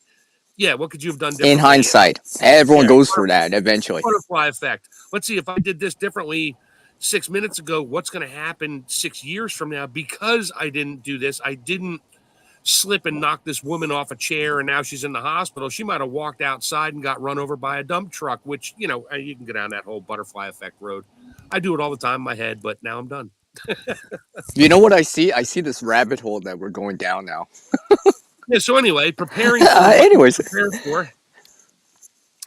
yeah, what could you have done differently? In hindsight, everyone goes for that eventually. Butterfly effect. Let's see if I did this differently 6 minutes ago. What's going to happen 6 years from now because I didn't do this? I didn't slip and knock this woman off a chair, and now she's in the hospital. She might have walked outside and got run over by a dump truck, which, you can go down that whole butterfly effect road. I do it all the time in my head, but now I'm done. You know what I see? I see this rabbit hole that we're going down now. Yeah, so anyway, preparing for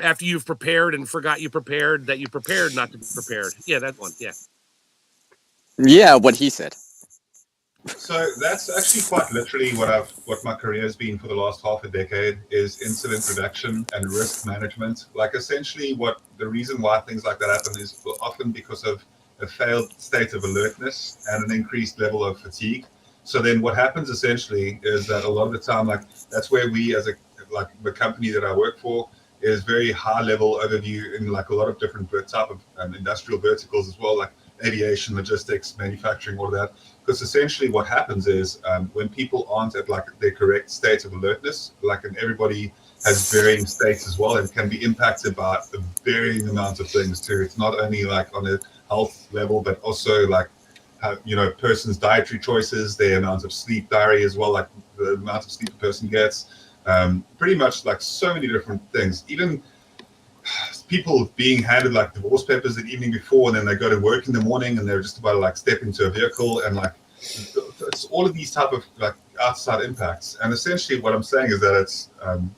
after you've prepared and forgot you prepared, that you prepared not to be prepared. Yeah, that one, yeah. Yeah, what he said. So that's actually quite literally what my career has been for the last half a decade is incident reduction and risk management. Like essentially what the reason why things like that happen is often because of a failed state of alertness and an increased level of fatigue. So then what happens essentially is that a lot of the time, like that's where we as a like the company that I work for is very high level overview in like a lot of different type of industrial verticals as well, like aviation, logistics, manufacturing, all of that. Because essentially what happens is when people aren't at like their correct state of alertness, like and everybody has varying states as well and can be impacted by a varying amount of things too. It's not only like on a health level, but also like person's dietary choices, their amount of sleep diary as well, like the amount of sleep a person gets. Pretty much like so many different things. Even people being handed like divorce papers the evening before, and then they go to work in the morning, and they're just about to like step into a vehicle, and like it's all of these type of like outside impacts. And essentially, what I'm saying is that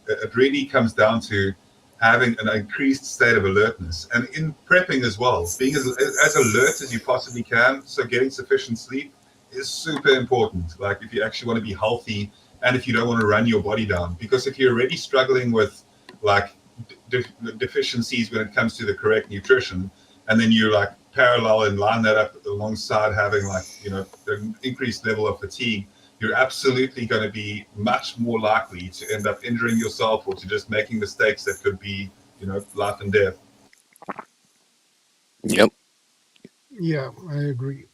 it really comes down to having an increased state of alertness, and in prepping as well, being as alert as you possibly can. So getting sufficient sleep is super important. Like if you actually want to be healthy, and if you don't want to run your body down, because if you're already struggling with like deficiencies when it comes to the correct nutrition, and then you like parallel and line that up alongside having like an increased level of fatigue, you're absolutely going to be much more likely to end up injuring yourself or to just making mistakes that could be life and death. Yep. Yeah, I agree.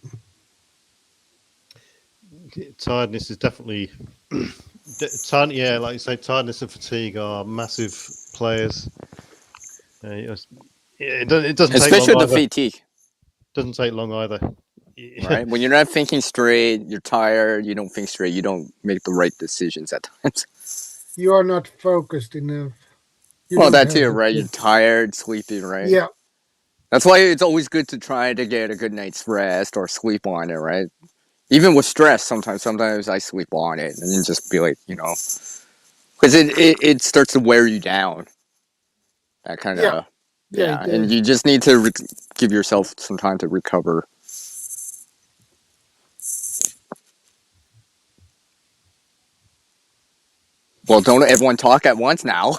Tiredness is definitely yeah, like you say, tiredness and fatigue are massive players. It doesn't Especially take long the either. fatigue. Doesn't take long either. Right? When you're not thinking straight, you're tired, you don't think straight, you don't make the right decisions at times. You are not focused enough. You Well, don't that have too, the- right? You're tired, sleepy, right? Yeah, That's why it's always good to try to get a good night's rest or sleep on it, right? Even with stress, sometimes I sleep on it and then just be like, because it starts to wear you down. That kind yeah, of, yeah. yeah. It And does. you just need to give yourself some time to recover. Well, don't everyone talk at once now.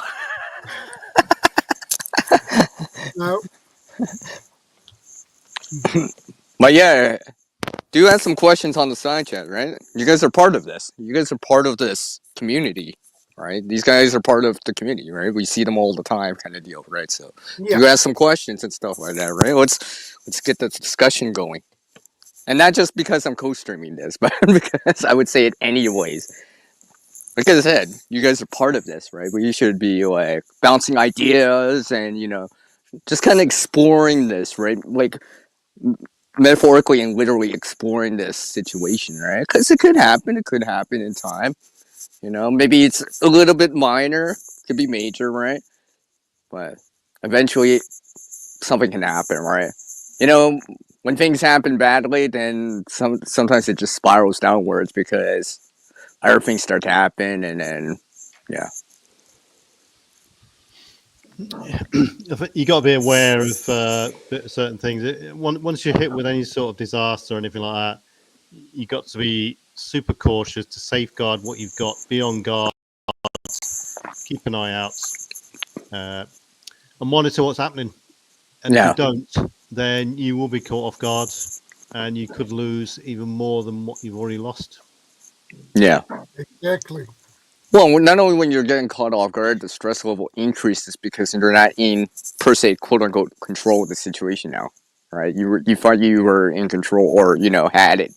No, But yeah, do have some questions on the side chat, right? You guys are part of this. You guys are part of this community, right? These guys are part of the community, right? We see them all the time, kind of deal, right? So yeah, do ask some questions and stuff like that, right? Let's get the discussion going, and not just because I'm co-streaming this, but because I would say it anyways. Like I said, you guys are part of this, right? We should be like bouncing ideas and just kind of exploring this, right? Like metaphorically and literally exploring this situation, right? Because it could happen. It could happen in time. Maybe it's a little bit minor, could be major, right? But eventually, something can happen, right? When things happen badly, then sometimes it just spirals downwards because other things start to happen, and then yeah. I think you got to be aware of certain things. Once you're hit with any sort of disaster or anything like that, you got to be super cautious to safeguard what you've got. Be on guard. Keep an eye out, and monitor what's happening. And if you don't, then you will be caught off guard, and you could lose even more than what you've already lost. Yeah. exactly. Well, not only when you're getting caught off guard, the stress level increases because you're not in, per se, quote unquote, control of the situation now, right? You thought you were in control or, had it.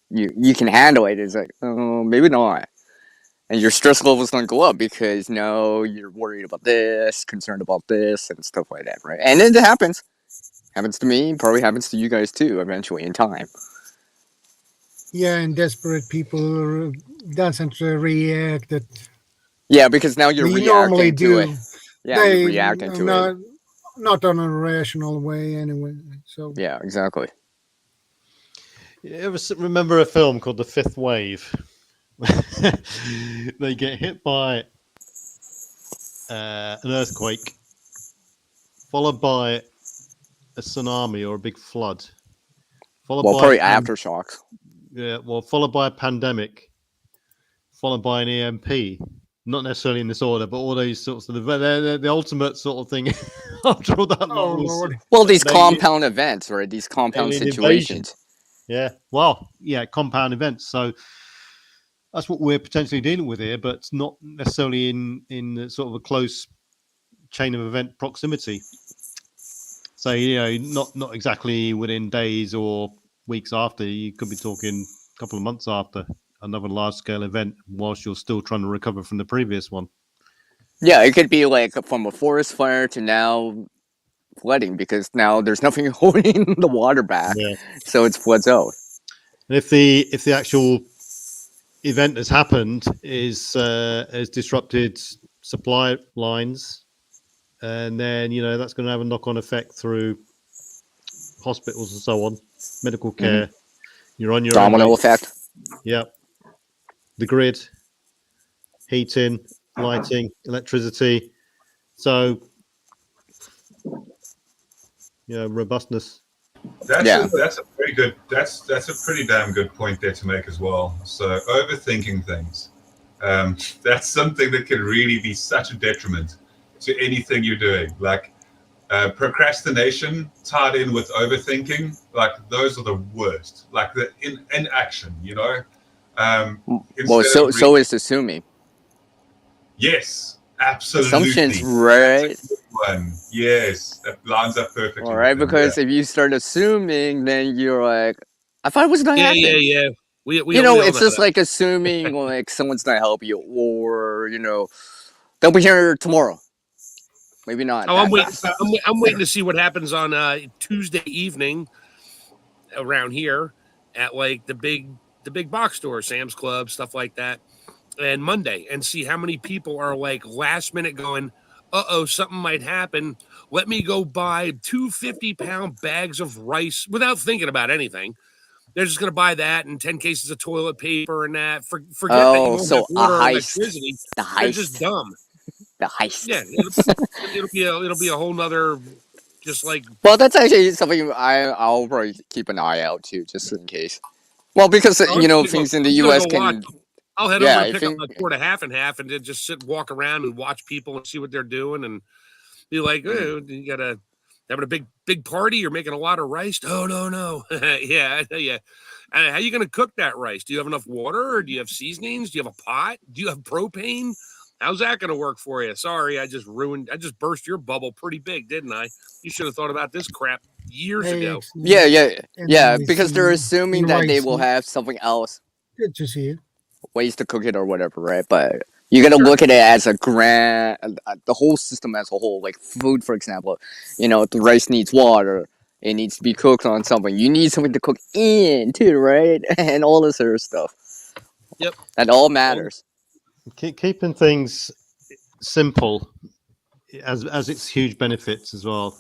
You can handle it. It's like, oh, maybe not. And your stress levels don't go up because, no, you're worried about this, concerned about this, and stuff like that, right? And it happens. Happens to me, probably happens to you guys too, eventually, in time. Yeah, and desperate people doesn't react that Yeah, because now you're we normally reacting to it. do. Yeah, you're They reacting to it. not on a rational way anyway. So Yeah, exactly. You ever remember a film called The Fifth Wave? They get hit by an earthquake, followed by a tsunami or a big flood, followed by Probably aftershocks. Yeah, well, followed by a pandemic, followed by an EMP. Not necessarily in this order, but all those sorts of they're the ultimate sort of thing. After all that, Oh, lot was Lord. Well, these an alien, compound events, right? These compound alien invasion. situations. Yeah, well, yeah, compound events. So that's what we're potentially dealing with here, but it's not necessarily in sort of a close chain of event proximity. So not exactly within days or weeks after. You could be talking a couple of months after another large scale event, whilst you're still trying to recover from the previous one. Yeah, it could be like from a forest fire to now flooding, because now there's nothing holding the water back, Yeah. so it floods out. And if the actual event has happened has disrupted supply lines, and then that's going to have a knock-on effect through hospitals and so on, medical care. You're on your own Domino base. effect. Yeah, the grid, heating, lighting, electricity. So robustness. That's Yeah. that's a very good. That's a pretty damn good point there to make as well. So overthinking things, that's something that can really be such a detriment to anything you're doing. Like procrastination tied in with overthinking, like those are the worst. Like the in action, Well, instead of so is assuming. yes, absolutely. Assumptions, That's right? a good one. Yes, that lines up perfectly. All right, with them, because if you start assuming, then you're like, I thought it was not Yeah, happening. yeah. We all It's know just that. like assuming like someone's not helping you, or they'll be here tomorrow. Maybe not. Oh, I'm waiting. That- I'm waiting to see what happens on Tuesday evening around here at like the big box store, Sam's Club, stuff like that, and Monday, and see how many people are like last minute going, something might happen. Let me go buy 2 50-pound bags of rice without thinking about anything. They're just going to buy that and 10 cases of toilet paper and that. Forget that you won't so have water a or heist. electricity. The They're just heist. dumb. The heist. Yeah, it'll be a whole nother, just like. Well, that's actually something I'll probably keep an eye out too, just in case. Well, because things in the U.S. can. I'll head Yeah, over I and pick think- up my quart of half and half, and then just walk around and watch people and see what they're doing, and be like, "Oh, you gotta having a big party? You're making a lot of rice? Oh no, yeah. How you gonna cook that rice? Do you have enough water, or do you have seasonings? Do you have a pot? Do you have propane? How's that gonna work for you? Sorry, I just burst your bubble pretty big, didn't I? You should have thought about this crap years ago. Yeah, because they're assuming that they will have something else, Good to see you. ways to cook it or whatever, right? But you got to look at it as a the whole system as a whole. Like food, for example, the rice needs water. It needs to be cooked on something. You need something to cook in too, right? And all this other stuff. Yep. That all matters. Keeping things simple as its huge benefits as well.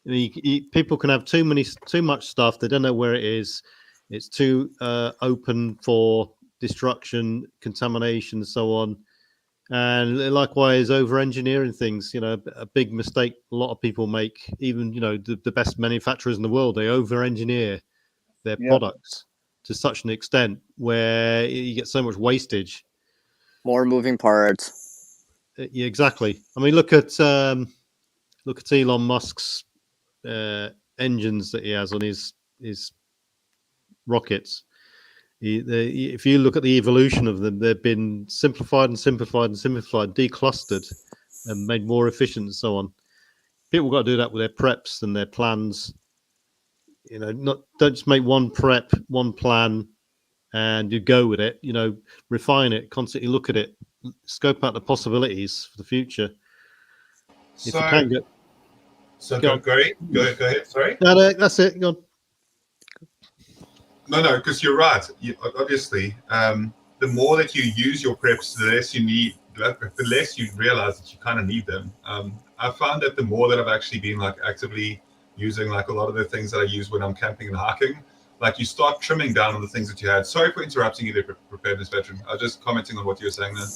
People can have too much stuff. They don't know where it is. It's too open for destruction, contamination, and so on. And likewise, over-engineering things. A big mistake a lot of people make. Even the best manufacturers in the world, they over-engineer their products to such an extent where you get so much wastage. More moving parts. Yeah, exactly. I mean, look at Elon Musk's engines that he has on his rockets. If you look at the evolution of them, they've been simplified and simplified and simplified, declustered, and made more efficient, and so on. People got to do that with their preps and their plans. Don't just make one prep, one plan, and you go with it. Refine it, constantly look at it, scope out the possibilities for the future. If you can get. Go ahead. Sorry. No, that's it. Go on. No, because you're right. Obviously, the more that you use your preps, the less you need. The less you realize that you kind of need them. I found that the more that I've actually been actively using a lot of the things that I use when I'm camping and hiking, you start trimming down on the things that you had. Sorry for interrupting you, the preparedness veteran. I was just commenting on what you were saying there.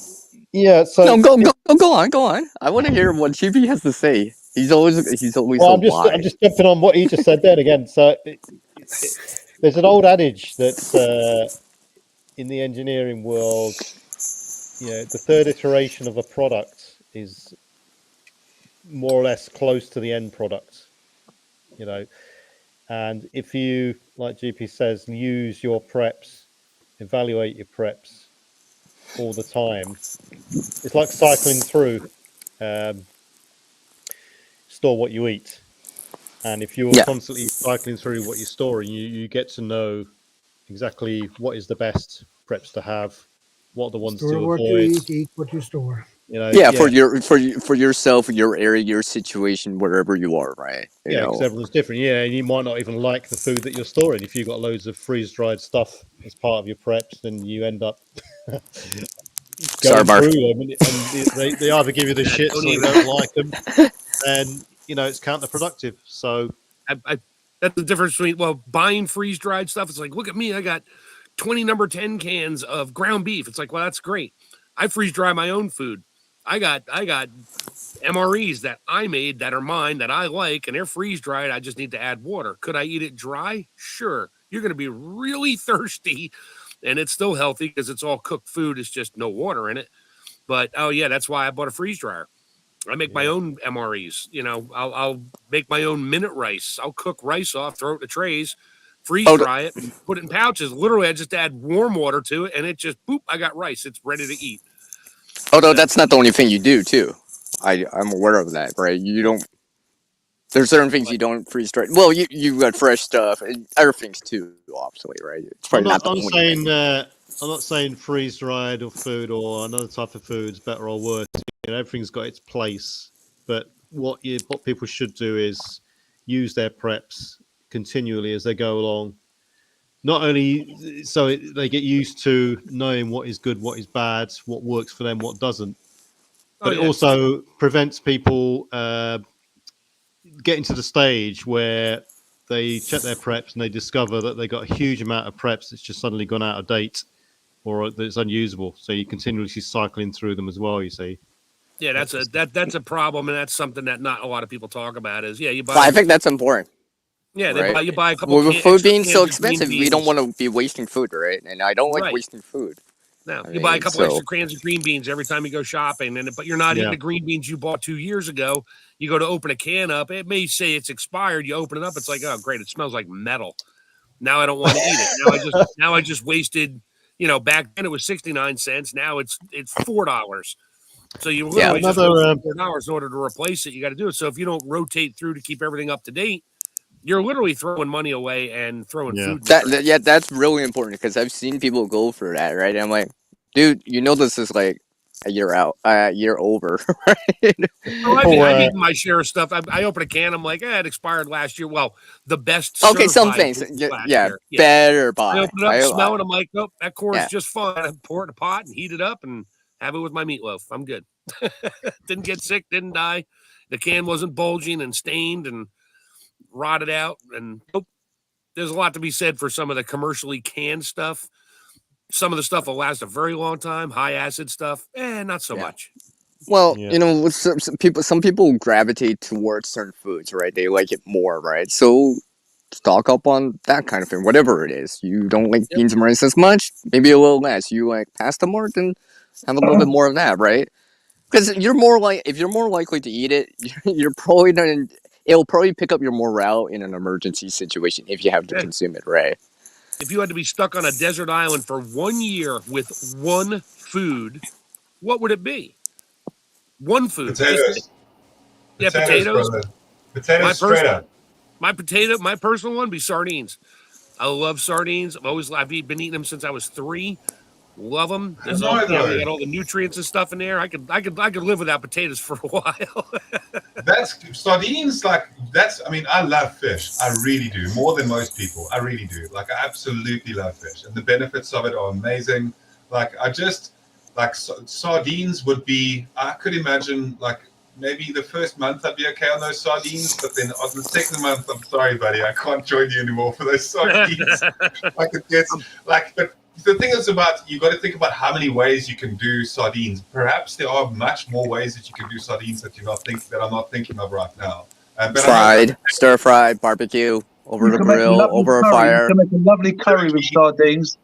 Yeah. So No, go on. I want to hear what GB has to say. He's always well, I'm just jumping on what he just said there again. So There's an old adage that in the engineering world, the third iteration of a product is more or less close to the end product. And if you, like GP says, use your preps, evaluate your preps all the time, it's like cycling through. Store what you eat, and if you're constantly cycling through what you're storing, you get to know exactly what is the best preps to have, what are the ones Store to what avoid. you eat what you store. For yourself, your area, your situation, wherever you are, right? Because everyone's different. And you might not even like the food that you're storing. If you've got loads of freeze-dried stuff as part of your preps, then you end up going through them, and they either give you the shits or you don't like them, and it's counterproductive. So that's the difference between buying freeze-dried stuff. It's like, look at me, I got 20 number 10 cans of ground beef. It's like, well, that's great. I freeze dry my own food. I got MREs that I made that are mine that I like, and they're freeze dried. I just need to add water. Could I eat it dry? Sure. You're going to be really thirsty, and it's still healthy because it's all cooked food. It's just no water in it. But that's why I bought a freeze dryer. I make my own MREs. I'll make my own minute rice. I'll cook rice off, throw it in trays, freeze dry it, and put it in pouches. Literally, I just add warm water to it, and it just boop. I got rice. It's ready to eat. Although that's not the only thing you do too. I'm aware of that, right? You don't. There's certain things you don't freeze dry. Well, you got fresh stuff and other things too, obviously, right? It's probably not the only thing. I'm not saying freeze dried or food or another type of food is better or worse. Everything's got its place. But what people should do is use their preps continually as they go along. Not only so they get used to knowing what is good, what is bad, what works for them, what doesn't. But it also prevents people getting to the stage where they check their preps and they discover that they got a huge amount of preps that's just suddenly gone out of date or that it's unusable. So you're continuously cycling through them as well, you see. Yeah, that's a problem, and that's something that not a lot of people talk about. You buy. Well, I think that's important. Yeah, right? you buy a couple. With food being so expensive, we don't want to be wasting food, right? And I don't like wasting food. No, you buy a couple extra cans of green beans every time you go shopping, but you're not eating the green beans you bought 2 years ago. You go to open a can up, it may say it's expired. You open it up, it's like, oh great, it smells like metal. Now I don't want to eat it. Now I just wasted. Back then it was 69 cents. Now it's $4. So you literally just $4 in order to replace it. You got to do it. So if you don't rotate through to keep everything up to date, you're literally throwing money away and throwing food. That's really important because I've seen people go for that, right? And I'm like, dude, this is like a year out, a year over, right? I've eaten my share of stuff. I open a can, I'm like, it expired last year. Well, the best. Okay, some things, better buy. I open it up, smell it, I'm like, oh, that corn's just fine. I pour it in a pot and heat it up and have it with my meatloaf. I'm good. Didn't get sick, didn't die. The can wasn't bulging and stained and rotted out. And there's a lot to be said for some of the commercially canned stuff. Some of the stuff will last a very long time. High acid stuff, not so much. Well, some people gravitate towards certain foods, right? They like it more, right? So stock up on that kind of thing, whatever it is. You don't like beans and rice as much, maybe a little less. You like pasta more, then have a little bit more of that, right? Because if you're more likely to eat it, you're probably not. It'll probably pick up your morale in an emergency situation if you have to consume it, right? If you had to be stuck on a desert island for 1 year with one food, what would it be? One food. Potatoes. Potatoes. Brother. Potatoes straight up. My personal one would be sardines. I love sardines. I've been eating them since I was 3. Love them. They got all the nutrients and stuff in there. I could live without potatoes for a while. That's sardines. I mean, I love fish. I really do, more than most people. I really do. I absolutely love fish, and the benefits of it are amazing. Sardines would be. I could imagine maybe the first month I'd be okay on those sardines, but then on the second month, I'm sorry, buddy, I can't join you anymore for those sardines. But the thing is you got to think about how many ways you can do sardines. Perhaps there are much more ways that you can do sardines that I'm not thinking of right now. Fried, stir fried, barbecue, over the can make a grill, lovely over a curry. fire. You can make a lovely curry with sardines.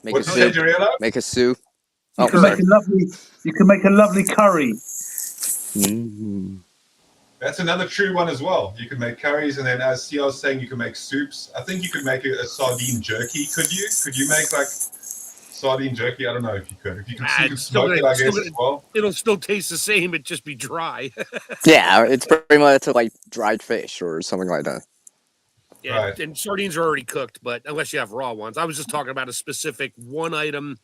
Make a What did you say, soup. Jariella? Make a soup. You Oh, can sorry. make a lovely. You can make a lovely curry. Mm. That's another true one as well. You can make curries, and then as CL was saying, you can make soups. I think you could make a sardine jerky. Could you? Could you make like sardine jerky? I don't know if you could. If you could, you could smoke it, I guess, as well. It'll still taste the same. It'd just be dry. Yeah, it's pretty much like dried fish or something like that. Yeah, Right. and sardines are already cooked, but unless you have raw ones. I was just talking about a specific one item,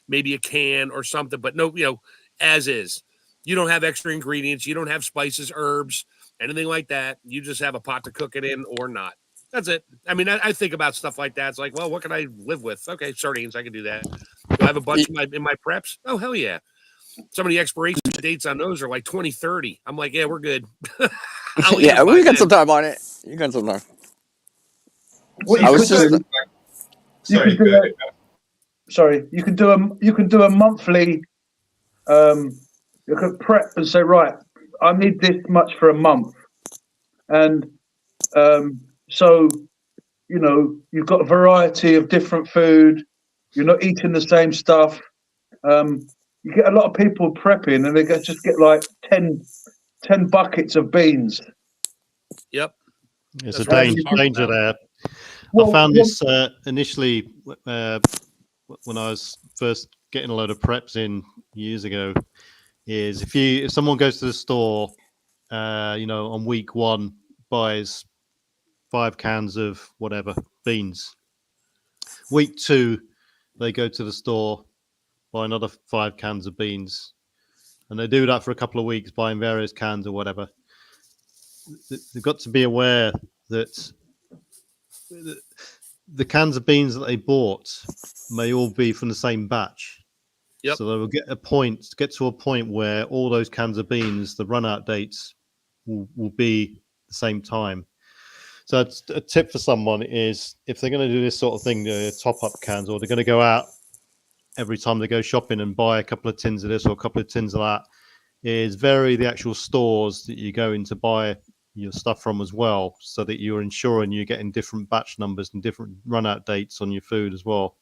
maybe a can or something, but no, as is. You don't have extra ingredients. You don't have spices, herbs, anything like that. You just have a pot to cook it in or not. That's it. I mean, I think about stuff like that. It's like, well, what can I live with? Okay, sardines, I can do that. Do I have a bunch in my preps? Oh, hell yeah. Some of the expiration dates on those are like 2030. I'm like, yeah, we're good. Yeah, we got some time on it. You got some time. What I you was could just do, Sorry, you can do you can do a monthly. You could prep and say, right, I need this much for a month, and so you've got a variety of different food. You're not eating the same stuff. You get a lot of people prepping, and they just get like 10 buckets of beans. Yep. There's That's a right. danger there. Well, I found this initially when I was first getting a load of preps in years ago. Is if someone goes to the store, on week 1 buys 5 cans of whatever beans. Week 2, they go to the store, buy another 5 cans of beans, and they do that for a couple of weeks, buying various cans or whatever. They've got to be aware that the cans of beans that they bought may all be from the same batch. Yep. So they will get to a point where all those cans of beans, the run out dates will be the same time. So a tip for someone is if they're going to do this sort of thing, the top up cans, or they're going to go out every time they go shopping and buy a couple of tins of this or a couple of tins of that, is vary the actual stores that you go in to buy your stuff from as well, so that you're ensuring you're getting different batch numbers and different run out dates on your food as well.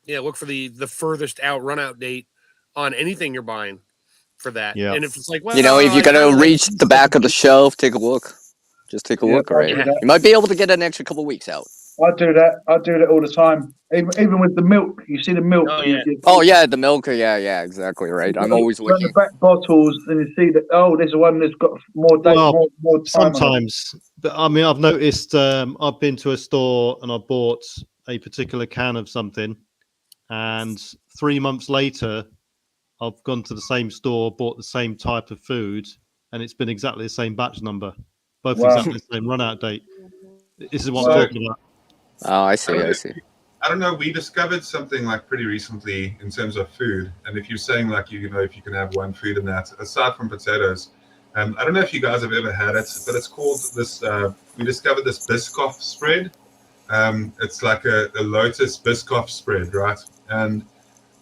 Yeah, look for the furthest out run out date on anything you're buying for that. Yeah. And if it's like, well, If you're gonna reach the back of the shelf, take a look. Just take a look, right? do that. You might be able to get an extra couple weeks out. I do that. I do that all the time. Even with the milk, you see the milk. Oh, yeah. Oh yeah, the milk. Yeah, exactly. Right. I'm always You're on looking. the back bottles, and you see that. Oh, there's one that's got more date, Well, more time. Sometimes, but I mean, I've noticed. I've been to a store and I bought a particular can of something, and 3 months later, I've gone to the same store, bought the same type of food, and it's been exactly the same batch number, both Wow. exactly the same run out date. This is what I'm talking about. Oh, I see. I don't know. We discovered something like pretty recently in terms of food, and if you're saying like if you can have one food in that aside from potatoes, I don't know if you guys have ever had it, but it's called this. We discovered this Biscoff spread. It's like a Lotus Biscoff spread, right? And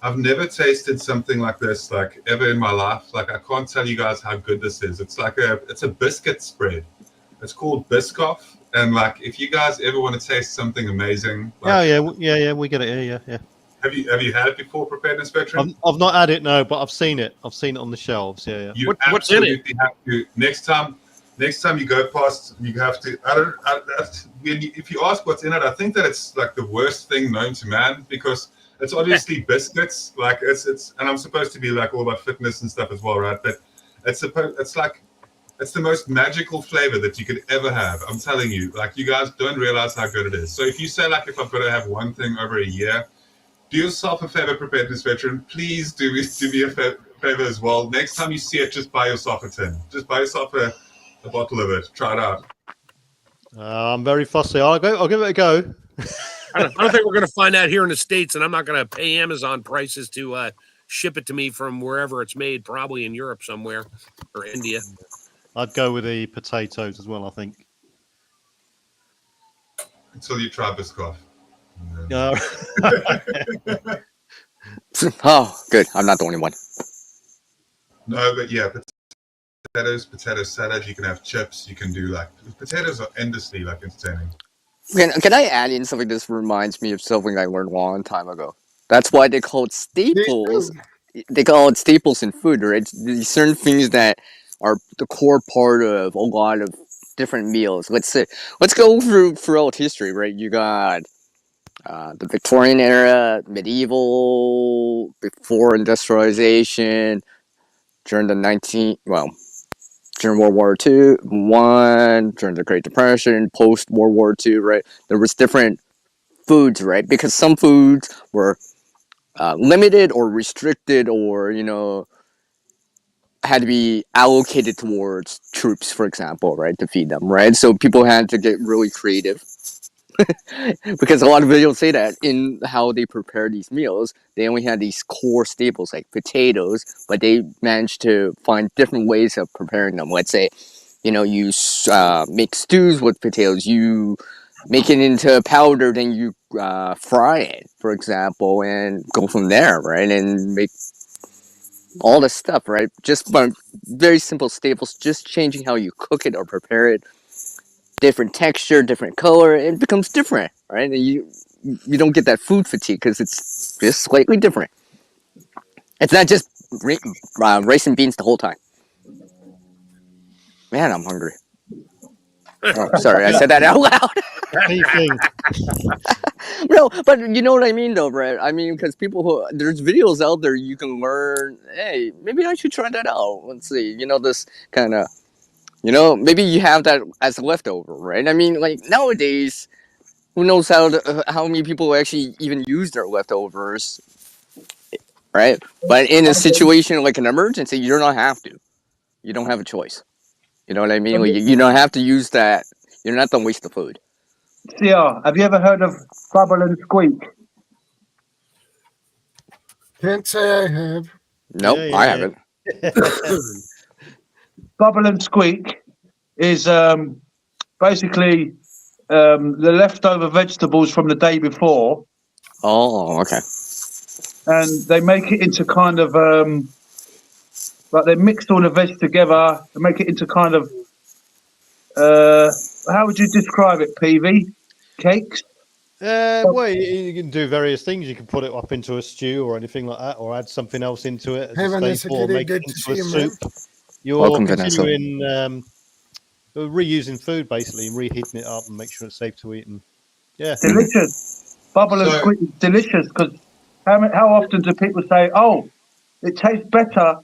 I've never tasted something like this like ever in my life. Like I can't tell you guys how good this is. It's like it's a biscuit spread. It's called Biscoff. And like, if you guys ever want to taste something amazing, like, yeah, we get it here, yeah. Have you had it before, Preparedness Veteran? I've not had it, no, but I've seen it. I've seen it on the shelves, yeah. You What's in it? absolutely have to. Next time you go past, you have to. If you ask what's in it, I think that it's like the worst thing known to man, because it's obviously biscuits. Like it's, and I'm supposed to be like all about fitness and stuff as well, right? But it's the most magical flavor that you could ever have. I'm telling you, like you guys don't realize how good it is. So if you say like, if I've got to have one thing over a year, do yourself a favor, Preparedness Veteran. Please do me a favor as well. Next time you see it, just buy yourself a tin. Just buy yourself a bottle of it. Try it out. I'm very fussy. I'll give it a go. I don't think we're going to find out here in the States, and I'm not going to pay Amazon prices to ship it to me from wherever it's made, probably in Europe somewhere or India. I'd go with the potatoes as well, I think. Until you try Biscoff. Oh, good. I'm not the only one. No, but yeah, potato salad. You can have chips. You can do like potatoes are endlessly like entertaining. Can I add in something? This reminds me of something I learned a long time ago. That's why they call it staples. They call it staples in food, right? These certain things that are the core part of a lot of different meals. Let's go throughout history, right? You got the Victorian era, medieval, before industrialization, during the during World War II, during the Great Depression, post World War II, right? There was different foods, right? Because some foods were limited or restricted, or had to be allocated towards troops, for example, right, to feed them, right? So people had to get really creative. Because a lot of videos say that in how they prepare these meals, they only had these core staples like potatoes, but they managed to find different ways of preparing them. Let's say, you make stews with potatoes, you make it into powder, then you fry it, for example, and go from there, right? And make all this stuff, right? Just by very simple staples, just changing how you cook it or prepare it. Different texture, different color, it becomes different, right? And you don't get that food fatigue because it's just slightly different. It's not just rice and beans the whole time. Man, I'm hungry. Oh, sorry, I said that out loud. Anything. No, but you know what I mean, though, right? I mean, because there's videos out there you can learn. Hey, maybe I should try that out. Let's see, this kind of. Maybe you have that as a leftover, right? I mean, like nowadays, who knows how many people actually even use their leftovers, right? But in a situation like an emergency, you don't have to. You don't have a choice. You know what I mean? Like, you don't have to use that. You're not going to waste the food. Yeah, have you ever heard of bubble and squeak? Can't say I have. Nope, Yeah, I yeah. haven't. Bubble and squeak is basically the leftover vegetables from the day before, Oh, okay. and they make it into kind of like they mix all the veg together and make it into kind of how would you describe it, PV? Cakes? Well, you can do various things. You can put it up into a stew or anything like that, or add something else into it as Hey, a Vanessa, staple, or good make it to into see a you, man. soup. You're Welcome, Vanessa. continuing reusing food basically and reheating it up and make sure it's safe to eat. And yeah, Delicious. Bubble and So- squeak is delicious because how often do people say, "Oh, it tastes better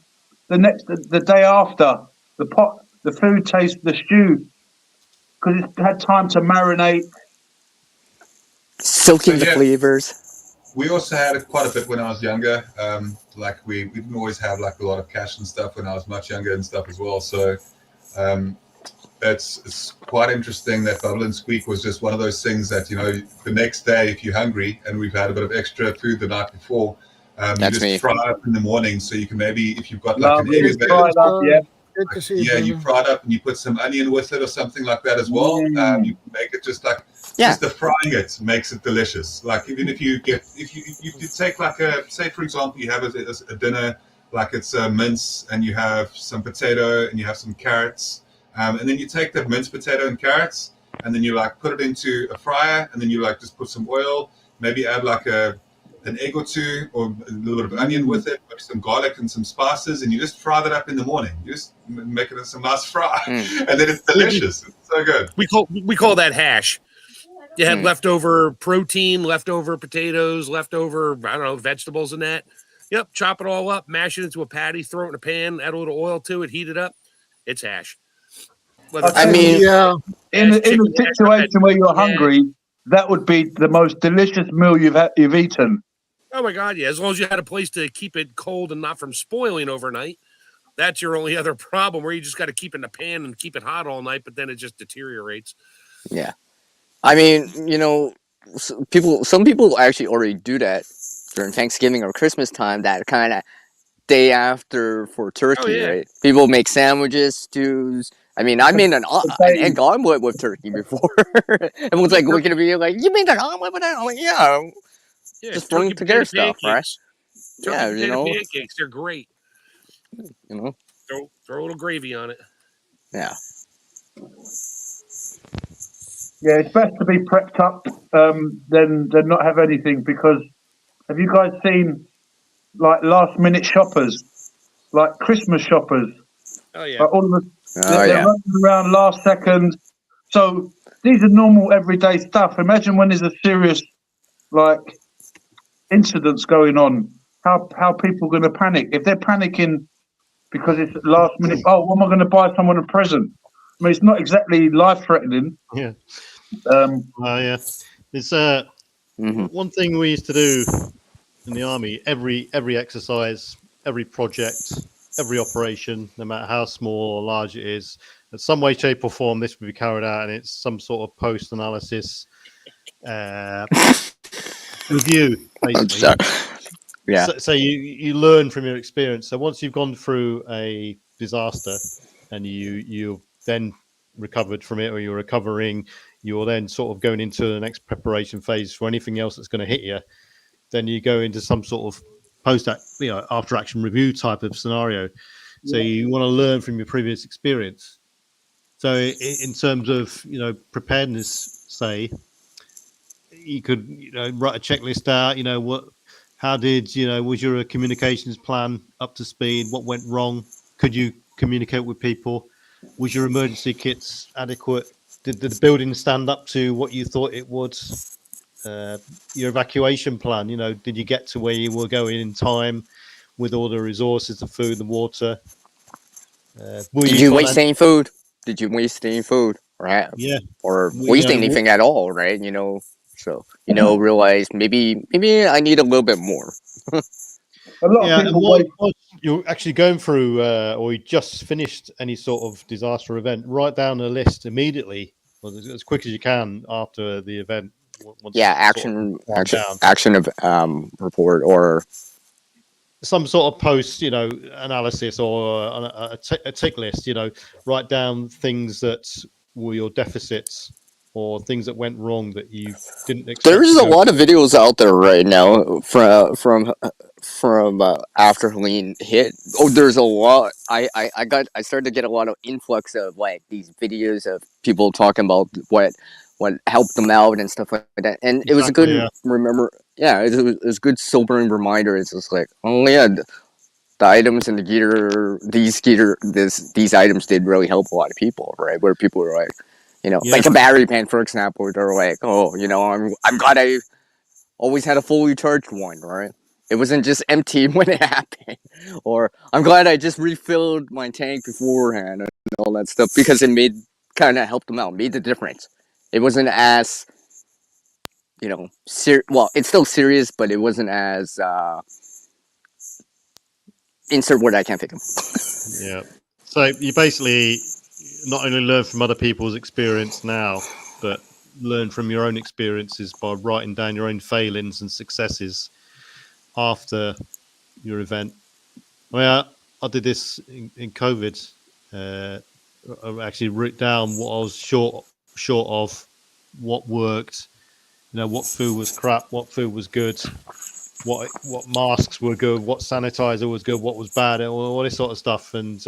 the day after the food tastes the stew because it's had time to marinate." Soaking So, the yeah. flavors. We also had it quite a bit when I was younger. Like we didn't always have like a lot of cash and stuff when I was much younger and stuff as well. So it's quite interesting that bubble and squeak was just one of those things that the next day if you're hungry and we've had a bit of extra food the night before, you That's just me. fry it up in the morning. So you can maybe if you've got like Lovely. an egg It's fried up, yeah. Good to see you, yeah, you brother. fry it up and you put some onion with it or something like that as well. Mm. You can make it just like Yeah. just the frying it makes it delicious. Like even if you take like say for example you have a dinner like it's a mince and you have some potato and you have some carrots, and then you take the minced potato and carrots and then you like put it into a fryer and then you like just put some oil, maybe add like an egg or two or a little bit of onion with it, maybe some garlic and some spices, and you just fry that up in the morning. You just make it in some nice fry, and then it's delicious. It's so good. We call that hash. You had Mm. leftover protein, leftover potatoes, leftover vegetables and that. Yep, chop it all up, mash it into a patty, throw it in a pan, add a little oil to it, heat it up. It's hash. Whether I it's mean- Yeah, In a chicken hash, situation where you're yeah. hungry, that would be the most delicious meal you've eaten. Oh my God, yeah. As long as you had a place to keep it cold and not from spoiling overnight, that's your only other problem where you just got to keep it in the pan and keep it hot all night, but then it just deteriorates. Yeah. I mean, some people actually already do that during Thanksgiving or Christmas time, that kind of day after for turkey, yeah. right? People make sandwiches, stews. I mean, I made an egg omelet with turkey before. Everyone's like looking at me like, "You made an omelet with that?" I'm like, "Yeah, Yeah, just throwing together stuff, right?" Turkey Yeah, potato pancakes, they're great. Throw a little gravy on it. Yeah. Yeah, it's best to be prepped up than not have anything, because have you guys seen like last minute shoppers, like Christmas shoppers? Oh yeah. Like all of us, Oh they're yeah. running around last second. So these are normal everyday stuff. Imagine when there's a serious like incidents going on. How people going to panic if they're panicking because it's last minute? Oh, what am I going to buy someone a present? I mean, it's not exactly life threatening. Yeah. Yeah. It's one thing we used to do in the army. Every exercise, every project, every operation, no matter how small or large it is, in some way, shape, or form, this would be carried out, and it's some sort of post-analysis review, basically. Yeah. So you learn from your experience. So once you've gone through a disaster and you then recovered from it, or you're recovering, you're then sort of going into the next preparation phase for anything else that's going to hit you. Then you go into some sort of after action review type of scenario. So you want to learn from your previous experience. So in terms of preparedness, say, you could write a checklist out. How did was your communications plan up to speed? What went wrong? Could you communicate with people? Was your emergency kits adequate? Did the building stand up to what you thought it would? Your evacuation plan, did you get to where you were going in time with all the resources, the food, the water? Did you waste any food? Did you waste any food? Right? Yeah. Or waste anything at all, right? So realize maybe I need a little bit more. A lot of people once you're actually going through or you just finished any sort of disaster event, write down a list immediately, as quick as you can after the event. Action report, or some sort of post analysis, or a tick list. Write down things that were your deficits or things that went wrong that you didn't expect. There's a lot of videos out there right now from after Helene hit. Oh, there's a lot. I started to get a lot of influx of like these videos of people talking about what helped them out and stuff like that. And it was a good it was a good sobering reminder. It's just like, oh yeah, the items and the gear, these items did really help a lot of people, right? Where people were like, like a battery pan, for example, they're like, oh, I'm glad I always had a fully charged one, right? It wasn't just empty when it happened. Or I'm glad I just refilled my tank beforehand and all that stuff, because it kind of helped them out, made the difference. It wasn't as, well, it's still serious, but it wasn't as, insert word I can't think of. Yeah. So you basically not only learn from other people's experience now, but learn from your own experiences by writing down your own failings and successes after your event. I did this in COVID. I actually wrote down what I was short of, what worked, what food was crap, what food was good, what masks were good, what sanitizer was good, what was bad, all this sort of stuff. And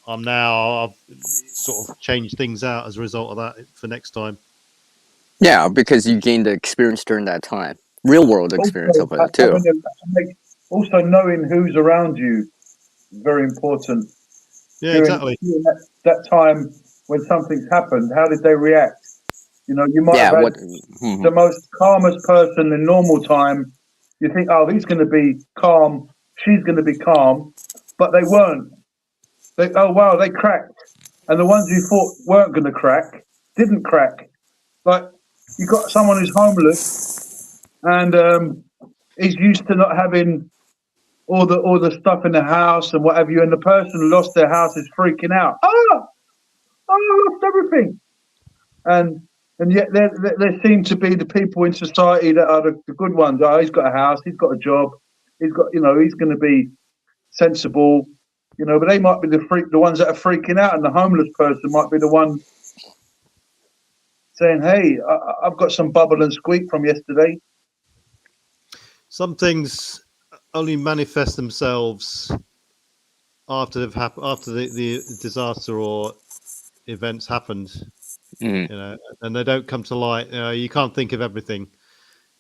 I've sort of changed things out as a result of that for next time. Yeah, because you gained the experience during that time, real world experience of it too. Also, knowing who's around you is very important. Yeah, exactly. That time when something's happened, how did they react? You might have had the most calmest person in normal time. You think, oh, he's going to be calm, she's going to be calm, but they weren't. They cracked. And the ones you thought weren't going to crack, didn't crack. Like, you got someone who's homeless and he's used to not having all the stuff in the house and what have you, and the person who lost their house is freaking out. I lost everything. And yet there seem to be the people in society that are the good ones. Oh, he's got a house, he's got a job, he's got, he's going to be sensible, but they might be the ones that are freaking out, and the homeless person might be the one saying, hey, I've got some bubble and squeak from yesterday. Some things only manifest themselves after the disaster or events happened, and they don't come to light. You can't think of everything.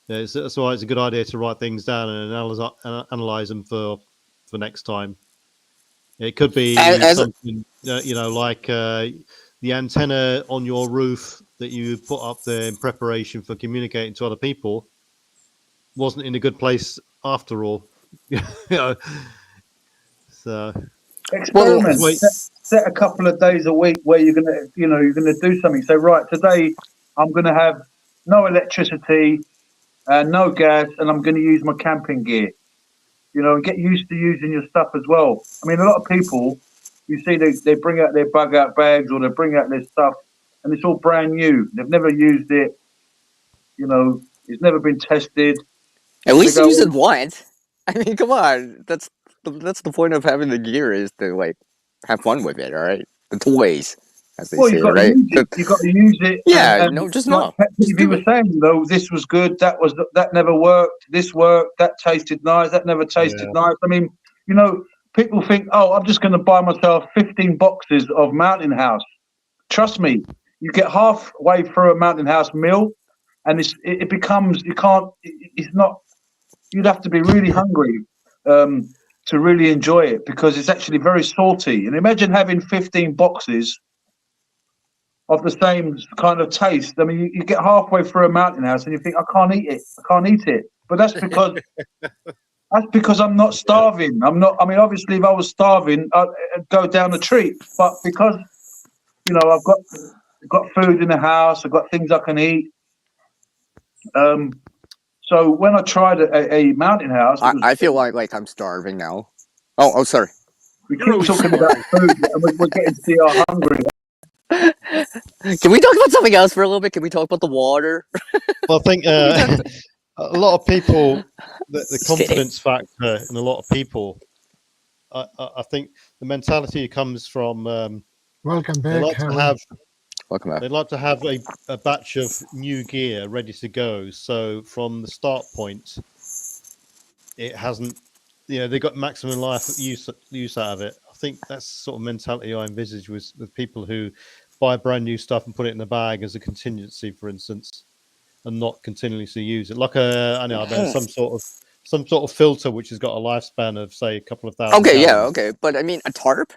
That's why it's a good idea to write things down and analyze them for next time. It could be something, like the antenna on your roof that you put up there in preparation for communicating to other people wasn't in a good place after all. So experiment. Set a couple of days a week where you're gonna do something. So right, today I'm gonna have no electricity and no gas, and I'm gonna use my camping gear. And get used to using your stuff as well. I mean, a lot of people, you see, they bring out their bug out bags or they bring out their stuff, and it's all brand new. They've never used it. It's never been tested. At least use it once. I mean, come on. That's the point of having the gear, is to like have fun with it. All right, the toys, as they say, right? You got to use it. Yeah, just know. He was saying, this was good. That never worked. This worked. That tasted nice. That never tasted nice. I mean, people think, oh, I'm just going to buy myself 15 boxes of Mountain House. Trust me, you get halfway through a Mountain House meal, and it becomes, it's not. You'd have to be really hungry to really enjoy it, because it's actually very salty. And imagine having 15 boxes of the same kind of taste. I mean, you get halfway through a Mountain House and you think, I can't eat it. But that's because I'm not starving. I'm not. I mean, obviously, if I was starving, I'd go down the treat. But because I've got food in the house, I've got things I can eat. So when I tried a Mountain House, I feel like I'm starving now. Oh, sorry. We keep talking about food, and we're getting to see our hungry. Can we talk about something else for a little bit? Can we talk about the water? Well, I think a lot of people, the confidence factor in a lot of people, I think the mentality comes from. Welcome back. Welcome back. They'd like to have a batch of new gear ready to go. So from the start point, it hasn't. They got maximum life use out of it. I think that's the sort of mentality I envisage with people who buy brand new stuff and put it in the bag as a contingency, for instance, and not continuously use it. Like some sort of filter which has got a lifespan of, say, a couple of thousand. Okay, but I mean, a tarp.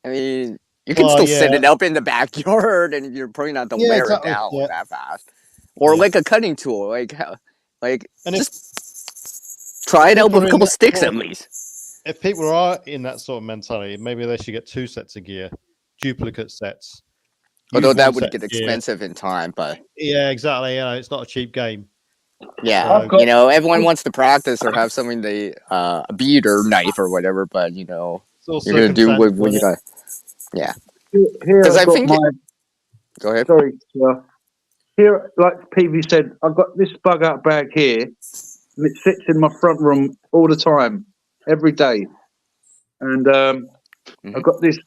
I mean, you can still set it up in the backyard, and you're probably not to wear it down that fast. Or like a cutting tool, like and just try it out with a couple sticks at least. If people are in that sort of mentality, maybe they should get 2 sets of gear, duplicate sets. Although that would get expensive in time, but yeah, exactly. It's not a cheap game. Yeah, everyone wants to practice or have something a bead or knife or whatever, but you're gonna do what you got. Yeah, because I think. Go ahead. Sorry, here, like PV said, I've got this bug out bag here, and it sits in my front room all the time, every day, and I've got this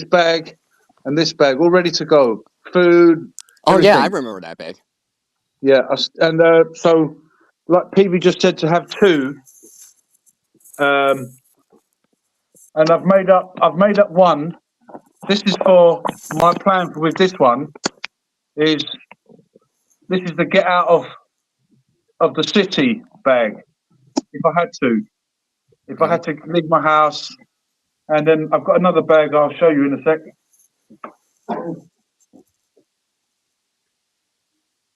bag and this bag all ready to go. Food. Oh everything. yeah, I remember that bag. Yeah, and so like PV just said, to have 2, and I've made up 1. This is for my plan with this one. This is the get out of the city bag. If I had to leave my house, and then I've got another bag I'll show you in a sec.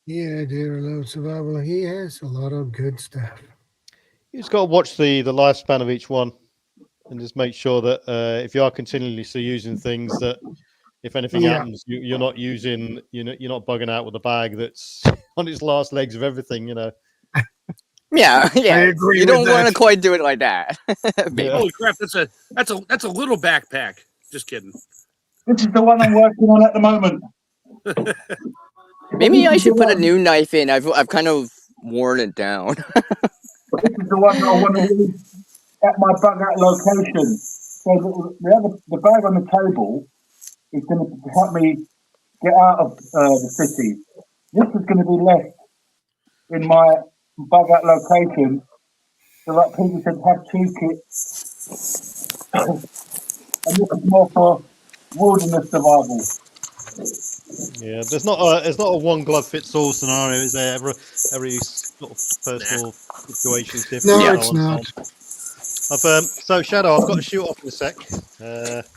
Yeah, dear Lord Survival, he has a lot of good stuff. You just got to watch the lifespan of each one, and just make sure that if you are continuously using things, that if anything happens, you're not using, you're not bugging out with a bag that's on its last legs of everything, Yeah, I agree. You don't want to quite do it like that. Holy crap! That's a little backpack. Just kidding. This is the one I'm working on at the moment. Maybe I should put a new knife in. I've kind of worn it down. This is the one that I want to use at my bug out location. So the bag on the table is going to help me get out of the city. This is going to be left in my bug out location. So like people said, have 2 kits. I'm looking more for wilderness survival. Yeah, there's not a one glove fits all scenario, is there? Every sort of personal situation is different. No, and it's so on and so not. on. So Shadow, I've got to shoot off in a sec.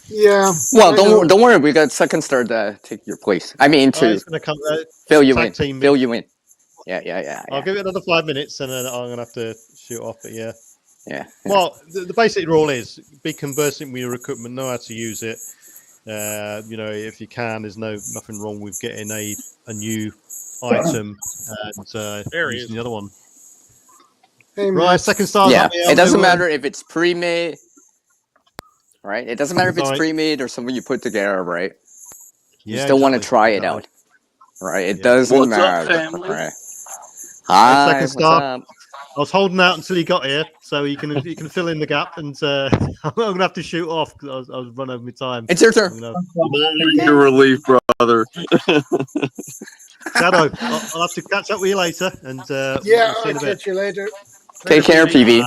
Yeah. Well, I know. don't worry. We got second star to take your place. I mean, to It's going to come fill you tag in. team me. Fill you in. Yeah. I'll give it another 5 minutes, and then I'm going to have to shoot off. But yeah. Yeah. Well, the basic rule is be conversant with your equipment, know how to use it. If you can, there's nothing wrong with getting a new item and There he using is. the other one. Hey, Right, Matt. second star's Yeah. up here. It doesn't So, matter if it's pre-made, right? It doesn't matter if it's Right. pre-made or something you put together, right? You Yeah, still want to exactly, try it exactly. out, right? It Yeah. doesn't What's up, matter, family? right? Hi, second what's star. up? I was holding out until he got here, so you can fill in the gap, and I'm gonna have to shoot off because I was run over my time. It's your turn. I'm gonna- Your relief, brother. Shadow, I'll have to catch up with you later, and Yeah, we'll see you I'll in a bit. catch you later. Take care, PB.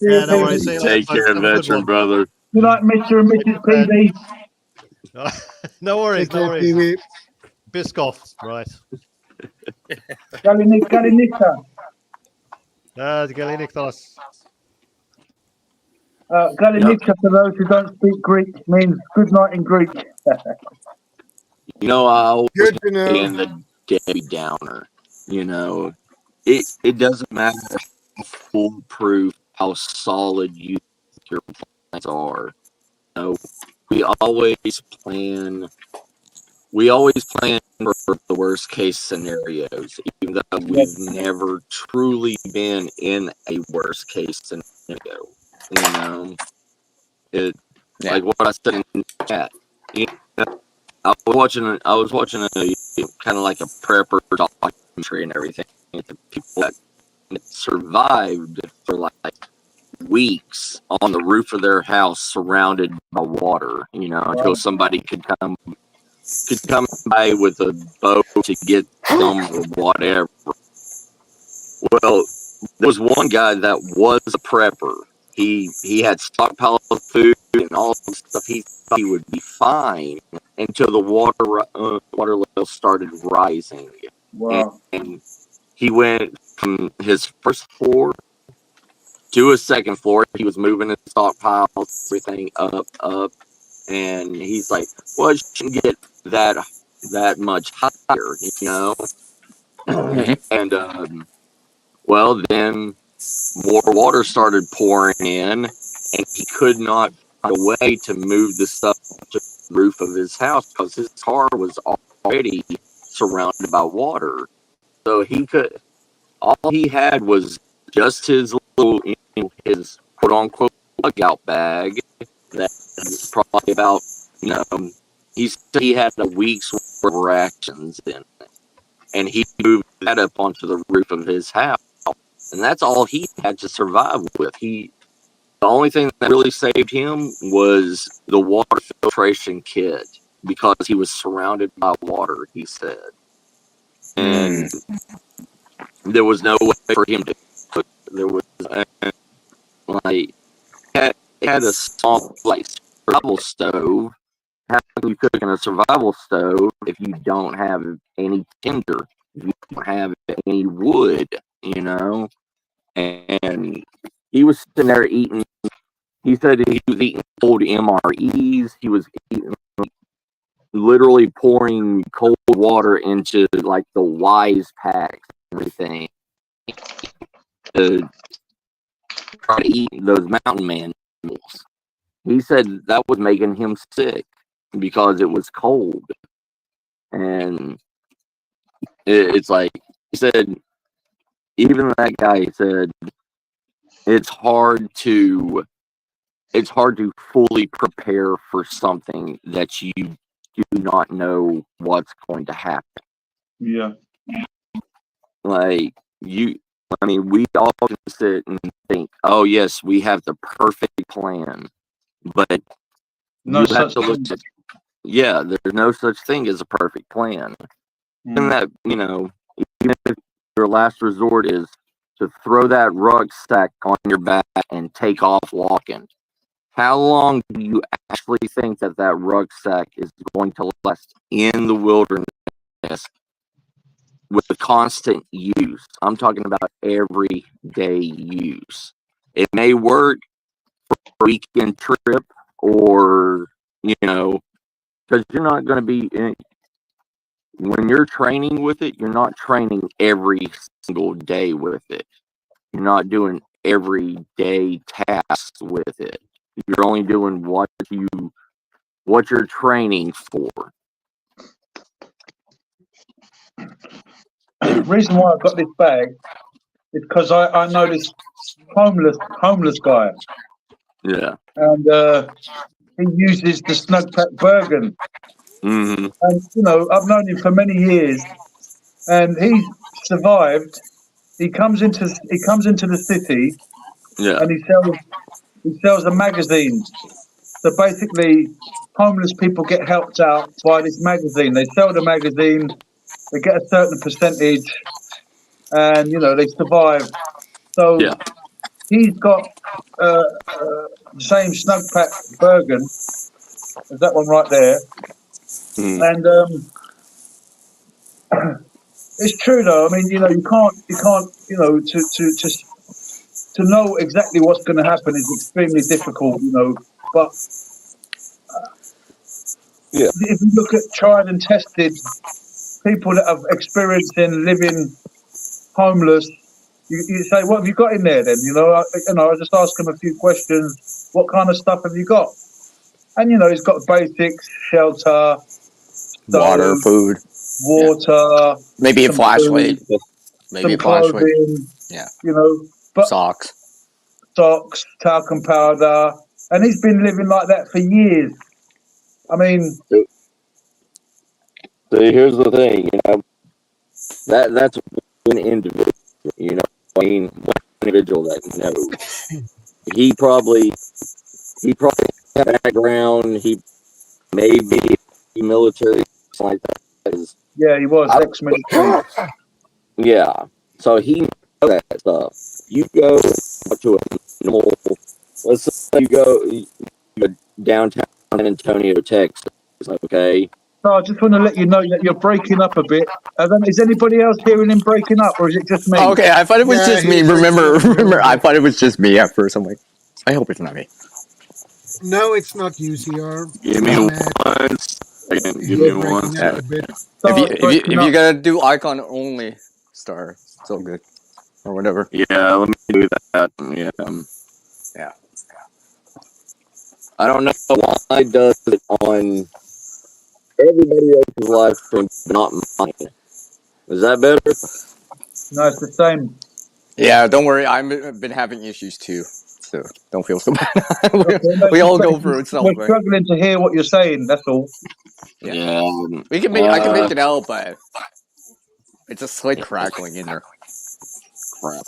Yeah, no worries. See you later. Take folks. care, Have a good veteran one. brother. You like Mr. and Mrs. PB? No worries, Take no care, worries. Pee-wee. Biscoff, right. Galinica. Galinicos. Galinica, for those who don't speak Greek, means good night in Greek. You know, I always Good to know. in the Debbie Downer. You know, it doesn't matter how foolproof, how solid your plans are. You know, we always plan. We always plan for the worst case scenarios, even though we've never truly been in a worst case scenario. You know, Yeah. like what I said in the chat. You know, I was watching a kind of like a prepper documentary and everything. The people that survived for like weeks on the roof of their house, surrounded by water. You know, until somebody could come by with a boat to get them or whatever. Well, there was one guy that was a prepper. He had stockpile of food and all this stuff. He thought he would be fine until the water level started rising. Wow. And he went from his first floor to his second floor. He was moving his stockpiles, everything up. And he's like, well, it shouldn't get that much higher, you know? And, well, then more water started pouring in, and he could not find a way to move the stuff to the roof of his house because his car was already surrounded by water. So all he had was just his little, his quote unquote bug out bag that was probably about, he said he had a week's worth of rations in it. And he moved that up onto the roof of his house. And that's all he had to survive with. The only thing that really saved him was the water filtration kit because he was surrounded by water, he said. And there was no way for him to cook. There was, like, had a small, like, survival stove. How can you cook in a survival stove if you don't have any tinder? If you don't have any wood, you know? And he was sitting there eating. He said he was eating cold MREs. He was eating, literally pouring cold water into like the Wise packs and everything to try to eat those mountain man meals. He said that was making him sick because it was cold. And it's like, he said, even that guy said, it's hard to fully prepare for something that you do not know what's going to happen. Yeah. Like, we all can sit and think, oh yes, we have the perfect plan, but No you such have to look thing. at, yeah, there's no such thing as a perfect plan. And that, even if your last resort is to throw that rucksack on your back and take off walking, how long do you actually think that rucksack is going to last in the wilderness with constant use? I'm talking about everyday use. It may work for a weekend trip, or, because you're not going to be, when you're training with it, you're not training every single day with it. You're not doing everyday tasks with it. You're only doing what you're training for. The reason why I've got this bag is because I know this homeless guy, Yeah. and he uses the Snugpack Bergen. Mm-hmm. And I've known him for many years, and he's survived. He comes into the city, Yeah. and he sells a magazine. So basically, homeless people get helped out by this magazine. They sell the magazine, they get a certain percentage, and they survive. So Yeah. he's got the same Snugpack Bergen as that one right there, Mm-hmm. and it's true though. I mean, you can't, to know exactly what's going to happen is extremely difficult, But Yeah. if you look at tried and tested people that have experience in living homeless, you say, "What have you got in there?" Then I just ask them a few questions. What kind of stuff have you got? And he's got basics: shelter, Water, stove, food, water, maybe a some flashlight, food, maybe some a flashlight, clothing. Yeah. But socks. socks, talcum powder, and he's been living like that for years. I mean, So here's the thing, that's one individual, I mean, one individual that knows. He probably had a background, he may be military, something like that. yeah, he was ex-military. Yeah. So he knows that stuff. You go to a normal, let's say you go downtown San Antonio, Texas, okay? No, I just want to let you know that you're breaking up a bit. Is anybody else hearing him breaking up, or is it just me? Oh, okay, I thought it was Yeah, just he me. breaks Remember, up a little I bit. thought it was just me at first. I'm like, I hope it's not me. No, it's not UCR. Give me one second. Give me He's one breaking up second. a bit. If you gotta do icon only star, it's all good, or whatever. Yeah, let me do that. Yeah. Yeah. I don't know why it does it on everybody else's live stream, but not mine. Is that better? No, it's the same. Yeah, don't worry. I've been having issues too, so don't feel so bad. Okay, we all go through it we're somewhere. struggling to hear what you're saying. That's all. Yeah. We can I can make it out, but it's a slight crackling in there. Crap.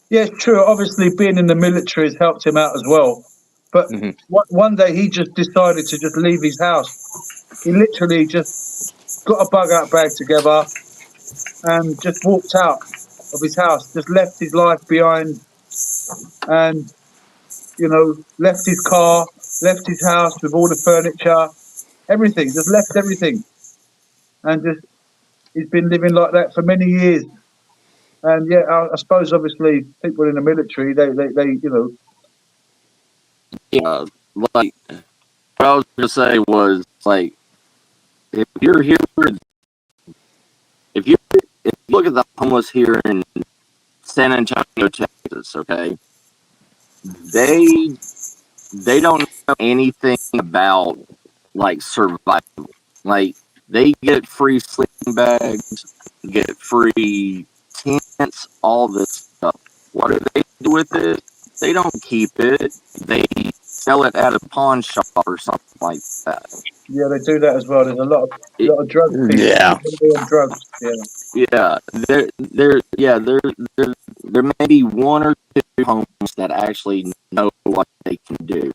Yeah, it's true. Obviously, being in the military has helped him out as well. But one day he just decided to just leave his house. He literally just got a bug out bag together and just walked out of his house, just left his life behind, and left his car, left his house with all the furniture, everything, just left everything, and just he's been living like that for many years. And yeah, I suppose obviously people in the military, they Yeah, like, what I was gonna say was, like, if you're here, if you look at the homeless here in San Antonio, Texas, okay, they don't know anything about, like, survival. Like, they get free sleeping bags, get free tents, all this stuff. What do they do with it? They don't keep it. They sell it at a pawn shop or something like that. yeah, they do that as well. There's a lot of drug people. Yeah. People on drugs. Yeah. Yeah, there may be one or two homes that actually know what they can do,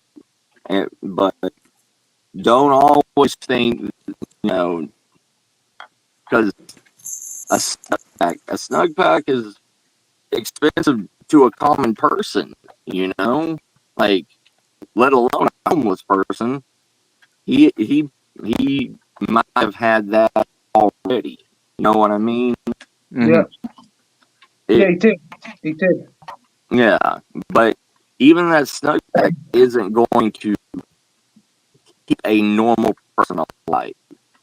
but don't always think, because a snug pack is expensive to a common person. Like, let alone a homeless person. He might have had that already. You know what I mean? Yeah, It, he did. He did. yeah, but even that snowpack isn't going to keep a normal person alive.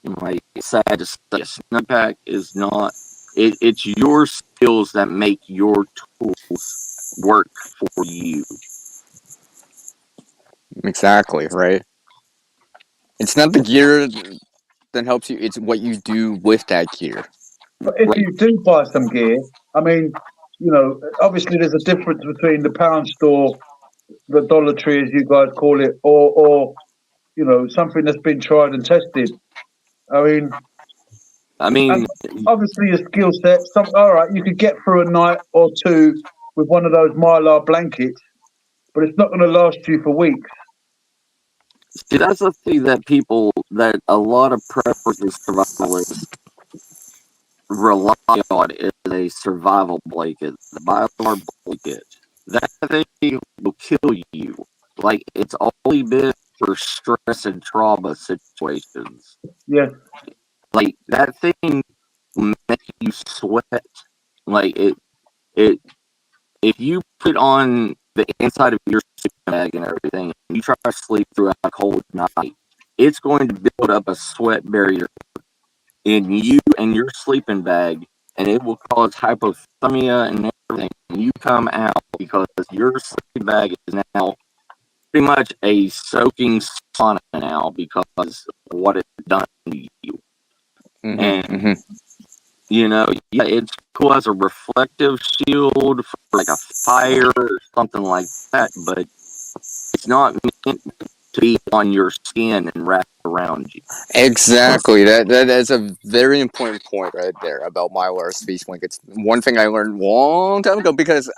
Like, it's sad to say, a snowpack is not. It's your skills that make your tools work for you. Exactly, right? It's not the gear that helps you, it's what you do with that gear. But if Right. you do buy some gear, I mean, obviously there's a difference between the pound store, the Dollar Tree, as you guys call it, or something that's been tried and tested. I mean, I mean, and obviously your skill set. All right, you could get through a night or two with one of those Mylar blankets, but it's not going to last you for weeks. see, that's the thing that a lot of preppers and survivalists rely on is a survival blanket, the Mylar blanket. That thing will kill you. Like, it's only been for stress and trauma situations. Yeah, Like, that thing will make you sweat. Like, it if you put on the inside of your sleeping bag and everything, and you try to sleep through a cold night, it's going to build up a sweat barrier in you and your sleeping bag, and it will cause hypothermia and everything. And you come out because your sleeping bag is now pretty much a soaking sauna now because of what it's done to you. And yeah, it's cool as a reflective shield for like a fire or something like that, but it's not meant to be on your skin and wrap around you. Exactly. That is a very important point right there about Mylar space blankets. One thing I learned a long time ago, because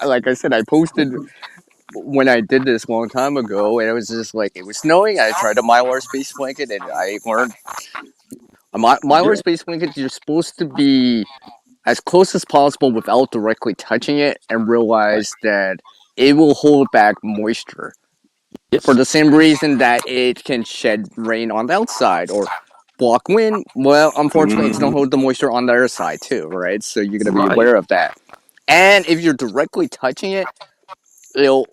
like I said, I posted when I did this a long time ago, and it was just like, it was snowing. I tried a Mylar space blanket, and I learned a Mylar space blanket, you're supposed to be as close as possible without directly touching it, and realize that it will hold back moisture. For the same reason that it can shed rain on the outside or block wind, well, unfortunately, it's going to hold the moisture on the other side too, right? So you're going to be aware of that. And if you're directly touching it, it'll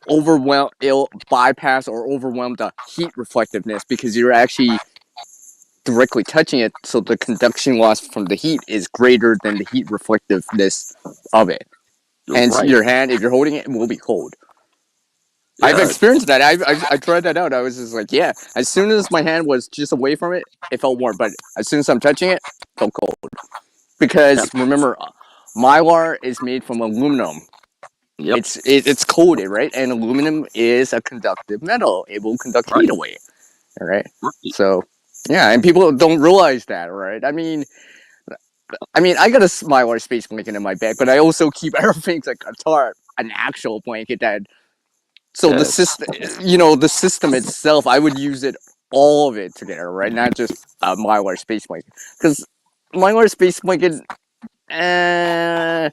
bypass or overwhelm the heat reflectiveness, because you're actually directly touching it, so the conduction loss from the heat is greater than the heat reflectiveness of it. Hence, your hand, if you're holding it, will be cold. Yeah. I've experienced that. I tried that out. I was just like, yeah. As soon as my hand was just away from it, it felt warm. But as soon as I'm touching it, it felt cold. Because remember, Mylar is made from aluminum. Yep. It's coated, right? And aluminum is a conductive metal. It will conduct heat away. All right. So, yeah, and people don't realize that, right? I mean, I got a Mylar space blanket in my bag, but I also keep everything like a tarp, an actual blanket that. So the system, the system itself, I would use it, all of it together, right? Not just a Mylar space blanket, because Mylar space blanket, there's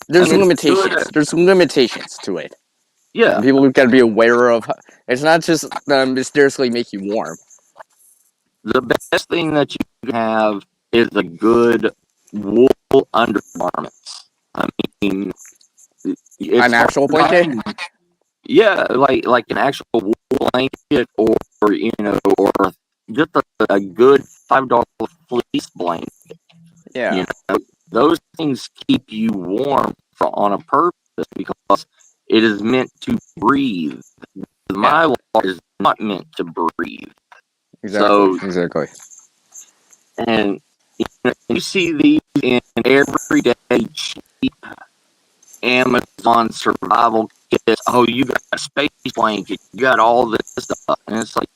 limitations. There's limitations to it. Yeah, and people got to be aware of. It's not just mysteriously make you warm. The best thing that you can have is a good wool undergarments. I mean, an actual blanket. Yeah, like an actual wool blanket, or or just a good $5 fleece blanket. Yeah, those things keep you warm on a purpose, because it is meant to breathe. My Mylar is not meant to breathe. Exactly. And you see these in everyday cheap Amazon survival kits. Oh, you got a space blanket, you got all this stuff, and it's like,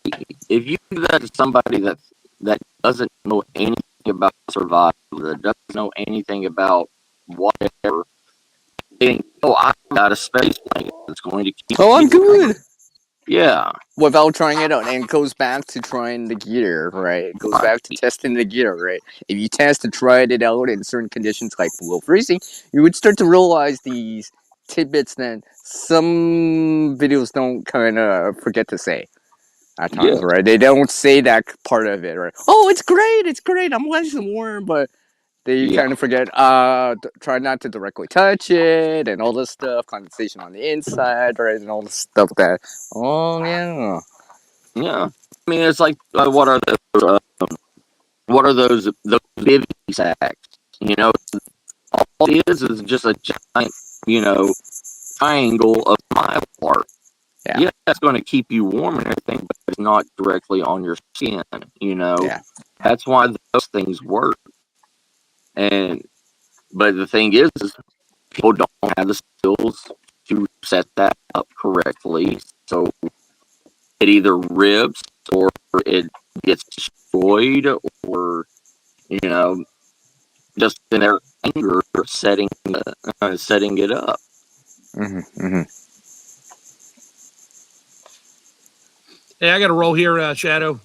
if you do that to somebody that doesn't know anything about survival, that doesn't know anything about whatever, they think, oh, I got a space blanket that's going to keep. Oh, I'm good. Yeah. Without trying it out, and it goes back to trying the gear, right? It goes back to testing the gear, right? If you tried it out in certain conditions like below freezing, you would start to realize these tidbits that some videos don't kind of forget to say at times, Yeah. right? They don't say that part of it, right? Oh, it's great. I'm nice and warm, but they Yeah. kind of forget. Try not to directly touch it and all this stuff. Condensation on the inside, right? And all the stuff that. Oh yeah. Yeah. I mean, it's like what are those bivy sacks? You know, all it is just a giant, triangle of mylar. Yeah. That's going to keep you warm and everything, but it's not directly on your skin. Yeah. That's why those things work. But the thing is people don't have the skills to set that up correctly, so it either rips or it gets destroyed, or just in their anger setting it up. Mm-hmm. Hey, I got to roll here, Shadow.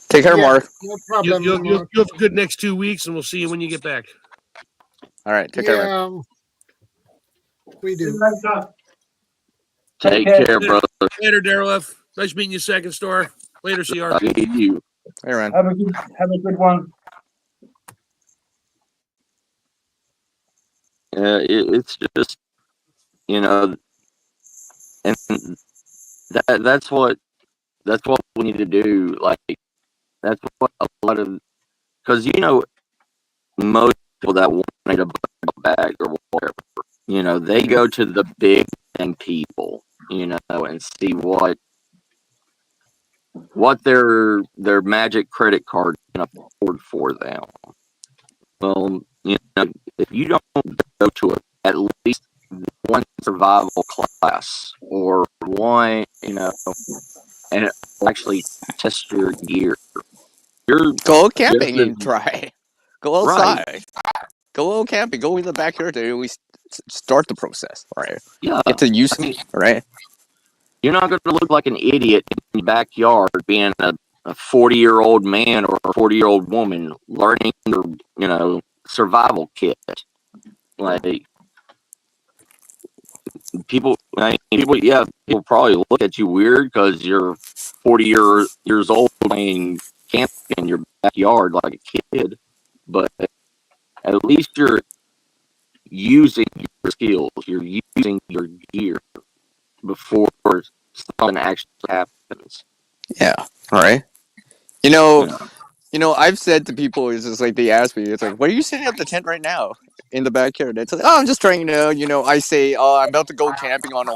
Take care, Yeah, Mark. no problem. You have a good next 2 weeks, and we'll see you when you get back. All right. Take care, man. Yeah, we do. Take care, brother. Later, Daryl. Nice meeting you, Second Star. Later, CR. You. Hey, man. Have a good one. It's just and that's what we need to do. Like, that's what a lot of, because most people that want a bag or whatever, they go to the big thing people, and see what their magic credit card can afford for them. Well, if you don't go to at least one survival class or one, and actually test your gear, you're Go camping just and try. Go right. outside. Go camping. Go in the backyard to at least start the process, right? Yeah, Get to use it, right? you're not going to look like an idiot in your backyard being a 40-year-old man or a 40-year-old woman learning your, survival kit. Like, people probably look at you weird because you're 40 years old playing camping in your backyard like a kid, but at least you're using your skills, you're using your gear before something actually happens. Yeah. Right. You know, I've said to people, it's just like they ask me, it's like, "What are you setting up the tent right now in the backyard?" It's like, "Oh, I'm just trying to, I say, oh, I'm about to go camping on a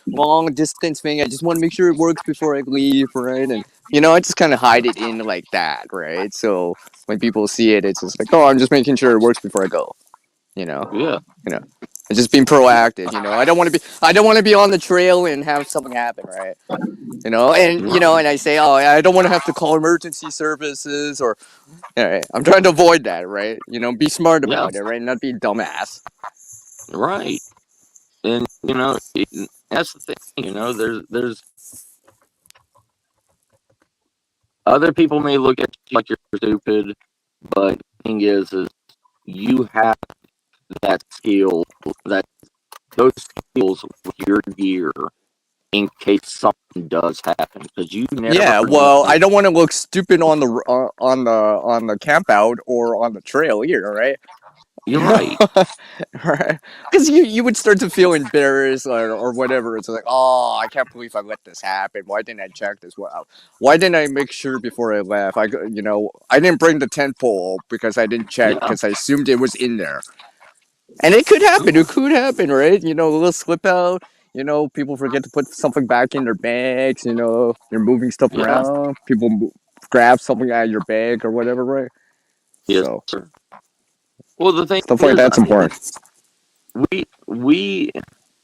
long distance thing. I just want to make sure it works before I leave, right?" And I just kind of hide it in like that, right? So when people see it, it's just like, "Oh, I'm just making sure it works before I go," you know, Yeah, and just being proactive. I don't want to be on the trail and have something happen, right? And and I say, oh, I don't want to have to call emergency services or. All right, I'm trying to avoid that, right? Be smart yeah, about it, right? Not be a dumbass. right. And that's the thing. There's other people may look at you like you're stupid, but the thing is you have that skill, those skills with your gear in case something does happen, because you never Yeah, know. well, I don't want to look stupid on the camp out or on the trail either, right? You're right. Right? Because you would start to feel embarrassed or whatever. It's like, oh, I can't believe I let this happen. Why didn't I check this well? Why didn't I make sure before I left? I didn't bring the tent pole because I didn't check Yeah, because I assumed it was in there. And it could happen. It could happen, right? A little slip out. People forget to put something back in their bags. You're moving stuff yeah, around. People grab something out of your bag or whatever, right? yes, So sir. Well, the thing stuff like is, that's important. we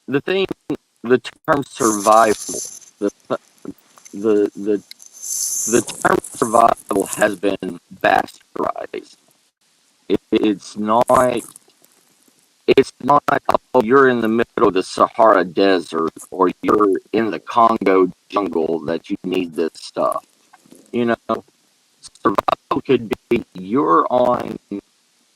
the thing, the term survival, the the the the term survival has been bastardized. It's not, oh, you're in the middle of the Sahara Desert or you're in the Congo jungle that you need this stuff. Survival could be you're on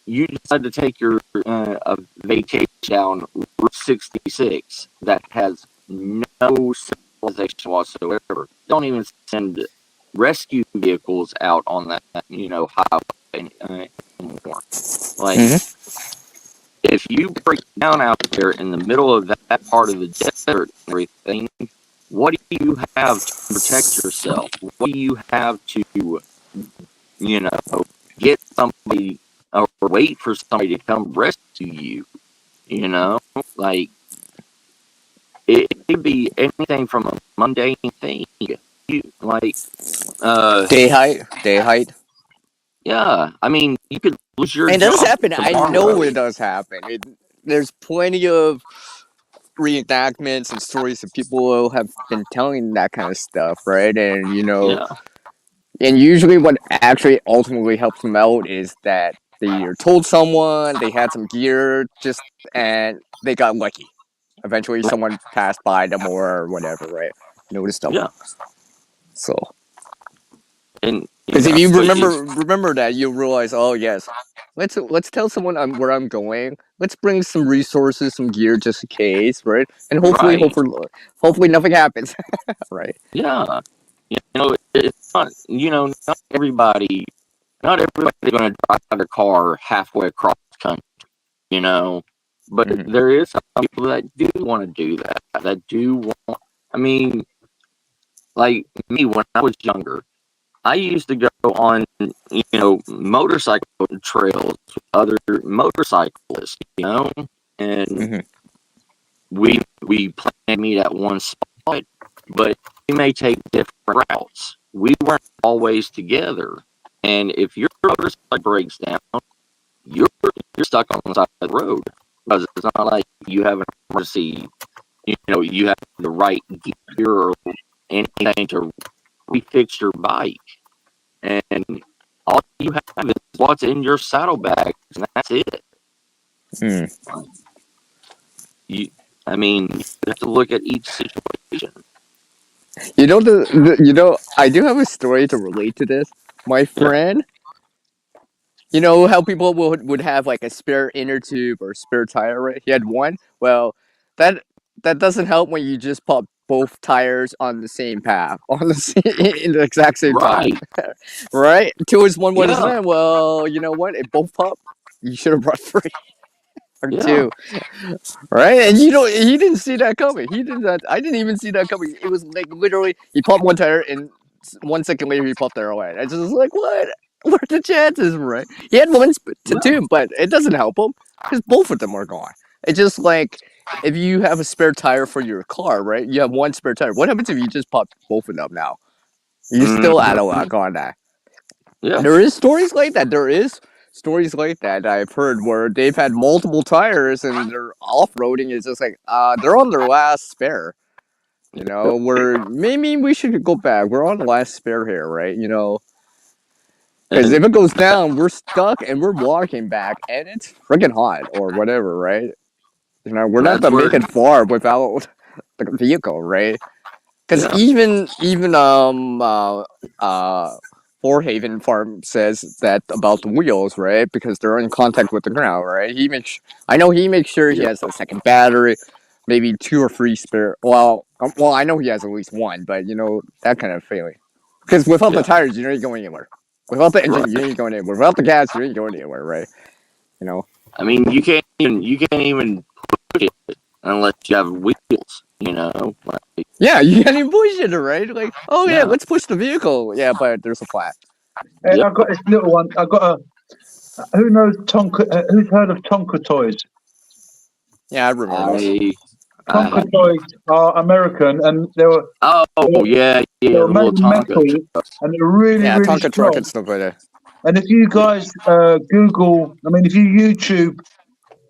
you decide to take your a vacation down Route 66 that has no civilization whatsoever. Don't even send rescue vehicles out on that, highway anymore. Like, if you break down out there in the middle of that part of the desert and everything, what do you have to protect yourself? What do you have to, get somebody or wait for somebody to come rescue you? Like, it could be anything from a mundane thing. Day height. Yeah, I mean, you could lose your And it job does happen. I know tomorrow. it does happen. There's plenty of reenactments and stories that people have been telling that kind of stuff, right? And Yeah, and usually what actually ultimately helps them out is that they either told someone, they had some gear, and they got lucky. Eventually, someone passed by them or whatever, right? Noticed them. yeah, So, and because if you but remember that, you'll realize, oh yes, let's tell someone where I'm going. Let's bring some resources, some gear, just in case, right? And hopefully, right, hopefully nothing happens, right? yeah, it's not, not everybody, not everybody's going to drive their car halfway across the country, but there is some people that do want to do that. That do want. I mean, like me when I was younger, I used to go on, motorcycle trails with other motorcyclists, and we plan to meet at one spot, but we may take different routes. We weren't always together, and if your motorcycle breaks down, you're stuck on the side of the road because it's not like you have an emergency. You have the right gear or anything to refix your bike, and all you have is what's in your saddlebags, and that's it. I mean, you have to look at each situation. I do have a story to relate to this. My friend, you know how people would have like a spare inner tube or spare tire, right? He had one. Well, that that doesn't help when you just pop both tires on the same path, on the in the exact same path, Right. right? Two is one, one is Yeah. none. Well, you know what? It both pop. You should have brought three or Yeah. two, right? And he didn't see that coming. He did not. I didn't even see that coming. It was like literally, he popped one tire, and 1 second later, he popped the other way. I just was like, what? What are the chances, right? He had one to two, but it doesn't help him because both of them are gone. It's just like if you have a spare tire for your car, right? You have one spare tire. What happens if you just pop both of them now? You're still out of luck on that. Yeah. There is stories like that. There is stories like that I've heard where they've had multiple tires and their off-roading is just like they're on their last spare. Where maybe we should go back. We're on the last spare here, right? Because if it goes down, we're stuck and we're walking back, and it's friggin' hot or whatever, right? We're not gonna make it far without the vehicle, right? Because even Forehaven Farm says that about the wheels, right? Because they're in contact with the ground, right? I know he makes sure he has a second battery, maybe 2 or 3 spare. Well, I know he has at least one, but that kind of feeling. Because without the tires, you ain't going anywhere. Without the engine, you ain't going anywhere. Without the gas, you ain't going anywhere, right? I mean, you can't even push it unless you have wheels. Yeah, you can't even push it, right? Like, oh yeah, let's push the vehicle. Yeah, but there's a flat. Hey, I've got this little one. I've got a. Who knows Tonka? Who's heard of Tonka toys? Yeah, I remember those. Tonka toys are American, and they were. Yeah, They were the made little of Tonka metal, and they're really, really Tonka truck strong. and stuff like that. And if you guys Google, if you YouTube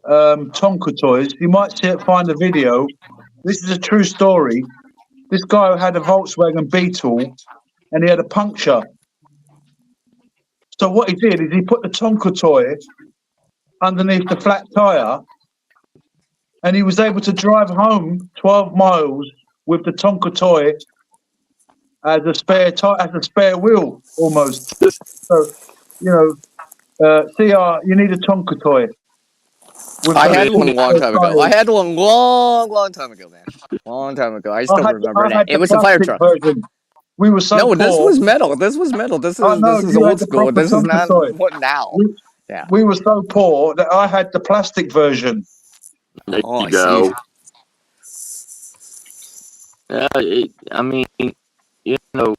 Tonka toys, you might find a video. This is a true story. This guy had a Volkswagen Beetle, and he had a puncture. So what he did is he put the Tonka toy underneath the flat tire, and he was able to drive home 12 miles with the Tonka toy as a spare wheel almost. So, CR, you need a Tonka toy. I had one a long time ago. I had one long time ago, man. Long time ago. I still remember that. It was a fire truck. Version. We were so no, poor. this was metal. This was metal. This is old school. This is not toy. what now. Yeah. We were so poor that I had the plastic version. There Oh, you go. I mean, you know,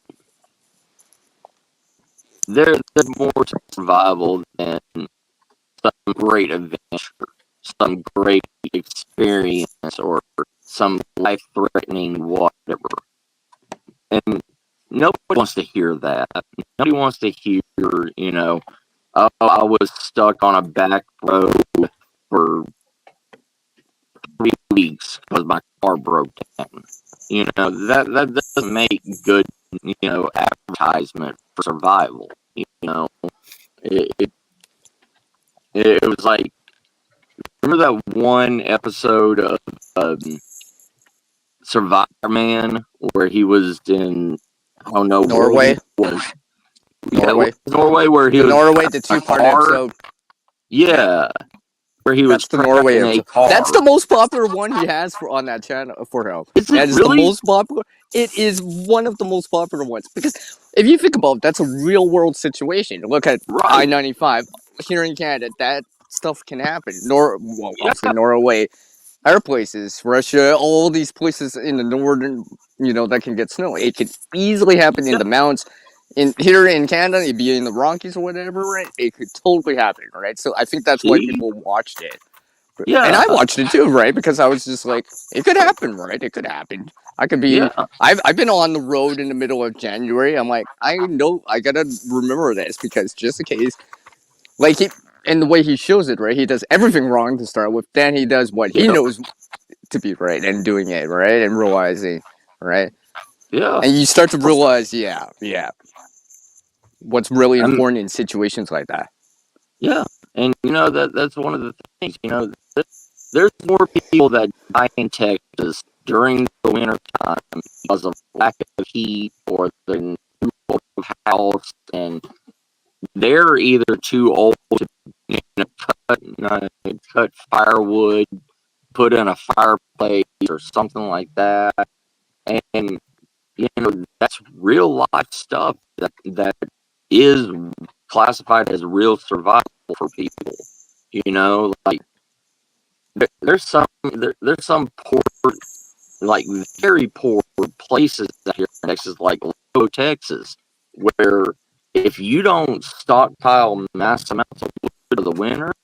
there's more to survival than some great adventure, some great experience, or some life-threatening whatever. And nobody wants to hear that. Nobody wants to hear, oh, I was stuck on a back road for 3 weeks because my car broke down. That doesn't make good, advertisement for survival. It was like, remember that one episode of Survivor Man where he was in, I don't know, Norway. Norway, where he was Norway, the 2-part episode. Yeah. Where he was the Norway episode. Car. That's the most popular one he has on that channel for him. That is really? The most popular. It is one of the most popular ones because if you think about it, that's a real world situation. Look at I-95 here in Canada. That stuff can happen. Obviously Norway, other places, Russia, all these places in the northern, that can get snow. It could easily happen in the mountains. Here in Canada, it'd be in the Rockies or whatever, right? It could totally happen, right? So I think that's why people watched it. Yeah. And I watched it too, right? Because I was just like, it could happen, right? It could happen. I could be... Yeah. I've been on the road in the middle of January. I'm like, I know, I gotta remember this because just in case... and the way he shows it, right? He does everything wrong to start with. Then he does what he knows to be right and doing it, right? And realizing, right? Yeah. And you start to realize, what's really important in situations like that. Yeah, and that's one of the things. There's more people that die in Texas during the winter time because of lack of heat or the house, and they're either too old to cut firewood, put in a fireplace or something like that, and that's real life stuff that is classified as real survival for people. Like there's some poor, like very poor places out here in Texas, like Low, Texas, where if you don't stockpile mass amounts of wood for the winter,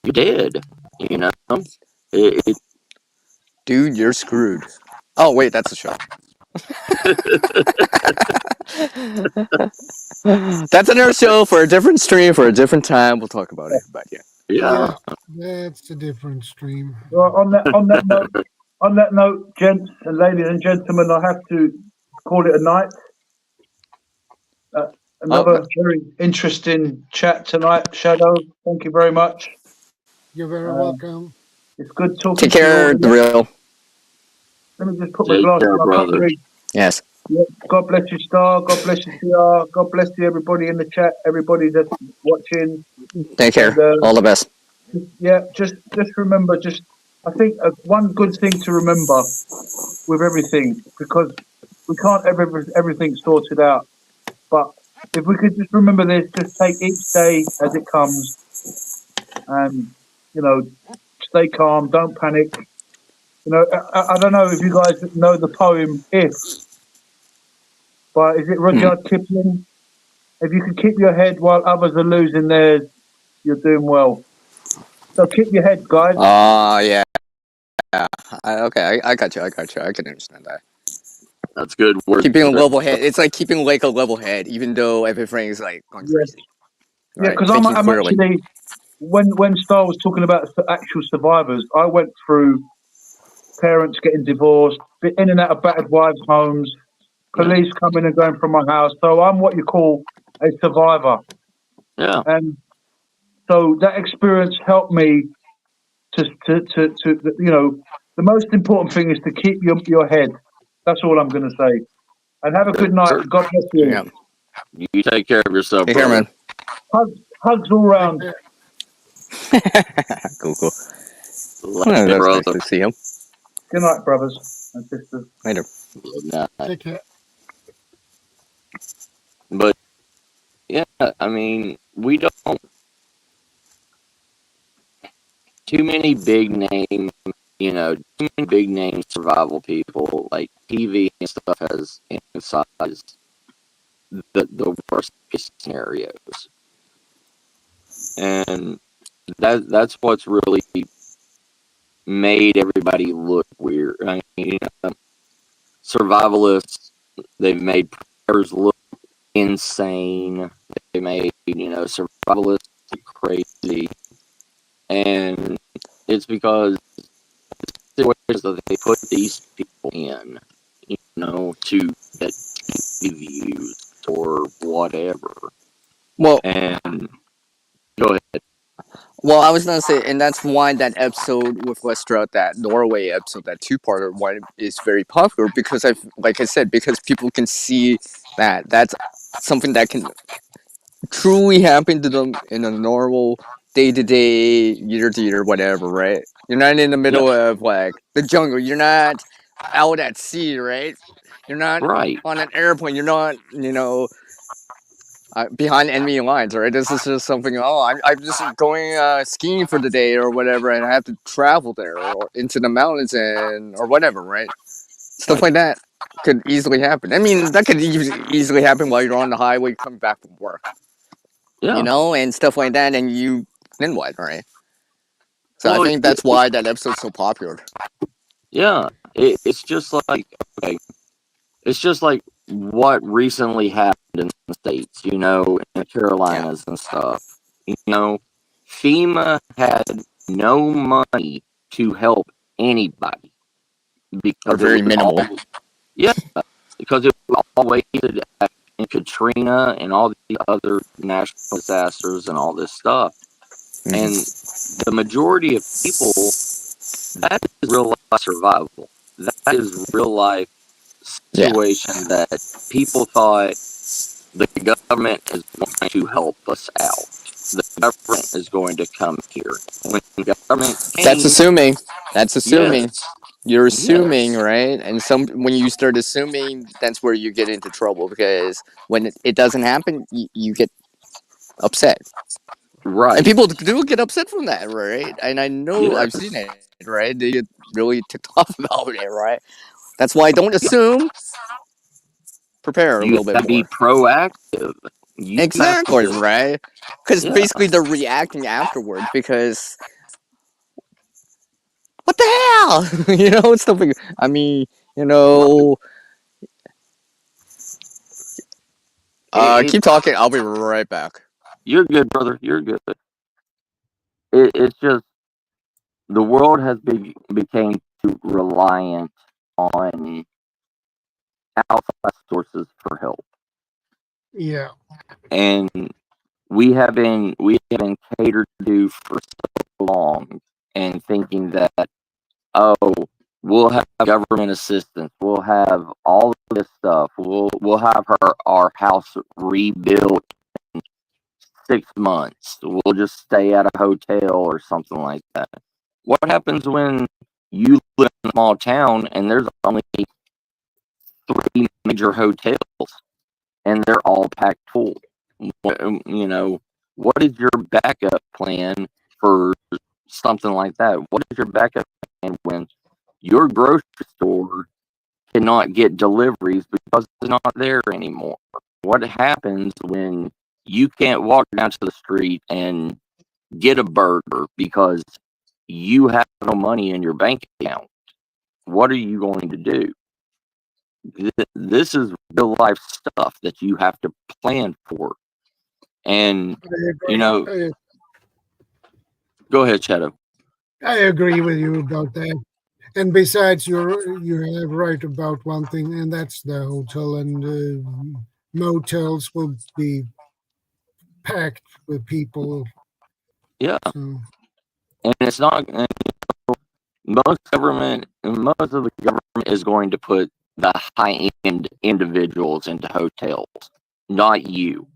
you're dead. Dude, you're screwed. Oh wait, that's a show. That's another show for a different stream for a different time. We'll talk about it, but yeah, that's a different stream. Well, on that note, gents and ladies and gentlemen, I have to call it a night. Another very interesting chat tonight, Shadow. Thank you very much. You're very welcome. It's good talking to you. Take care, The Real. Let me just put my glasses on. Brother. Yes. Yeah. God bless you, Star. God bless you, CR. God bless you, everybody in the chat, everybody that's watching. Take care. And, all the best. Yeah, just remember, I think one good thing to remember with everything, because we can't have everything sorted out, but if we could just remember this, just take each day as it comes and, stay calm, don't panic. I don't know if you guys know the poem If, but is it Rudyard Kipling? If you can keep your head while others are losing theirs, you're doing well. So keep your head, guys. Yeah. Okay, I got you. I can understand that. That's good work. Keeping a level head. It's like keeping like a level head, even though everything is like going crazy. Yeah, because I'm actually, when Star was talking about actual survivors, I went through parents getting divorced, in and out of battered wives' homes, police coming and going from my house. So I'm what you call a survivor. Yeah. And so that experience helped me to the most important thing is to keep your head. That's all I'm going to say. And have a good night. God bless you. Yeah. You take care of yourself. Take care, man. Hugs all round. Cool, cool. Love Oh, you, that's brother. nice to see him. Good night, brothers and sisters. Later. Nah, Take care. But yeah, I mean, we don't too many big name, too many big name survival people like TV and stuff has emphasized the worst case scenarios, and that's what's really made everybody look weird. I mean, survivalists, they've made preppers look insane. They made survivalists look crazy, and it's because situations that they put these people in, to get TV views or whatever. Well, And go ahead. well, I was gonna say, and that's why that episode with Lestra, that Norway episode, that two-parter, why is very popular because like I said, because people can see that that's something that can truly happen to them in a normal day-to-day, year-to-year, whatever, right? You're not in the middle of like the jungle. You're not out at sea, right? You're not Right. on an airplane. You're not, behind enemy lines, right? This is just something. Oh, I'm just going skiing for the day or whatever, and I have to travel there or into the mountains or whatever, right? Stuff like that could easily happen. I mean, that could easily happen while you're on the highway coming back from work, Yeah. and stuff like that. And then what, right? So Well, I think that's why that episode's so popular. Yeah. It's just like, okay, it's just like what recently happened in the States, in the Carolinas and stuff. FEMA had no money to help anybody because Or very minimal. because it was all weighted at Katrina and all the other national disasters and all this stuff. Mhm. And the majority of people, that is real life survival. That is real life situation that people thought the government is going to help us out. The government is going to come here. When the government came, That's assuming. Yes. You're assuming, Yes. right? And when you start assuming, that's where you get into trouble because when it doesn't happen, you get upset. Right. And people do get upset from that, right? And I know I've Yes. seen it, right? They get really ticked off about it, right? That's why don't assume. Prepare a You little have bit to be more. proactive. You have Exactly, to, right? Because yeah. basically they're reacting afterwards because what the hell? Stuff like, I mean, keep talking. I'll be right back. You're good, brother. You're good. It's just the world has became too reliant on outside sources for help, Yeah. and we have been catered to for so long, and thinking that, oh, we'll have government assistance, we'll have all of this stuff, we'll have our house rebuilt in 6 months, we'll just stay at a hotel or something like that. What happens when you live in a small town and there's only 3 major hotels and they're all packed full? What is your backup plan for something like that? What is your backup plan when your grocery store cannot get deliveries because it's not there anymore? What happens when you can't walk down to the street and get a burger because you have no money in your bank account? What are you going to do? This is real life stuff that you have to plan for. And, go ahead, Shadow. I agree with you about that. And besides, you have right about one thing, and that's the hotel and motels will be packed with people. Yeah. So. And it's not, most of the government is going to put the high-end individuals into hotels, not you.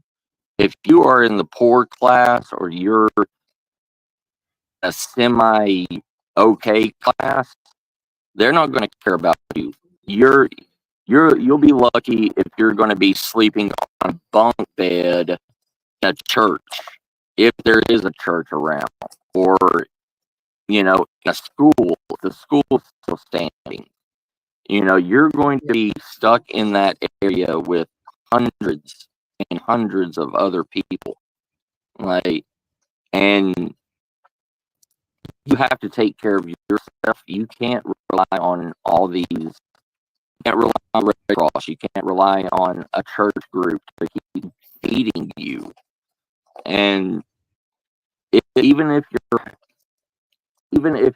if you are in the poor class or you're a semi okay class, they're not going to care about you. You'll be lucky if you're going to be sleeping on a bunk bed in a church, if there is a church around, or in a school, if the school's still standing. You're going to be stuck in that area with hundreds and hundreds of other people. And you have to take care of yourself. You can't rely on all these. You can't rely on Red Cross. You can't rely on a church group to keep feeding you. And even if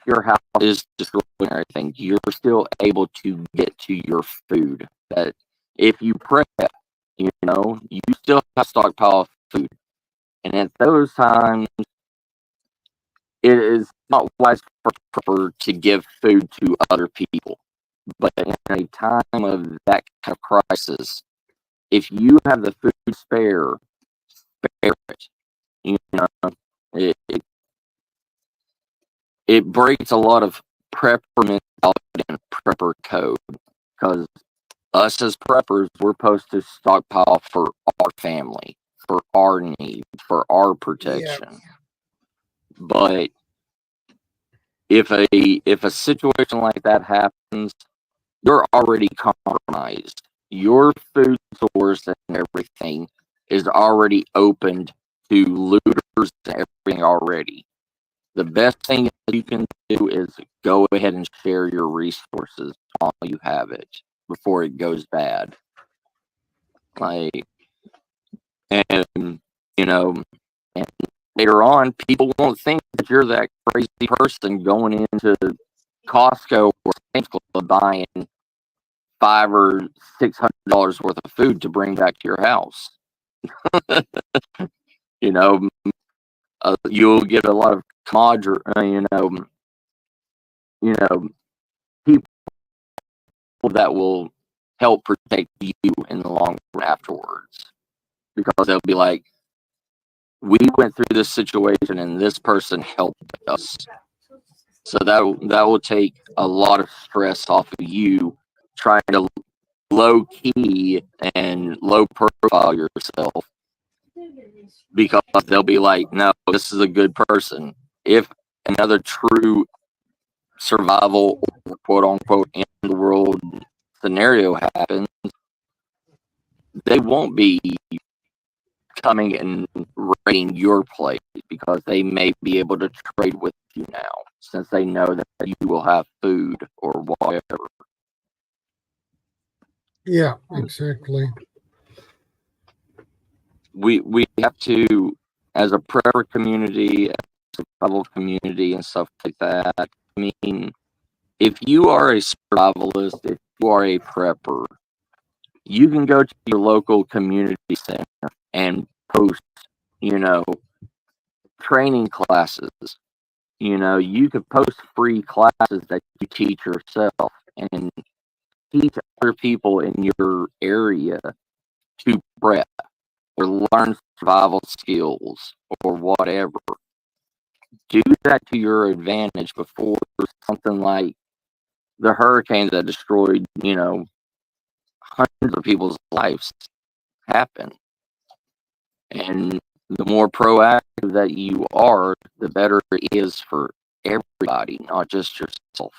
your house is destroyed and everything, you're still able to get to your food. That if you prep, you still have a stockpile of food. And at those times, it is not wise for to give food to other people. But in a time of that kind of crisis, if you have the food spare it. It, it, it breaks a lot of prepper mentality and prepper code, because us as preppers, we're supposed to stockpile for our family, for our needs, for our protection. Yeah. But if a situation like that happens, you're already compromised. Your food source and everything is already opened to looters and everything already. The best thing that you can do is go ahead and share your resources while you have it before it goes bad. And later on, people won't think that you're that crazy person going into Costco or Sam's Club buying $500 or $600 worth of food to bring back to your house. You'll get a lot of people that will help protect you in the long run afterwards, because they'll be like, we went through this situation and this person helped us. So that will take a lot of stress off of you trying to low key and low profile yourself, because they'll be like, no, this is a good person. If another true survival or quote unquote end of the world scenario happens, they won't be coming and raiding your place, because they may be able to trade with you now, since they know that you will have food or whatever. Yeah, exactly. We have to, as a prepper community, as a survival community and stuff like that. I mean, if you are a survivalist, if you are a prepper, you can go to your local community center and post, training classes. You could post free classes that you teach yourself and teach other people in your area to prep or learn survival skills or whatever. Do that to your advantage before something like the hurricane that destroyed, hundreds of people's lives happen. And the more proactive that you are, the better it is for everybody, not just yourself.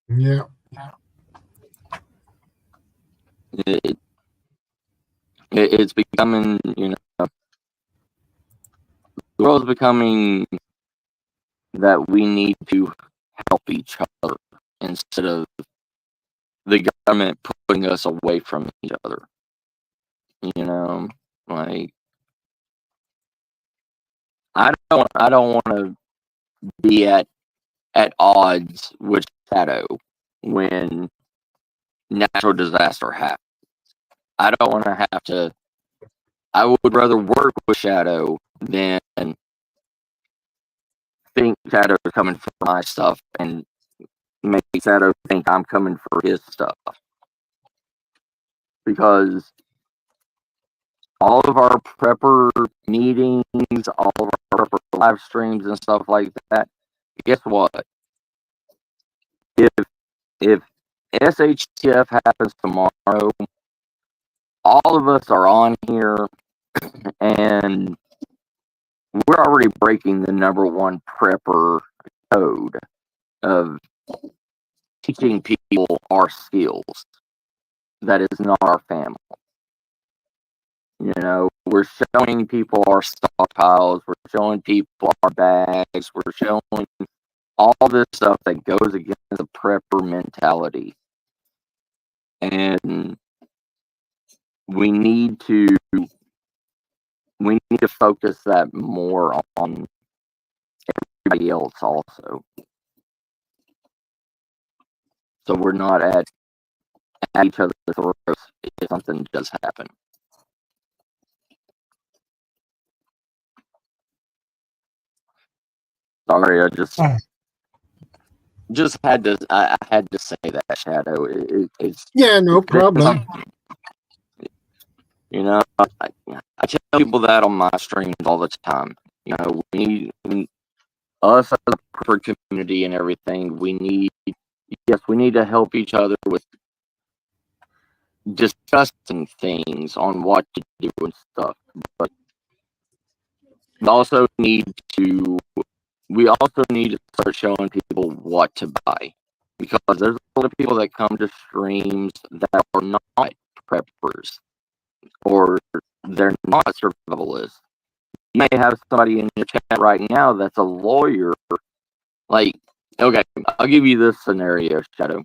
Yeah. It's becoming, the world's becoming that we need to help each other instead of the government putting us away from each other. I don't want to be at odds with Shadow when natural disaster happens. I don't want to have to. I would rather work with Shadow than think Shadow is coming for my stuff and make Shadow think I'm coming for his stuff. Because all of our prepper meetings, all of our prepper live streams and stuff like that. Guess what? If SHTF happens tomorrow, all of us are on here, and we're already breaking the number one prepper code of teaching people our skills. That is not our family. You know, we're showing people our stockpiles, we're showing people our bags, we're showing all this stuff that goes against the prepper mentality. And we need to focus that more on everybody else also. So we're not at each other's throats if something does happen. Sorry, I just had to. I had to say that, Shadow. It's Yeah, no problem. You know, I tell people that on my streams all the time. You know, we need us as a prepper community and everything. We need to help each other with discussing things on what to do and stuff. But we also need to start showing people what to buy, because there's a lot of people that come to streams that are not preppers, or they're not survivalists. You may have somebody in your chat right now that's a lawyer. Like, okay, I'll give you this scenario, Shadow.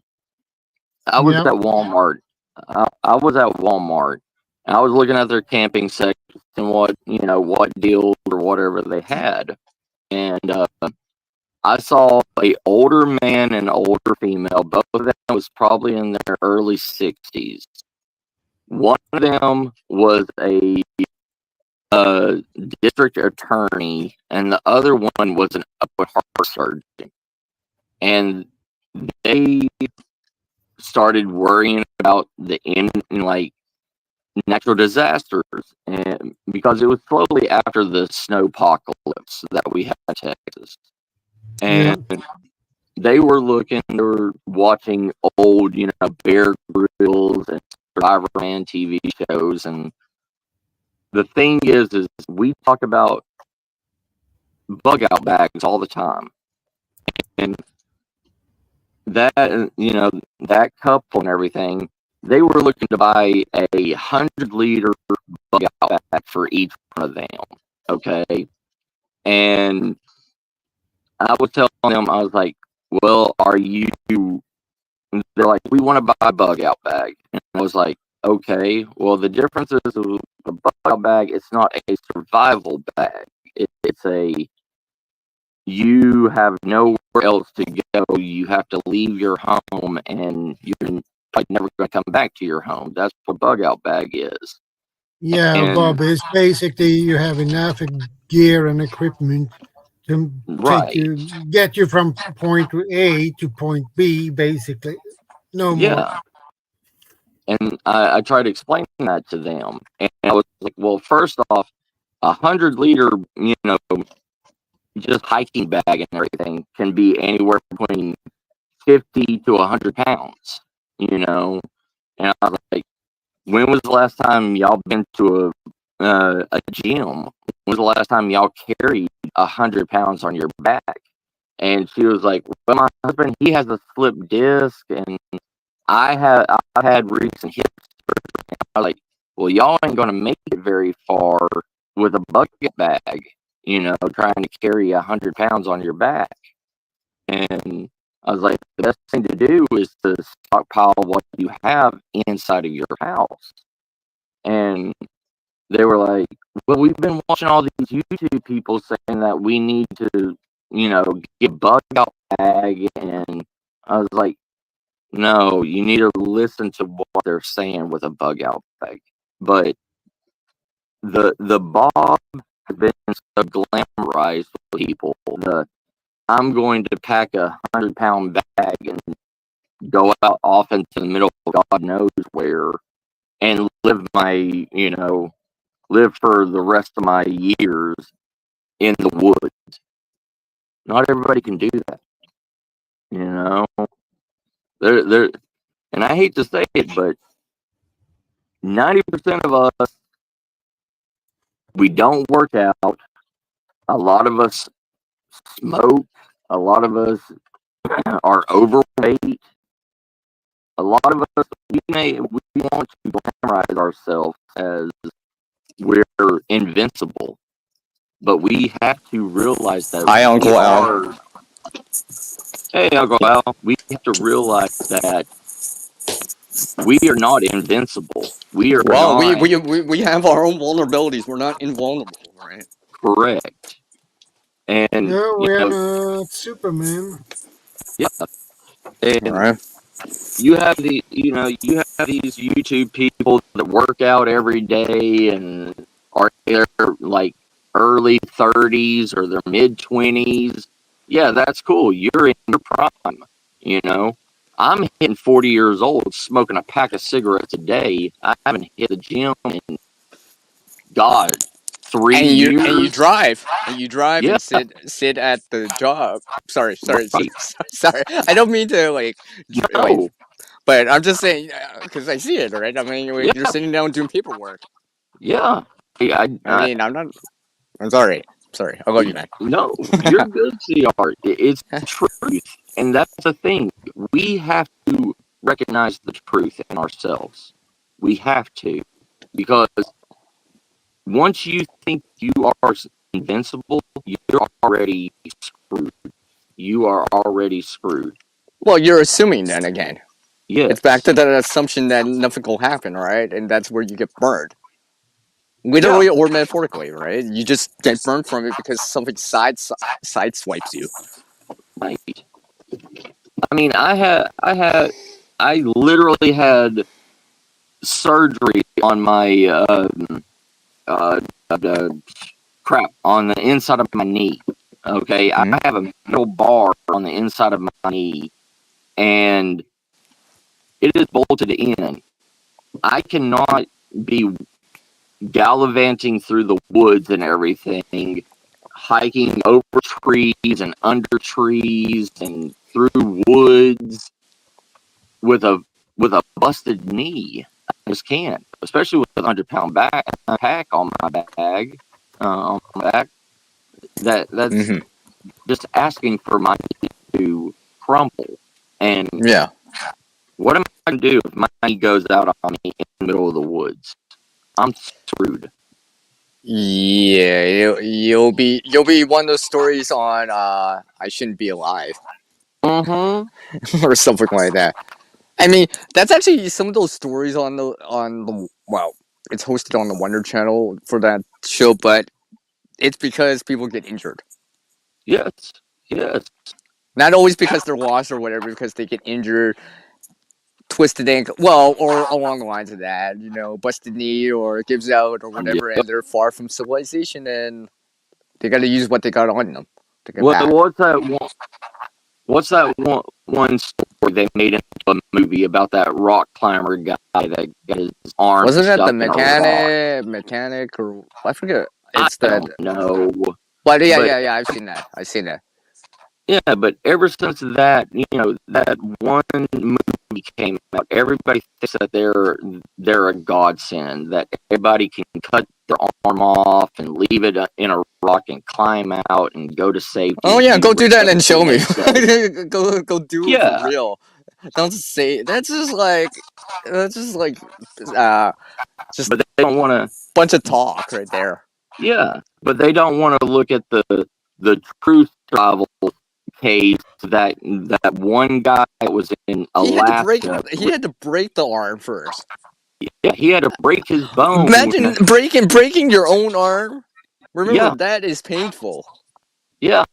I was at Walmart. I was at Walmart. And I was looking at their camping section and what deals or whatever they had, and I saw a older man and older female. Both of them was probably in their early 60s. One of them was a district attorney, and the other one was an open heart surgeon. And they started worrying about the natural disasters, and because it was slowly after the snowpocalypse that we had in Texas. And they were watching old, Bear Grylls and Survivor Man TV shows. And the thing is we talk about bug out bags all the time. And that, that couple and everything, they were looking to buy a 100-liter bug out bag for each one of them. Okay. And I was telling them, I was like, well, they're like, we want to buy a bug out bag. And I was like, okay, well, the difference is a bug out bag, it's not a survival bag. You have nowhere else to go. You have to leave your home, and you're like never going to come back to your home. That's what a bug out bag is. Yeah, Bob, it's basically you have enough gear and equipment to get you from point A to point B, basically. No more. And I tried to explain that to them, and I was like, well, first off, 100-liter, just hiking bag and everything can be anywhere between 50 to 100 pounds, And I was like, when was the last time y'all been to a gym? When was the last time y'all carried 100 pounds on your back? And she was like, well, my husband, he has a slip disc, and I've had recent hip surgery. I was like, well, y'all ain't going to make it very far with a bucket bag, trying to carry 100 pounds on your back. And I was like, the best thing to do is to stockpile what you have inside of your house. And they were like, well, we've been watching all these YouTube people saying that we need to, get a bug out bag. And I was like, no, you need to listen to what they're saying with a bug out bag. But the Bob has been so glamorized for people. I'm going to pack a 100-pound bag and go out off into the middle of God knows where and live my, live for the rest of my years in the woods. Not everybody can do that. You know, there, and I hate to say it, but 90% of us, we don't work out. A lot of us smoke. A lot of us are overweight. A lot of us, we want to glamorize ourselves as we're invincible, but we have to realize that Hi, we Uncle Al. are. Hey, Uncle Al. We have to realize that we are not invincible. We are Well, not we have our own vulnerabilities. We're not invulnerable, right? correct. And No, you we are know, not Superman. yeah, and Right. you have the you have these YouTube people that work out every day and are in their like early 30s or their mid 20s. Yeah, that's cool. You're in your prime, you know. I'm hitting 40 years old smoking a pack of cigarettes a day. I haven't hit the gym in God 3 years. And you drive Yeah, and sit at the job. Sorry. right. Sorry. I don't mean to like No, but I'm just saying because I see it, right? I mean, yeah, you're sitting down doing paperwork. yeah. I mean, I'm sorry. Sorry. I'll go you, man. No, you're good, CR. It's the truth. And that's the thing. We have to recognize the truth in ourselves. We have to. Because once you think you are invincible, you're already screwed. You are already screwed. Well, you're assuming then again. Yes. It's back to that assumption that nothing will happen, right? And that's where you get burned. Literally or metaphorically, right? You just get burned from it because something sideswipes you. Right. I mean, I literally had surgery on my uh, crap on the inside of my knee. Okay, Mhm. I have a metal bar on the inside of my knee, and it is bolted in. I cannot be gallivanting through the woods and everything, hiking over trees and under trees and through woods with a busted knee. I just can't, especially with a 100-pound pack on my bag, on my back. That's just asking for my knee to crumple. And Yeah. what am I going to do if my knee goes out on me in the middle of the woods? I'm screwed. Yeah, you'll be one of those stories on I Shouldn't Be Alive Mm-hmm. or something like that. I mean, that's actually some of those stories on the well, it's hosted on the Wonder Channel for that show, but it's because people get injured. Yes. Yes. Not always because they're lost or whatever, because they get injured, twisted ankle, well, or along the lines of that, busted knee or it gives out or whatever, Yep. and they're far from civilization, and they got to use what they got on them to get Well, back. what's that one story they made into a movie about that rock climber guy that got his arm Wasn't that stuck the in a rock? mechanic, or I forget? I It's that. don't know. But yeah, But I've seen that. yeah, but ever since that, that one movie came out, everybody thinks that they're a godsend, that everybody can cut their arm off and leave it in a rock and climb out and go to safety. Oh yeah, go do that and show me. Say. go do it for real. Don't say that's just like just but they don't want to bunch of talk right there. Yeah, but they don't want to look at the truth travel case that one guy that was in Alaska. He had to break the arm first. Yeah, he had to break his bone. Imagine breaking your own arm. Remember, that is painful. Yeah,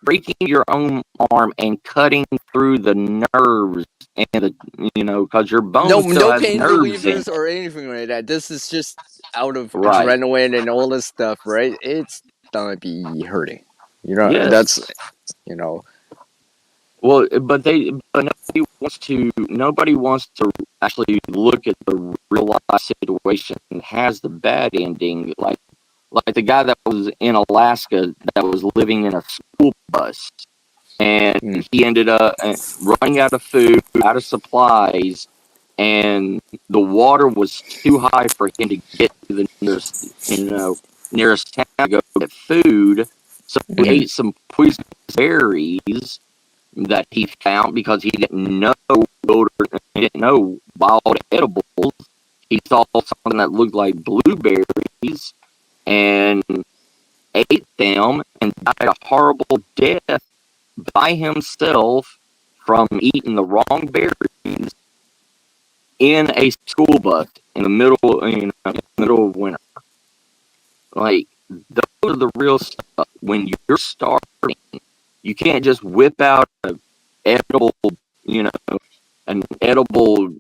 breaking your own arm and cutting through the nerves and because your bone still has pain nerves in relievers or anything like that. This is just out of Right. adrenaline and all this stuff, right? It's gonna be hurting. Yes. That's Well, but nobody wants to actually look at the real life situation and has the bad ending, like the guy that was in Alaska that was living in a school bus, and he ended up running out of food, out of supplies, and the water was too high for him to get to the nearest town to go get food. So he ate some poisonous berries that he found because he didn't know wild edibles. He saw something that looked like blueberries and ate them and died a horrible death by himself from eating the wrong berries in a school bus in the middle of winter. Like, those are the real stuff. When you're starving, you can't just whip out an edible, an edible,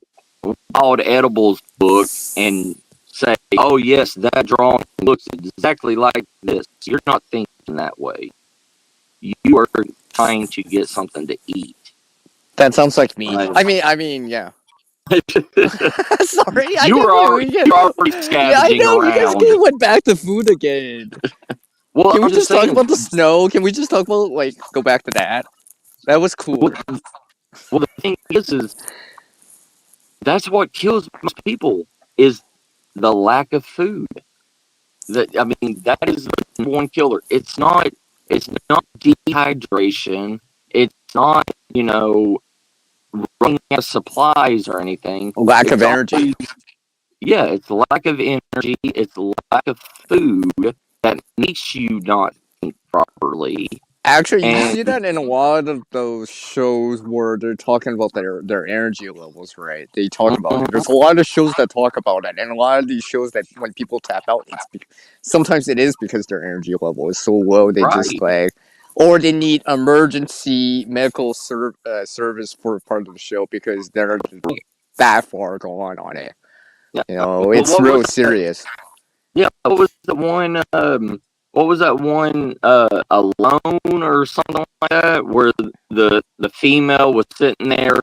wild edibles book and say, oh, yes, that drawing looks exactly like this. You're not thinking that way. You are trying to get something to eat. That sounds like me. Right. I mean, yeah. Sorry, You were already scavenging Yeah, I know. You guys around. went back to food again. Well, Can I'm we just talk saying, about the snow? Can we just talk about go back to that? That was cool. Well, the thing is that's what kills most people is the lack of food. That is the number one killer. It's not dehydration. It's not running out of supplies or anything. Lack of It's energy. always, yeah, it's lack of energy. It's lack of food that makes you not think properly. Actually, you And see that in a lot of those shows where they're talking about their energy levels, right? They talk about it. There's a lot of shows that talk about it, and a lot of these shows that when people tap out, sometimes it is because their energy level is so low they just or they need emergency medical service for part of the show because they're that far gone on it. Yeah. It's real serious. Yeah, what was the one? What was that one? Alone or something like that, where the female was sitting there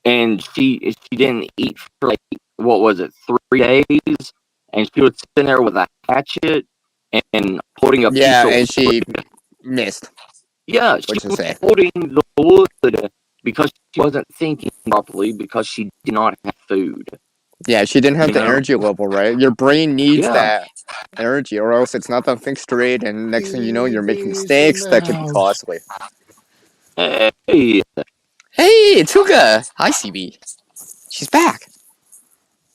and she didn't eat for what was it, 3 days, and she was sitting there with a hatchet and holding a piece of and she missed. Yeah, she was holding the wood because she wasn't thinking properly because she did not have food. Yeah, she didn't have the energy level, right? Your brain needs that energy, or else it's not thinking straight, and next thing you know, you're making mistakes that could be costly. Hey, it's Huga. Hi, CB. She's back.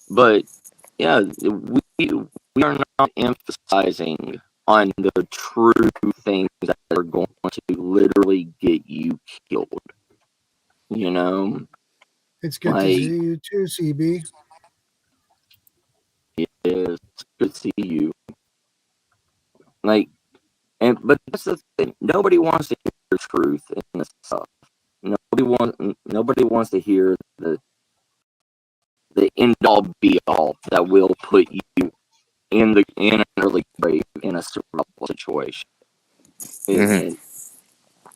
But yeah, we are not emphasizing on the true things that are going to literally get you killed. It's good to see you too, CB. Yes, good to see you. But that's the thing. Nobody wants to hear the truth in this stuff. Nobody wants to hear the end all be all that will put you in an early grave in a survival situation. And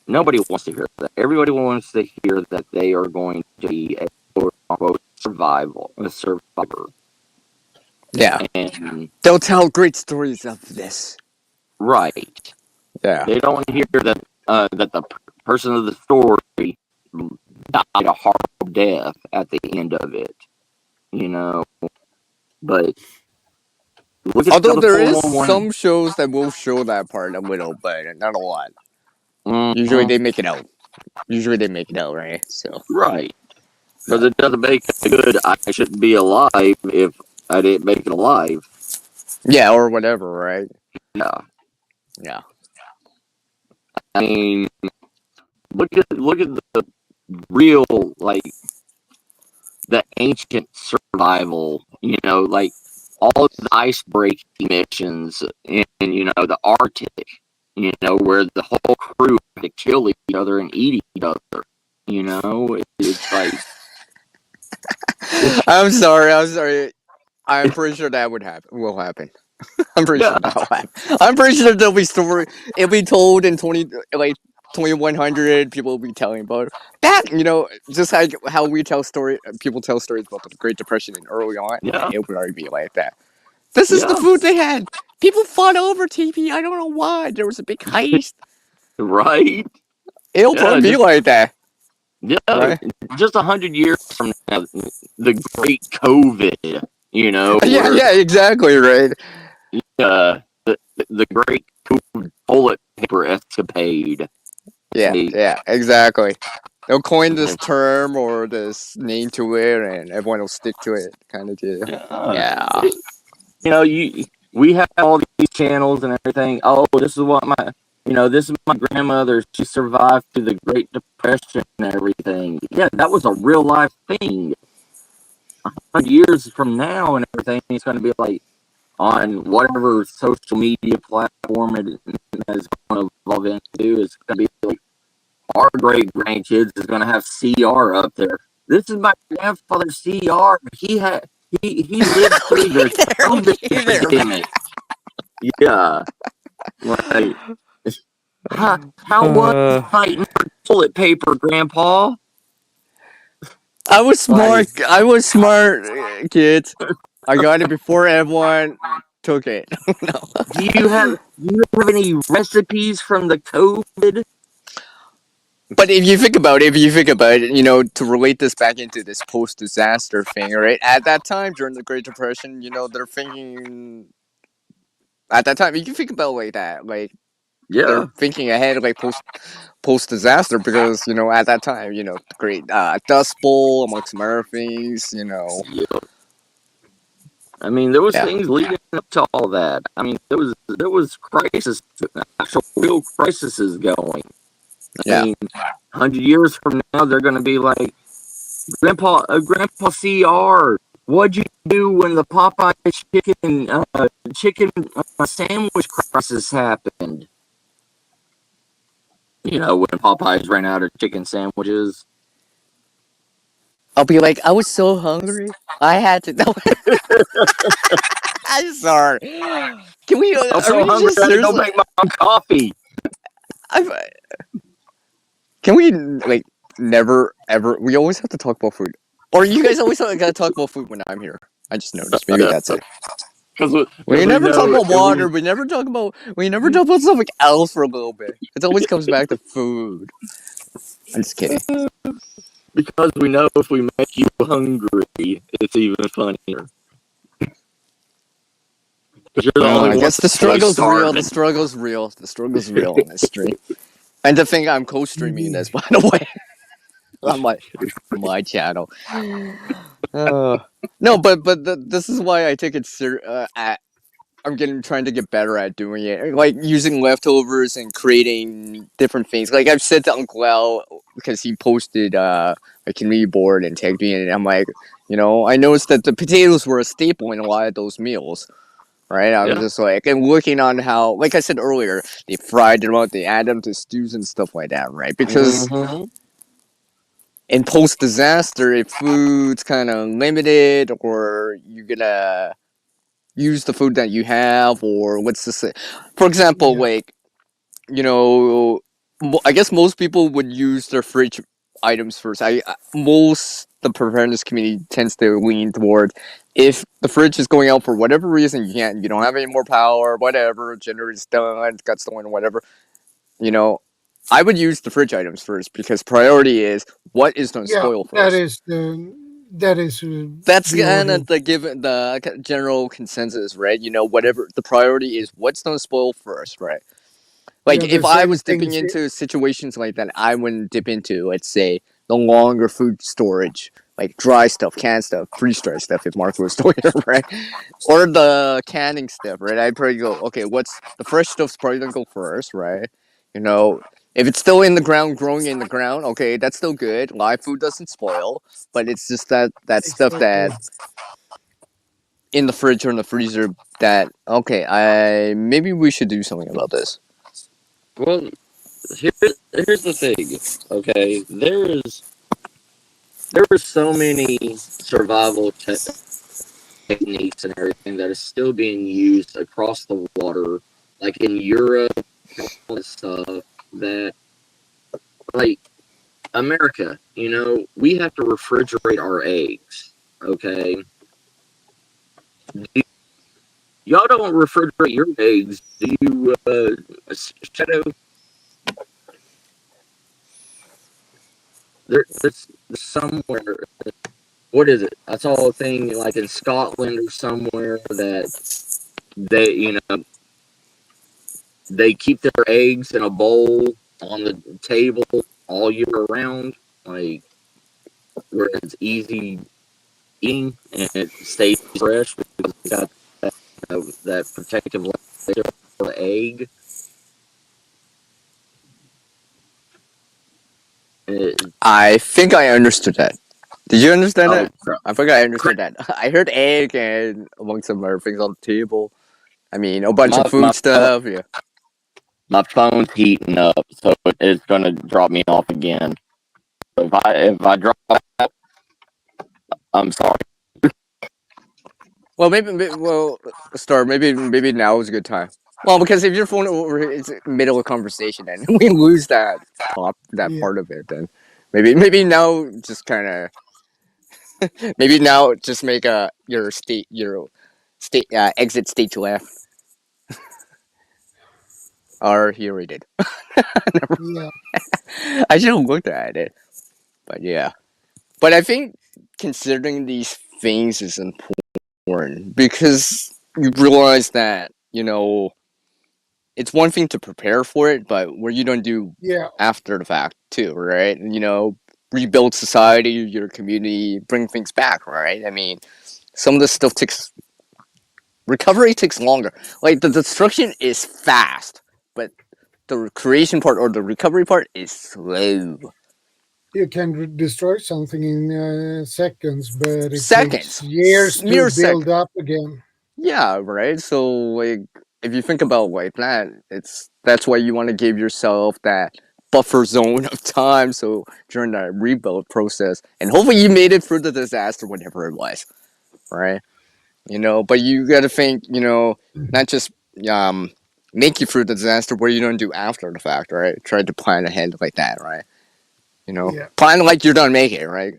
nobody wants to hear that. Everybody wants to hear that they are going to be a quote unquote survivor. Yeah. And they'll tell great stories of this. Right. Yeah. They don't want to hear that the person of the story died a horrible death at the end of it. But although there is some shows that will show that part a little, but not a lot. Usually they make it out. Right? So right, because it doesn't make it good. I shouldn't be alive if I didn't make it alive. Yeah, or whatever, right? Yeah. I mean, look at the real the ancient survival. All of the ice breaking missions in the Arctic. Where the whole crew had to kill each other and eat each other. It's like. I'm sorry. I'm pretty sure that will happen. I'm pretty sure that'll happen. I'm pretty sure there'll be story. It'll be told in 2100, people will be telling about that. Just like how we tell people tell stories about the Great Depression and early on. Yeah. It would already be like that. This is the Yeah. food they had. People fought over TP. I don't know why. There was a big heist. Right. It'll probably be like that. Yeah. Right? Just 100 years from now, the Great COVID. Yeah, exactly, right. The Great COVID toilet paper escapade. Yeah, exactly. They'll coin this term or this name to it, and everyone will stick to it, kind of deal. Yeah. We have all these channels and everything. Oh, this is what this is my grandmother. She survived through the Great Depression and everything. Yeah, that was a real life thing. 100 years from now and everything, it's going to be like on whatever social media platform it is going to evolve into. It's going to be like our great grandkids is going to have CR up there. This is my grandfather CR. He lived through the COVID pandemic. Yeah, right. How was fighting for toilet paper, Grandpa? I was smart. Kids. I got it before everyone took it. No. Do you have any recipes from the COVID? But if you think about it, to relate this back into this post-disaster thing, right? At that time, during the Great Depression, they're thinking. At that time, you can think about it like that, like they're thinking ahead, like post-disaster, because at that time, the great Dust Bowl, amongst some other things, I mean, there was things leading up to all that. I mean, there was crisis, actual real crises going. I mean, 100 years from now, they're going to be like, Grandpa CR, what'd you do when the Popeye chicken sandwich crisis happened? When Popeyes ran out of chicken sandwiches. I'll be like, I was so hungry, I had to. No. I'm sorry. Can we? I'm so hungry. I had to go make my own coffee. Can we never ever? We always have to talk about food, or you guys always gotta talk about food when I'm here. I just noticed. Maybe that's it. We never talk about water. We never talk about something else for a little bit. It always comes back to food. I'm just kidding. Because we know if we make you hungry, it's even funnier. I guess the struggle's real. The struggle's real. The struggle's real on this stream. And to think I'm co-streaming this, by the way, on my channel. No, but this is why I take it I'm trying to get better at doing it, like using leftovers and creating different things. Like I've said to Uncle Al, because he posted a community board and tagged me in, and I'm like, I noticed that the potatoes were a staple in a lot of those meals. Right, I was just like, and looking on how, like I said earlier, they fried them up, they add them to stews and stuff like that, right? Because in post-disaster, if food's kind of limited, or you're gonna use the food that you have, or what's this? For example, I guess most people would use their fridge items first. The preparedness community tends to lean toward, if the fridge is going out for whatever reason, you don't have any more power, whatever, generator's done, got stolen, whatever, I would use the fridge items first, because priority is what is going to spoil first. That's kind of the general consensus, right? Whatever the priority is, what's going to spoil first, right? Like, if I was dipping into situations like that, I wouldn't dip into, let's say, the longer food storage, like dry stuff, canned stuff, freeze-dried stuff, if Mark was still here, right? Or the canning stuff, right? I'd probably go, okay, what's the fresh stuff's probably gonna go first, right? If it's still in the ground, growing in the ground, okay, that's still good. Live food doesn't spoil, but it's just that stuff that in the fridge or in the freezer that, okay, maybe we should do something about this. Well, here's the thing, okay? There are so many survival techniques and everything that is still being used across the water, like in Europe, all this stuff, that like America, we have to refrigerate our eggs. Okay, y'all don't refrigerate your eggs, do you? Shadow. There's somewhere. What is it? I saw a thing like in Scotland or somewhere that they keep their eggs in a bowl on the table all year round, like where it's easy eating and it stays fresh because it's got that protective layer for the egg. I think I understood that. Did you understand Oh, that? I think I understood that. I heard egg and among some other things on the table. I mean, a bunch of food stuff. Yeah. My phone's heating up, so it's gonna drop me off again. So if I drop out, I'm sorry. Well, Star, maybe now is a good time. Well, because if your phone over it's middle of conversation and we lose that Yeah. part of it, then maybe now just kind of maybe now just make your state exit state left. Or here we did. Yeah. I should have looked at it, but yeah. But I think considering these things is important because you realize that it's one thing to prepare for it, but what you don't do Yeah. after the fact too, right? Rebuild society, your community, bring things back, right? I mean, some of this stuff recovery takes longer. Like the destruction is fast, but the creation part or the recovery part is slow. You can destroy something in seconds, but it Seconds, takes years mere to build seconds. up again. Yeah, right. So like, if you think about like that, that's why you want to give yourself that buffer zone of time. So during that rebuild process, and hopefully you made it through the disaster, whatever it was, right? But you got to think, not just make you through the disaster. What are you gonna do after the fact, right? Try to plan ahead like that, right? Yeah. Plan like you're gonna make it, right?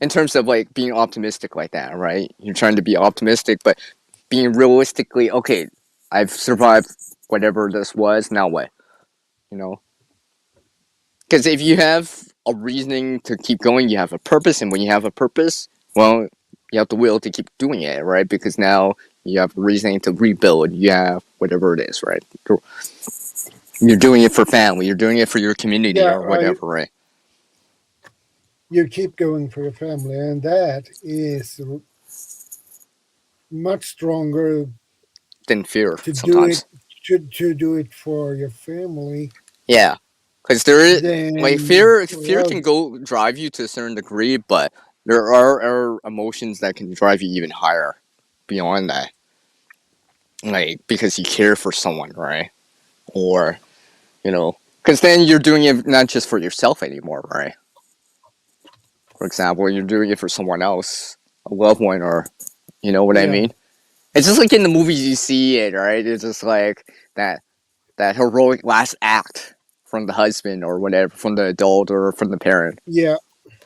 In terms of like being optimistic like that, right? You're trying to be optimistic, but being realistically, okay, I've survived whatever this was, now what? Because if you have a reasoning to keep going, you have a purpose, and when you have a purpose, well, you have the will to keep doing it, right? Because now you have reasoning to rebuild, you have whatever it is, right? You're doing it for family, you're doing it for your community Yeah. or whatever, right? You keep going for your family, and that is much stronger Than fear to do it sometimes. to do it for your family Yeah. Because there is like than fear for can go drive you to a certain degree, but there are emotions that can drive you even higher beyond that. Like because you care for someone, right? Or because then you're doing it not just for yourself anymore, right? For example, you're doing it for someone else, a loved one, or you know what I yeah, mean? It's just like in the movies you see it, right? It's just like that heroic last act from the husband or whatever, from the adult or from the parent yeah,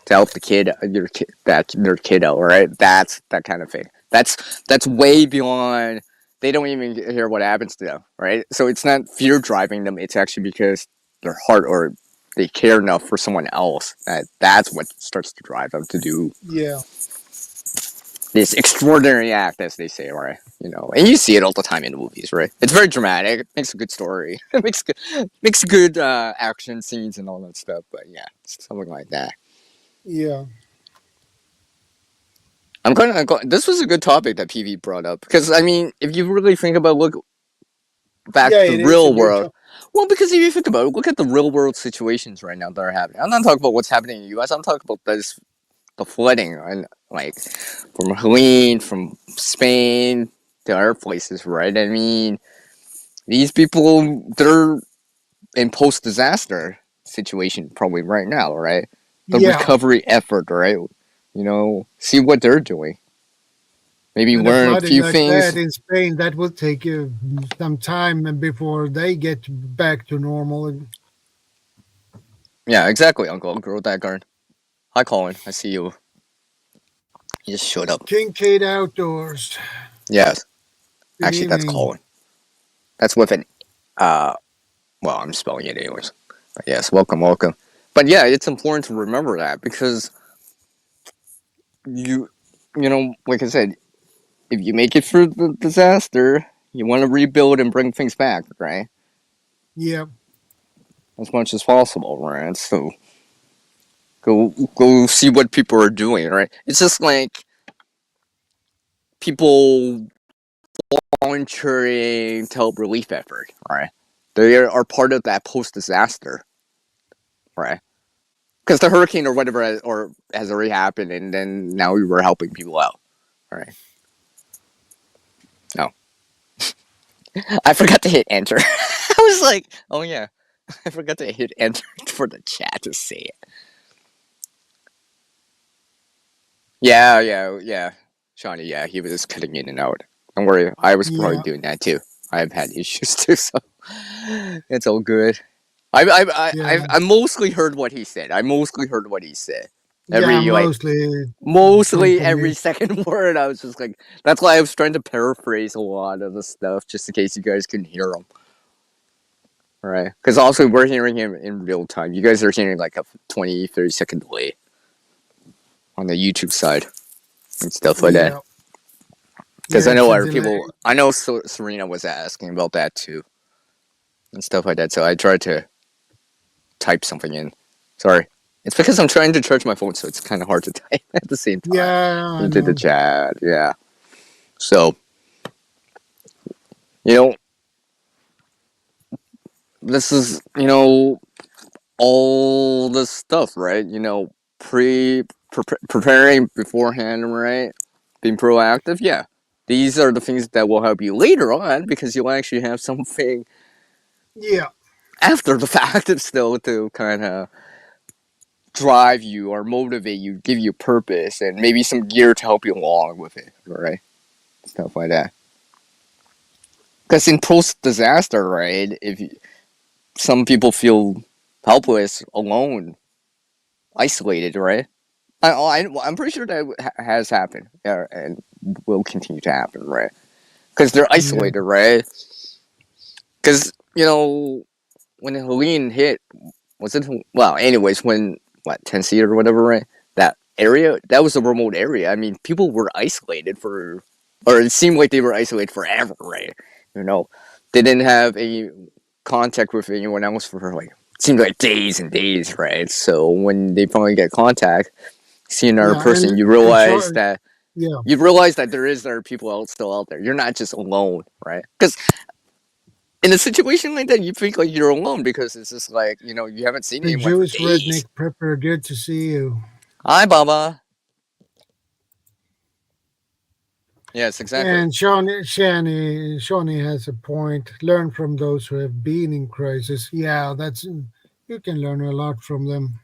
to help the kid, their kid out, right? That's that kind of thing. That's way beyond. They don't even hear what happens to them, right? So it's not fear driving them. It's actually because their heart or they care enough for someone else that's what starts to drive them to do yeah, this extraordinary act, as they say, right? And you see it all the time in the movies, right? It's very dramatic. It makes a good story. It makes good action scenes and all that stuff. But yeah, something like that. yeah, I'm gonna. This was a good topic that PV brought up because I mean, if you really think about look back yeah. to the It is a real good world, time. well, because if you think about it, look at the real world situations right now that are happening. I'm not talking about what's happening in the U.S. I'm talking about the flooding and like from Helene, from Spain to other places, right? I mean, these people they're in post disaster situation probably right now, right? The Yeah, recovery effort, right? See what they're doing. Maybe and a learn a flooding few like things. that in Spain, that will take some time before they get back to normal. Yeah, exactly, Uncle. Grow that garden. Hi, Colin. I see you. You just showed up. Kincaid Outdoors. Yes. Good Actually, that's evening. Colin. That's with an well, I'm spelling it anyways. But yes, welcome. But yeah, it's important to remember that because you know, like I said, if you make it through the disaster, you want to rebuild and bring things back, right? Yeah. As much as possible, right? So go see what people are doing, right? It's just like people volunteering to help relief effort, right? They are part of that post disaster, right? Because the hurricane or whatever has already happened, and then now we were helping people out, right? No, I forgot to hit enter. I was like, oh yeah, I forgot to hit enter for the chat to say it. Yeah, Shawnee. Yeah, he was just cutting in and out. Don't worry, I was probably Yeah. doing that too. I've had issues too, so it's all good. Yeah. I mostly heard what he said. Yeah. Every like Mostly every complete. second word. I was just like, that's why I was trying to paraphrase a lot of the stuff just in case you guys couldn't hear him. Right? Because also we're hearing him in real time. You guys are hearing like a 20, 30-second delay on the YouTube side and stuff like that. Yeah. Because Yeah. I It's know a other delay. people. I know Serena was asking about that too and stuff like that. So I tried to type something in. Sorry. It's because I'm trying to charge my phone, so it's kind of hard to type at the same time Yeah. I into the know. chat. Yeah. So, you know, this is, all this stuff, right? Preparing beforehand, right? Being proactive. Yeah. These are the things that will help you later on because you'll actually have something Yeah. after the fact still to kind of drive you or motivate you, give you purpose, and maybe some gear to help you along with it, right? Stuff like that. Because in post disaster, right, some people feel helpless, alone, isolated, right? I'm pretty sure that has happened and will continue to happen, right? Because they're Yeah. isolated, right? Because, when Helene hit, was it? Well, anyways, when, Tennessee or whatever, right? That area, that was a remote area. I mean, people were isolated or it seemed like they were isolated forever, right? They didn't have any contact with anyone else for like, it seemed like days and days, right? So when they finally get contact, see another Yeah. person, And so, yeah. you realize that there are people still out there. You're not just alone, right? Because in a situation like that, you think like you're alone because it's just like you haven't seen The anyone for Jewish days. redneck prepper. Good to see you. Hi, Baba. Yes, exactly. And Shawnee has a point. Learn from those who have been in crisis. Yeah, you can learn a lot from them.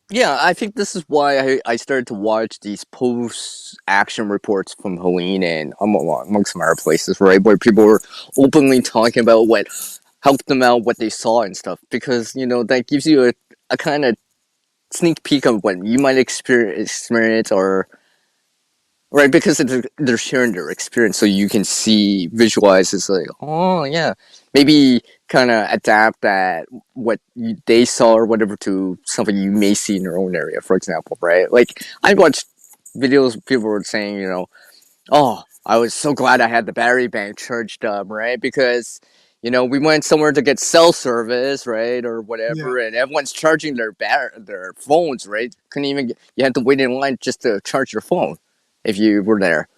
Yeah, I think this is why I started to watch these post-action reports from Helene and amongst some other places, right, where people were openly talking about what helped them out, what they saw and stuff, because that gives you a kind of sneak peek of what you might experience or right, because they're sharing their experience, so you can visualize. It's like, oh yeah, maybe kind of adapt that what they saw or whatever to something you may see in your own area. For example, right? Like I watched videos. People were saying, oh, I was so glad I had the battery bank charged up, right? Because we went somewhere to get cell service, right, or Yeah. whatever, and everyone's charging their phones, right? Couldn't even you had to wait in line just to charge your phone if you were there,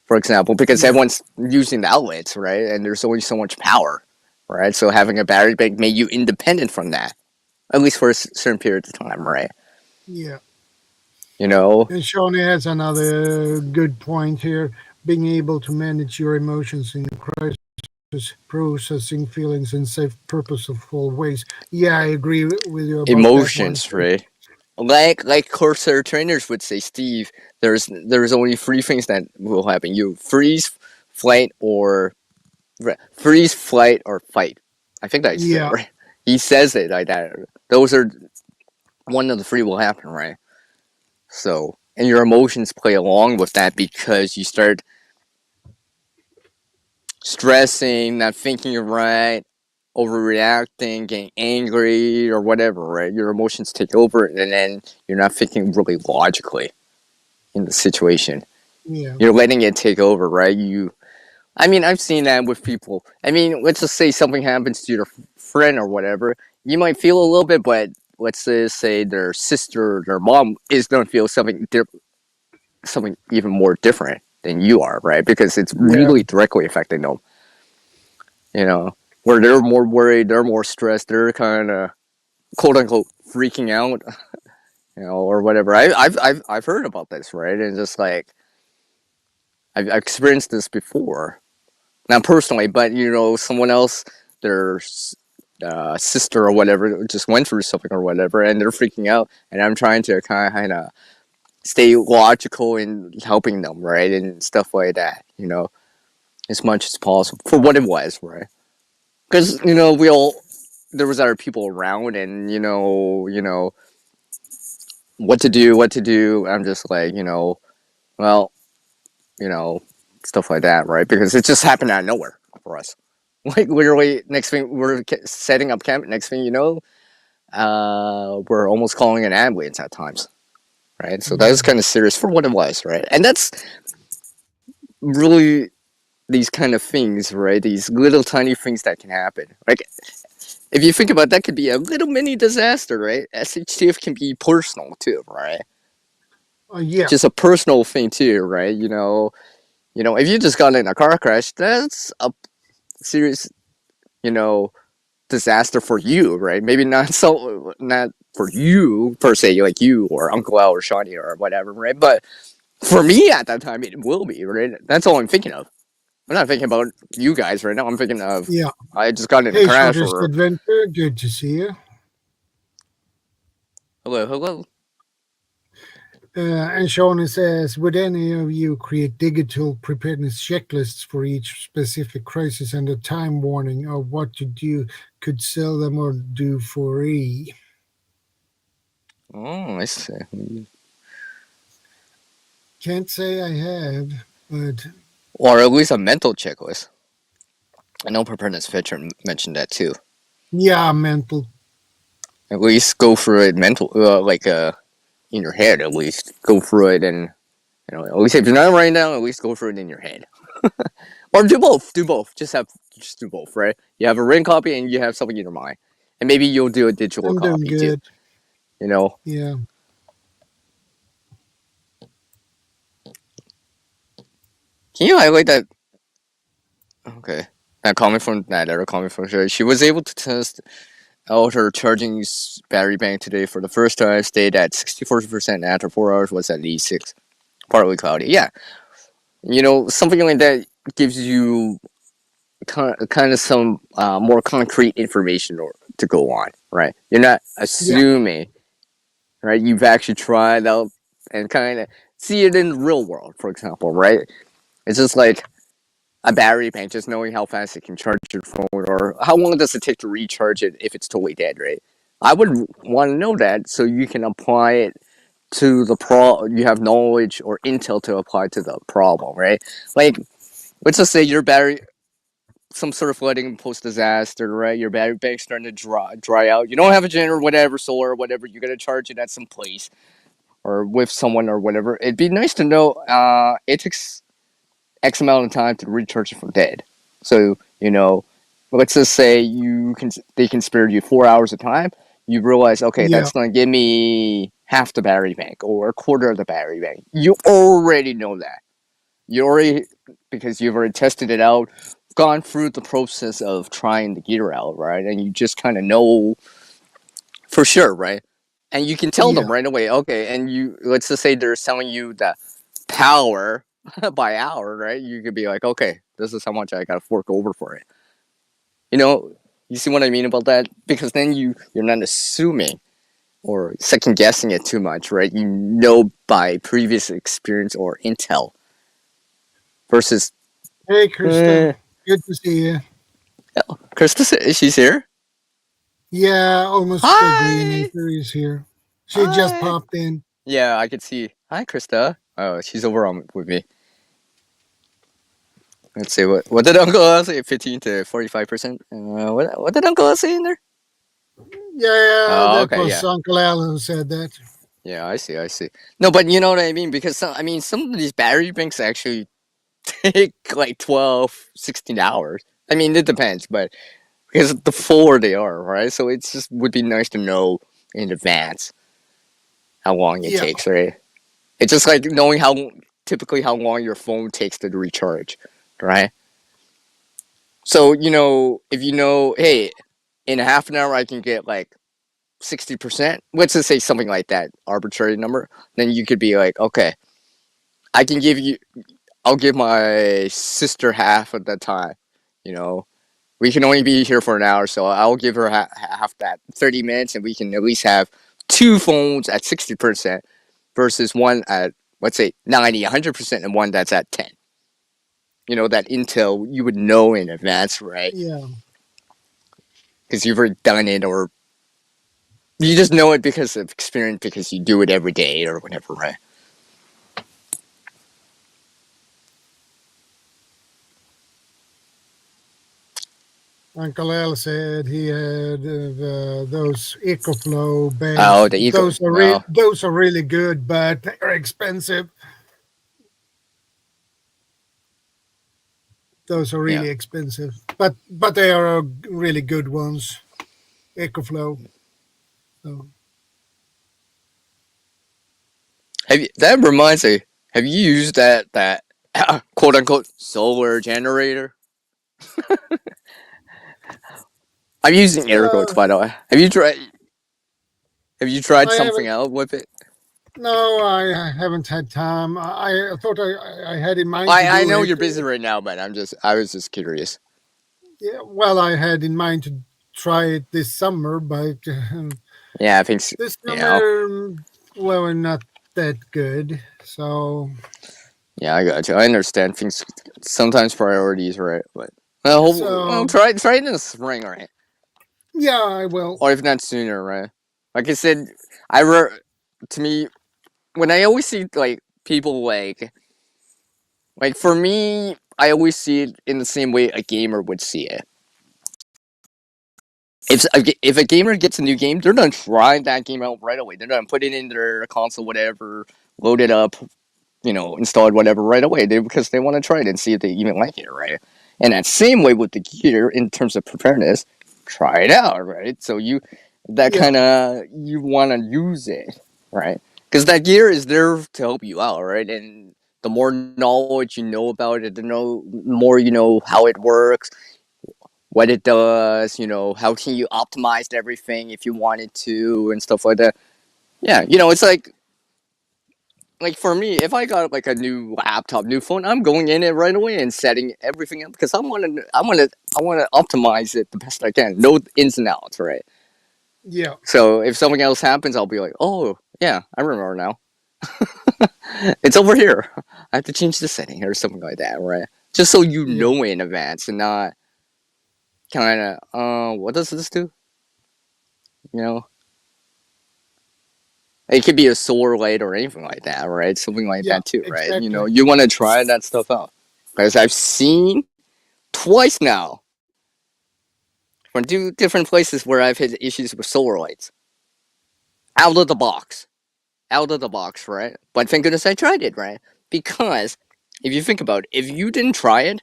for example, because Yeah. everyone's using the outlets, right? And there's only so much power, right? So having a battery bank made you independent from that, at least for a certain period of time, right? Yeah. You know, And Shawnee has another good point here. Being able to manage your emotions in crisis, processing feelings in safe, purposeful ways. Yeah, I agree with you about that one emotions, too. right? Like Corsair trainers would say, Steve, there's only three things that will happen. You freeze, flight, or fight. I think I said it Yeah. right. He says it like that. Those are one of the three will happen, right? So, and your emotions play along with that because you start stressing, not thinking right, overreacting, getting angry, or whatever, right? Your emotions take over, and then you're not thinking really logically in the situation. Yeah. You're letting it take over, right? I mean, I've seen that with people. I mean, let's just say something happens to your friend or whatever. You might feel a little bit, but let's just say their sister or their mom is going to feel something something even more different than you are, right? Because it's really directly affecting them. You know, where they're more worried, they're more stressed, they're kind of quote unquote freaking out, you know, or whatever. I've heard about this, right? And just like I've experienced this before, not personally, but you know, someone else, their sister or whatever, just went through something or whatever, and they're freaking out, and I'm trying to kind of stay logical in helping them, right, and stuff like that, you know, as much as possible for what it was, right? Because you know, there was other people around, and you know what to do. I'm just like, you know, well, you know, stuff like that, right? Because it just happened out of nowhere for us. Like literally, next thing we're setting up camp. Next thing you know, we're almost calling an ambulance at times, right? So that was kind of serious for what it was, right? And that's really these kind of things, right? These little tiny things that can happen. Like if you think about it, that could be a little mini disaster, right? SHTF can be personal too, right? Yeah. Just a personal thing too, right? You know, if you just got in a car crash, that's a serious, you know, disaster for you, right? Maybe not for you per se, like you or Uncle Al or Shawnee or whatever, right? But for me at that time, it will be, right? That's all I'm thinking of. I'm not thinking about you guys right now. I'm thinking of I just got in a Hey, crash Shortest or Adventure, good to see you. hello. And Shawnee says, would any of you create digital preparedness checklists for each specific crisis and a time warning of what to do? Could sell them or do for free? Oh, I see. Can't say I have, but Or at least a mental checklist. I know Preparedness Veteran mentioned that too. yeah, mental. At least go through it in your head. At least go through it, and you know, at least if you're not writing down, at least go through it in your head. Or do both. Do both. Just do both, right? You have a written copy and you have something in your mind, and maybe you'll do a digital I'm doing copy too. good. You know. Yeah. Can you highlight that? Okay. That comment from that other comment from her. She was able to test out her charging battery bank today for the first time. Stayed at 64%. After 4 hours, was at 86. Partly cloudy. Yeah. You know, something like that gives you kind of some more concrete information to go on, right? You're not assuming, right? You've actually tried out and kind of see it in the real world, for example, right? It's just like a battery bank, just knowing how fast it can charge your phone or how long does it take to recharge it if it's totally dead, right? I would want to know that so you can apply it to you have knowledge or intel to apply to the problem, right? Like, let's just say your battery, some sort of flooding post disaster, right? Your battery bank's starting to dry out. You don't have a generator, whatever, solar, or whatever. You're gonna charge it at some place or with someone or whatever. It'd be nice to know. It takes X amount of time to recharge it from dead. So you know, let's just say they can spare you 4 hours of time. You realize, okay, Yeah. that's gonna give me half the battery bank or a quarter of the battery bank. You already know that. Because you've already tested it out, gone through the process of trying the gear out, right? And you just kind of know for sure, right? And you can tell them right away, okay, and let's just say they're selling you the power by hour, right? You could be like, okay, this is how much I gotta fork over for it. You know, you see what I mean about that? Because then you're not assuming or second guessing it too much, right? You know by previous experience or intel. Versus, Hey, Krista. Good to see you. Krista, she's here. Yeah, almost Hi. Green Acre is here. She just Hi. popped in. Yeah, I could see. Hi, Krista. Oh, she's over on with me. Let's see what did Uncle Al say? 15 to 45%. What did Uncle Al say in there? Yeah, Oh, that okay, was yeah. Uncle Al who said that. Yeah, I see. No, but you know what I mean, because some of these battery banks actually take like 12, 16 hours. I mean, it depends, but because the fuller they are, right? So it's just would be nice to know in advance how long it Yeah, takes, right? It's just like knowing typically how long your phone takes to recharge, right? So if you know, hey, in a half an hour I can get like 60%. Let's just say something like that, arbitrary number. Then you could be like, okay, I can give you. I'll give my sister half of the time. You know, we can only be here for an hour, so I'll give her half that 30 minutes, and we can at least have two phones at 60% versus one at, let's say, 90, 100%, and one that's at 10. That intel you would know in advance, right? yeah. Because you've already done it, or you just know it because of experience, because you do it every day or whatever, right? Uncle Al said he had those EcoFlow bands. Oh, the Eco. Those are really good, but they're expensive. Those are really expensive, but they are really good ones. EcoFlow. So. That reminds me. Have you used that quote unquote solar generator? I'm using air quotes, by the way. Have you tried? Have you tried I something haven't. out with it? No, I haven't had time. I thought I had in mind to I do know it. you're busy right now, but I was just curious. Yeah, well, I had in mind to try it this summer, but Yeah, I think this summer, well, not that good. So yeah, I got you. I understand things. Sometimes priorities, right? But well, so try it in the spring, right? yeah, I will. Or if not sooner, right? Like I said, to me, when I always see like people like for me, I always see it in the same way a gamer would see it. If a gamer gets a new game, they're gonna try that game out right away. They're gonna put it in their console, whatever, load it up, install it, whatever, right away. Because they want to try it and see if they even like it, right? And that same way with the gear, in terms of preparedness, try it out, right? So you want to use it, right? Because that gear is there to help you out, right? And the more knowledge you know about it, the more you know how it works, what it does, how can you optimize everything if you wanted to, and stuff like that. Yeah, it's like for me, if I got like a new laptop, new phone, I'm going in it right away and setting everything up because I want to optimize it the best I can, know the ins and outs, right? Yeah, So if something else happens, I'll be like, oh yeah, I remember now. It's over here. I have to change the setting or something like that, right? Just so you yeah, know in advance and not kind of, what does this do? You know, it could be a solar light or anything like that, right? Something like yeah, that too, right? exactly. You want to try that stuff out. Because I've seen twice now from two different places where I've had issues with solar lights. Out of the box. Out of the box, right? But thank goodness I tried it, right? Because if you think about it, if you didn't try it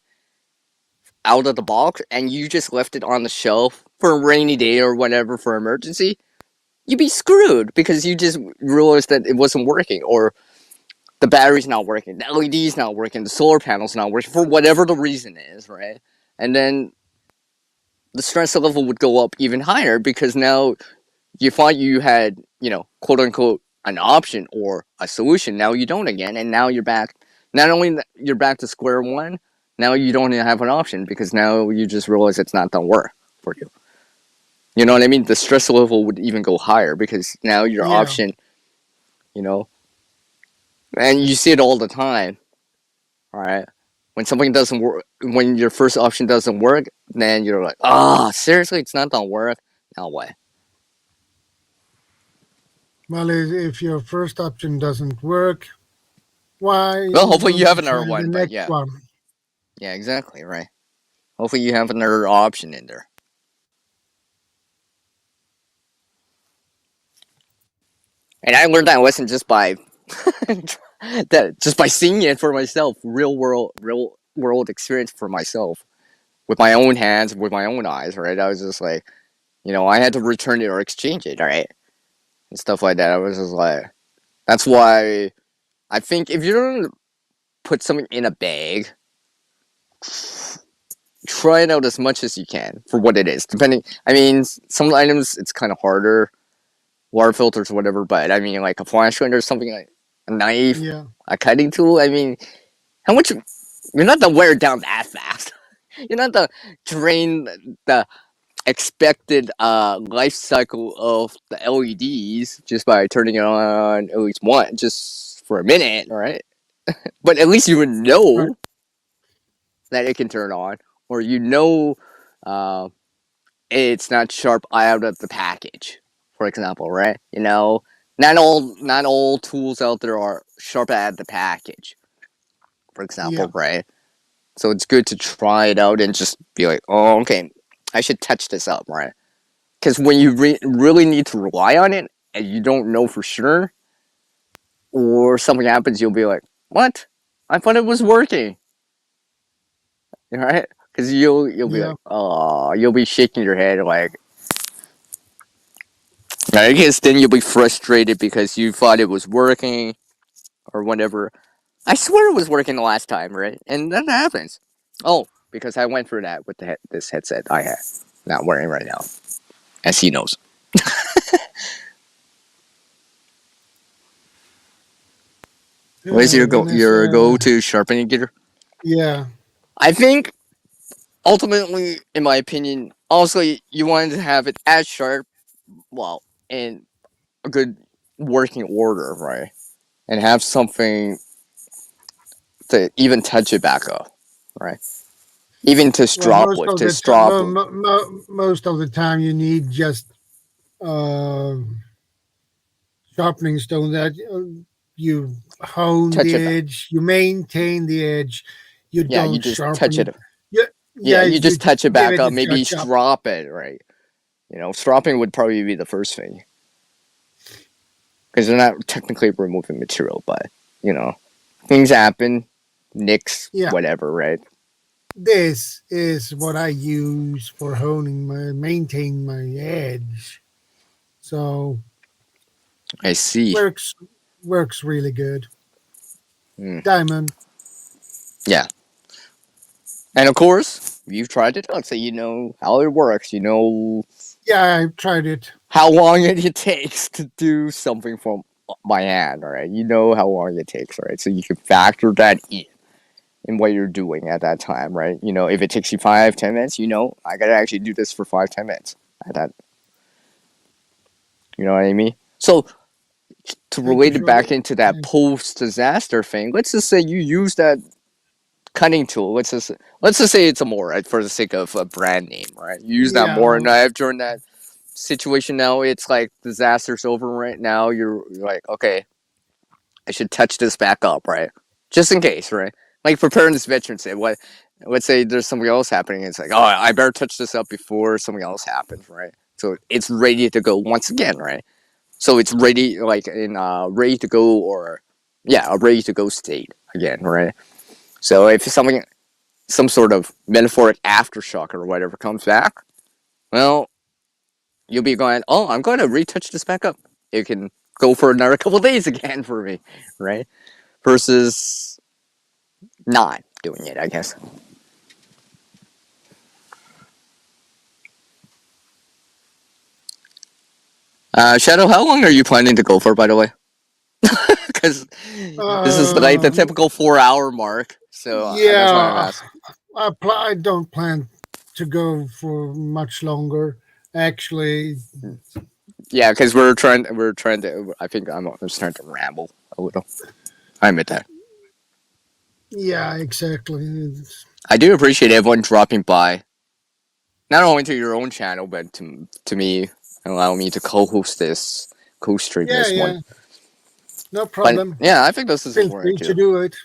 out of the box and you just left it on the shelf for a rainy day or whatever for emergency, you'd be screwed because you just realized that it wasn't working, or the battery's not working, the LED's not working, the solar panel's not working for whatever the reason is, right? And then the stress level would go up even higher because now you thought you had, quote unquote, an option or a solution. Now you don't again, and now you're back. Not only you're back to square one, now you don't even have an option because now you just realize it's not gonna work for you. You know what I mean? The stress level would even go higher because now your Yeah, option, you know, and you see it all the time. All right. When something doesn't work, when your first option doesn't work, then you're like, seriously, it's not gonna work. Now what? Well, if your first option doesn't work, why Well, hopefully you don't have you another try the one, but next yeah. one? Yeah, exactly, right. Hopefully you have another option in there. And I learned that lesson just by just by seeing it for myself, real world experience for myself, with my own hands, with my own eyes, right? I was just like, I had to return it or exchange it, right? And stuff like that. I was just like, that's why I think if you don't put something in a bag, try it out as much as you can for what it is. I mean, some items it's kind of harder, water filters, whatever. But I mean, like a flashlight or something, like a knife, Yeah, a cutting tool. I mean, how much? You're not to wear it down that fast. You're not to drain the expected life cycle of the LEDs just by turning it on at least one, just for a minute, right? But at least you would know right. that it can turn on, or uh, it's not sharp out of the package, for example, right? Not all tools out there are sharp out of the package, for Yeah, example, right? So it's good to try it out and just be like, oh, okay, I should touch this up, right? Because when you really need to rely on it and you don't know for sure, or something happens, you'll be like, what? I thought it was working, right? Because you'll be yeah. like, oh, you'll be shaking your head like, I guess then you'll be frustrated because you thought it was working or whatever. I swear it was working the last time, right? And that happens. Oh, because I went through that with this headset I have, not wearing right now, as he knows. What is Then your go-to sharpening gear? yeah, I think ultimately, in my opinion, also you wanted to have it as sharp, well, in a good working order, right? And have something to even touch it back up, right? Even to well, strop with, to strop with. most of the time you need just uh, sharpening stone that you hone Touch the it back. edge, you maintain the edge, you Yeah, you don't just sharpen touch it. it. Yeah, Yeah, yeah, you you just touch it give back it up. a Maybe touch up. strop it, right? Stropping would probably be the first thing because they're not technically removing material, but you know, things happen, nicks, Yeah, whatever, right? this is what I use for maintain my edge. So I see. works works really good. Mm, Diamond. yeah, and of course, you've tried it out, so you know how it works. You know Yeah, I tried it. how long it takes to do something from my hand, all right? You know how long it takes, right? So you can factor that in what you're doing at that time, right? You know, if it takes you 5-10 minutes, I gotta actually do this for 5-10 minutes. At that, you know what I mean? So to Thank you relate it for back the into that post-disaster thing, let's just say you use that cutting tool. Let's just say it's a more, right, for the sake of a brand name, right? You use that more yeah, knife during that situation. Now it's like disaster's over right now. You're like, okay, I should touch this back up, right? Just in case, right? Like preparing this veteran say, what? Let's say there's something else happening. It's like, oh, I better touch this up before something else happens, right? So it's ready to go once again, right? So it's ready, like in ready to go, or yeah, a ready to go state again, right? So if some sort of metaphoric aftershock or whatever comes back, well, you'll be going, oh, I'm going to retouch this back up. It can go for another couple days again for me, right? Versus not doing it, I guess. Shadow, how long are you planning to go for, by the way? Because this is like the uh, typical 4-hour mark. So that's why I'm yeah. asking. I don't plan to go for much longer. Actually, Yeah, because we're trying to. I think I'm starting to ramble a little. I admit that. yeah, exactly. I do appreciate everyone dropping by, not only to your own channel, but to me, and allow me to co-host this co-stream Yeah, this yeah. one. No But problem. yeah, I think this is Feel important free too. to do it.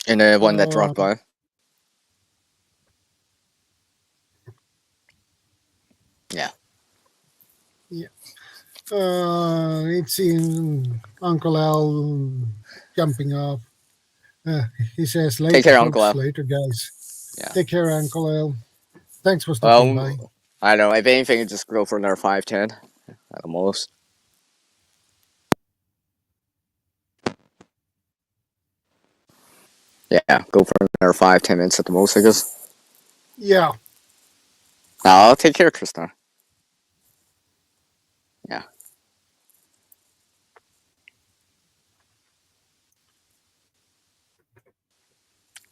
And one that dropped by. Yeah. It's in Uncle Al jumping off. He says later, Take care, folks. Uncle Al. Later, guys. Yeah. Take care, Uncle Al. Thanks for stopping by. I don't know. If anything, just go for another 5-10 at the most. Yeah, go for another 5-10 minutes at the most, I guess. Yeah. I'll take care, Krista. Yeah.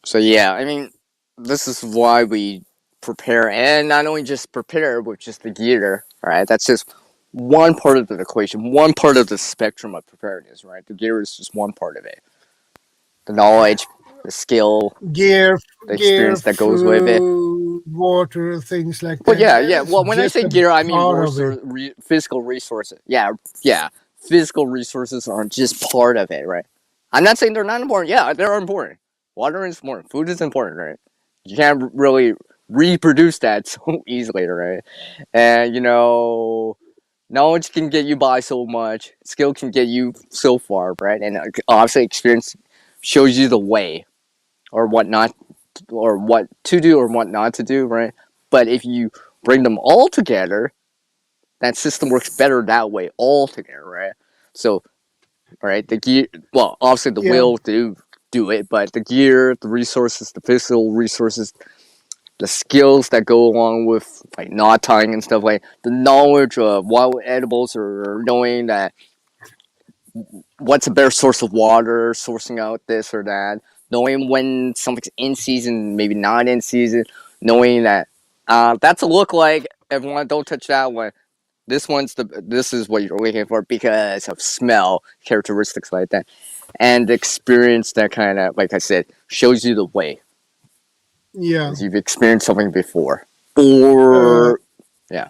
So yeah, I mean, this is why we prepare, and not only just prepare with just the gear, right? That's just one part of the equation, one part of the spectrum of preparedness, right? The gear is just one part of it. The knowledge, the skill, Gear, the experience that goes with it. Water, things like that. Well, yeah. That's Well, when I just say a gear, I mean part more of it. physical resources. Yeah. Physical resources aren't just part of it, right? I'm not saying they're not important. Yeah, they're important. Water is important. Food is important, right? You can't really reproduce that so easily, right? And knowledge can get you by so much. Skill can get you so far, right? And obviously, experience shows you the way, or what not, or what to do, or what not to do, right? But if you bring them all together, that system works better that way all together, right? So, right, the gear. Well, obviously the Yeah. will to do it, but the gear, the resources, the physical resources, the skills that go along with like knot tying and stuff, like the knowledge of wild edibles, or knowing that what's a better source of water, sourcing out this or that, knowing when something's in season, maybe not in season, knowing that that's a look-like. Everyone, don't touch that one. This is what you're looking for because of smell, characteristics like that, and experience that kind of, like I said, shows you the way. Yeah. Because you've experienced something before, or yeah.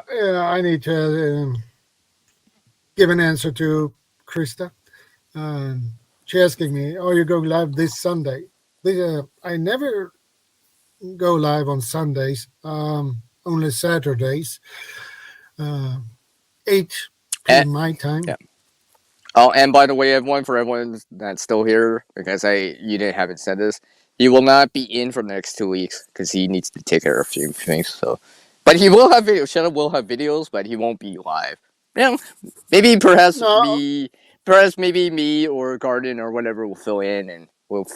I need to give an answer to Krista. She asking me, "Are you going live this Sunday?" I never go live on Sundays. Only Saturdays. 8 p.m. my time. Yeah. Oh, and by the way, for everyone that's still here, because you didn't haven't said this, he will not be in for the next 2 weeks because he needs to take care of a few things. So, but he will have videos. Shadow will have videos, but he won't be live. Maybe perhaps maybe me or Garden or whatever will fill in, and we'll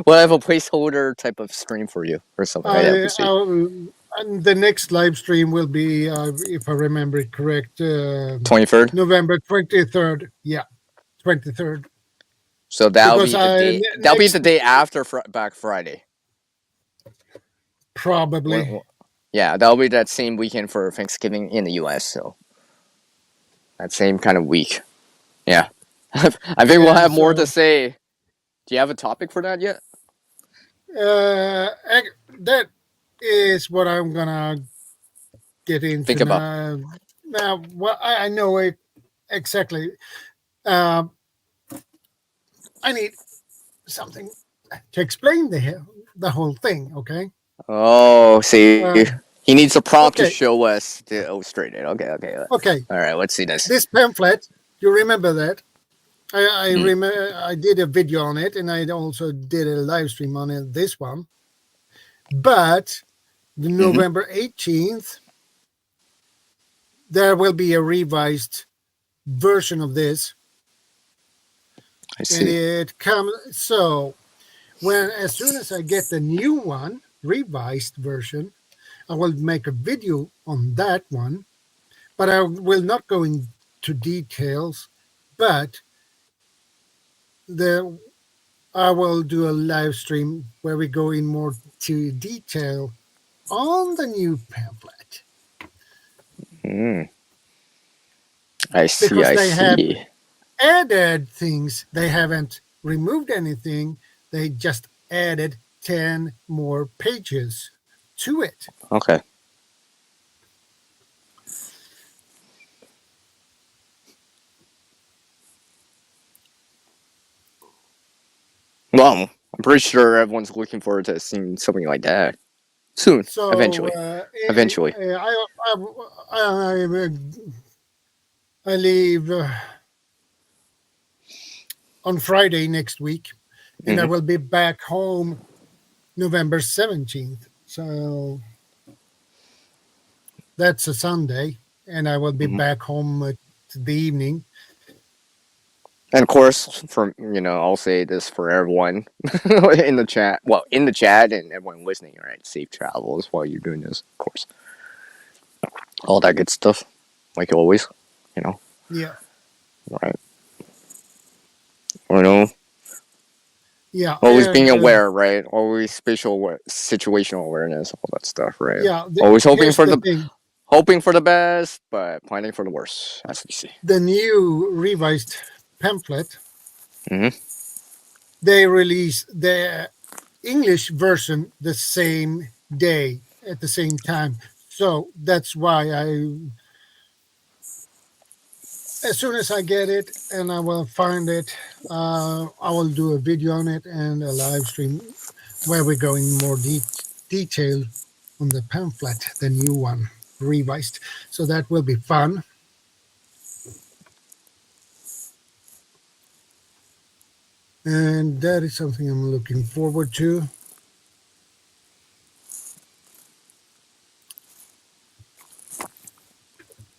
have a placeholder type of stream for you or something like that. And the next live stream will be, if I remember it correct, 23rd, November 23rd. Yeah, 23rd. So that'll be the day. That'll be the day after Black Friday. Probably. Yeah, that'll be that same weekend for Thanksgiving in the U.S. So that same kind of week. Yeah, I think we'll have more to say. Do you have a topic for that yet? That is what I'm gonna get into. Think about. Now, well, I know it exactly. I need something to explain the whole thing. Okay. Oh, see, he needs a prompt to show us to illustrate it. Okay. Okay. All right, let's see this. This pamphlet, you remember that? I remember I did a video on it, and I also did a live stream on it. This one, but the November 18th, there will be a revised version of this. I see. And it comes so as soon as I get the new one, revised version, I will make a video on that one, but I will not go into details, but I will do a live stream where we go in more to detail on the new pamphlet. I see. Because they have added things. They haven't removed anything. They just added 10 more pages to it. Okay. Well, I'm pretty sure everyone's looking forward to seeing something like that soon. So Eventually. Eventually. I leave on Friday next week, and I will be back home November 17th. So that's a Sunday, and I will be back home at the evening. And of course, I'll say this for everyone in the chat. Well, in the chat and everyone listening, right? Safe travels while you're doing this, of course. All that good stuff, like always, Yeah. Right. Yeah. Always being aware, right? Always situational awareness, all that stuff, right? Yeah. Always hoping for the best, but planning for the worst, as we see. The new revised pamphlet, Mm-hmm. they released the English version the same day at the same time. So that's why as soon as I get it and I will find it, I will do a video on it and a live stream where we go in more detail on the pamphlet, the new one, revised. So that will be fun. And that is something I'm looking forward to.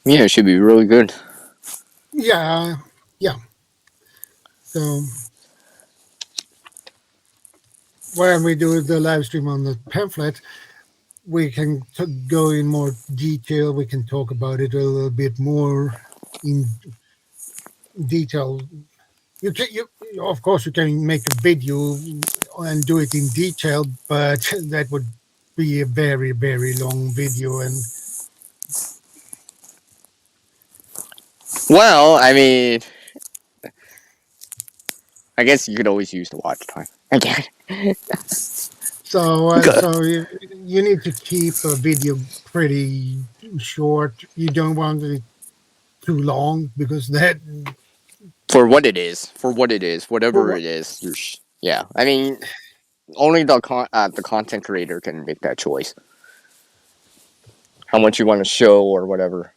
Yeah, it should be really good. Yeah. So when we do the live stream on the pamphlet, we can go in more detail. We can talk about it a little bit more in detail. Of course, you can make a video and do it in detail, but that would be a very, very long video. And Well, I mean, I guess you could always use the watch time. Okay. so you need to keep a video pretty short. You don't want it too long because that. For what it is, whatever it is, yeah. I mean, only the content creator can make that choice. How much you want to show or whatever,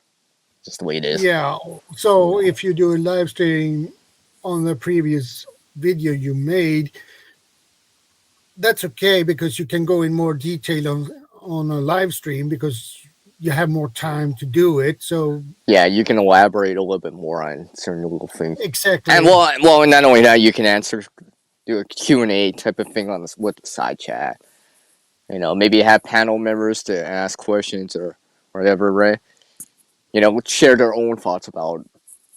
just the way it is. Yeah. So if you do a live stream on the previous video you made, that's okay because you can go in more detail on a live stream because you have more time to do it. So yeah, you can elaborate a little bit more on certain little things. Exactly. And well, not only that, you can do a Q&A type of thing with the side chat. Maybe have panel members to ask questions or whatever, right? Share their own thoughts about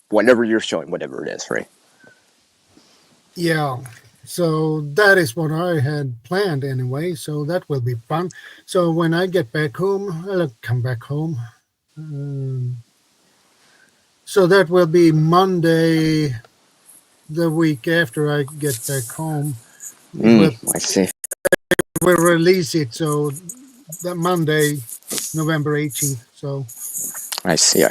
whatever you're showing, whatever it is, right? Yeah. So that is what I had planned anyway. So that will be fun. So when I get back home, I'll come back home. So that will be Monday, the week after I get back home. I see. We'll release it. So that Monday, November 18th. So I see.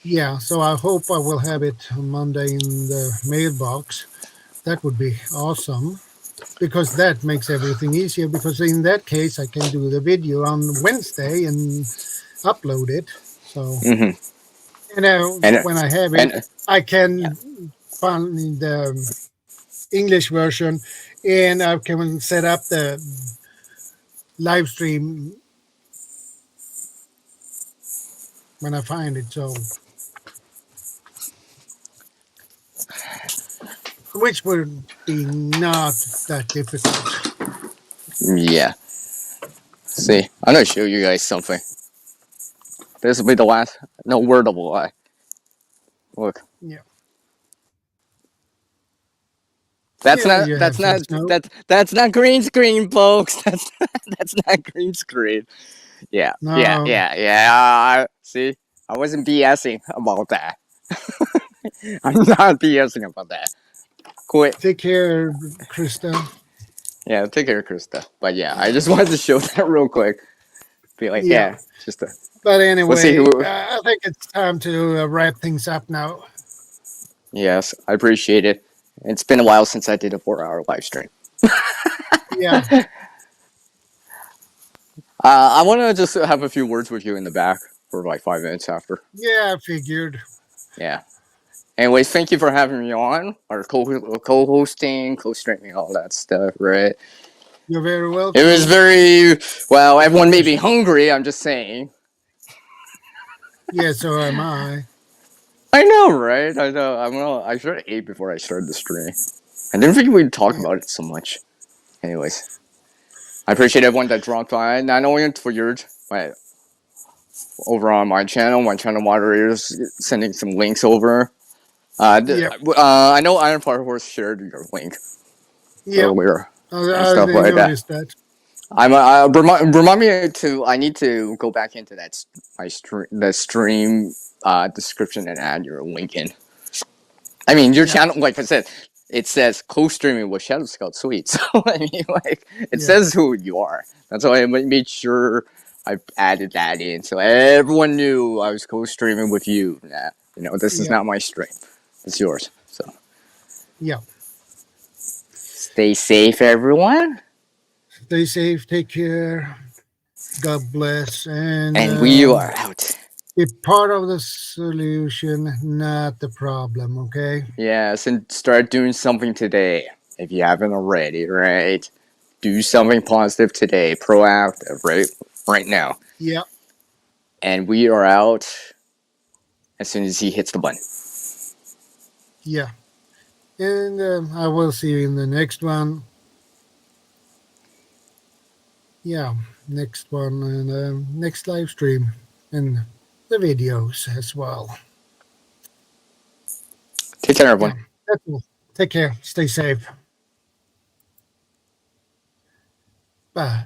Yeah. So I hope I will have it on Monday in the mailbox. That would be awesome because that makes everything easier because in that case I can do the video on Wednesday and upload it. So when I have it, I can find the English version and I can set up the live stream when I find it. So which would be not that difficult. Yeah. See, I'm gonna show you guys something. This will be the last. No word of a lie. Look. Yeah. That's not green screen, folks. That's not green screen. Yeah. No. Yeah. See, I wasn't BSing about that. I'm not BSing about that. Quit. Take care, Krista. Yeah, take care, Krista. But yeah, I just wanted to show that real quick. Be like, Yeah. just to, But see anyway, who- I think it's time to wrap things up now. yes, I appreciate it. It's been a while since I did a 4-hour live stream. Yeah. I want to just have a few words with you in the back for like 5 minutes after. Yeah, I figured. Yeah. Anyways, thank you for having me on, or co-hosting, co-streaming, all that stuff, right? You're very welcome. It was very, well, everyone may be hungry, I'm just saying. Yeah, so am I. I know, right? I know. I should have ate before I started the stream. I didn't think we'd talk about it so much. Anyways, I appreciate everyone that dropped by. Not only for yours, but over on my channel moderators sending some links over. Yeah. I know Iron Fire Horse shared your link Yeah. earlier and I stuff like that. noticed that. Remind me to. I need to go back into the stream description and add your link in. I mean, your channel, like I said, it says co-streaming with Shadow Scout Swede. So I mean, like it says who you are. That's why I made sure I added that in, so everyone knew I was co-streaming with you. Nah, this is not my stream; it's yours. So yeah, stay safe, everyone. Stay safe. Take care. God bless. And we are out. Be part of the solution, not the problem, okay? Yes, and start doing something today if you haven't already, right? Do something positive today, proactive, right now. Yeah. And we are out as soon as he hits the button. Yeah. And I will see you in the next one. Yeah, next one and next live stream and the videos as well. Take care, everyone. Yeah, that's all. Take care. Stay safe. Bye.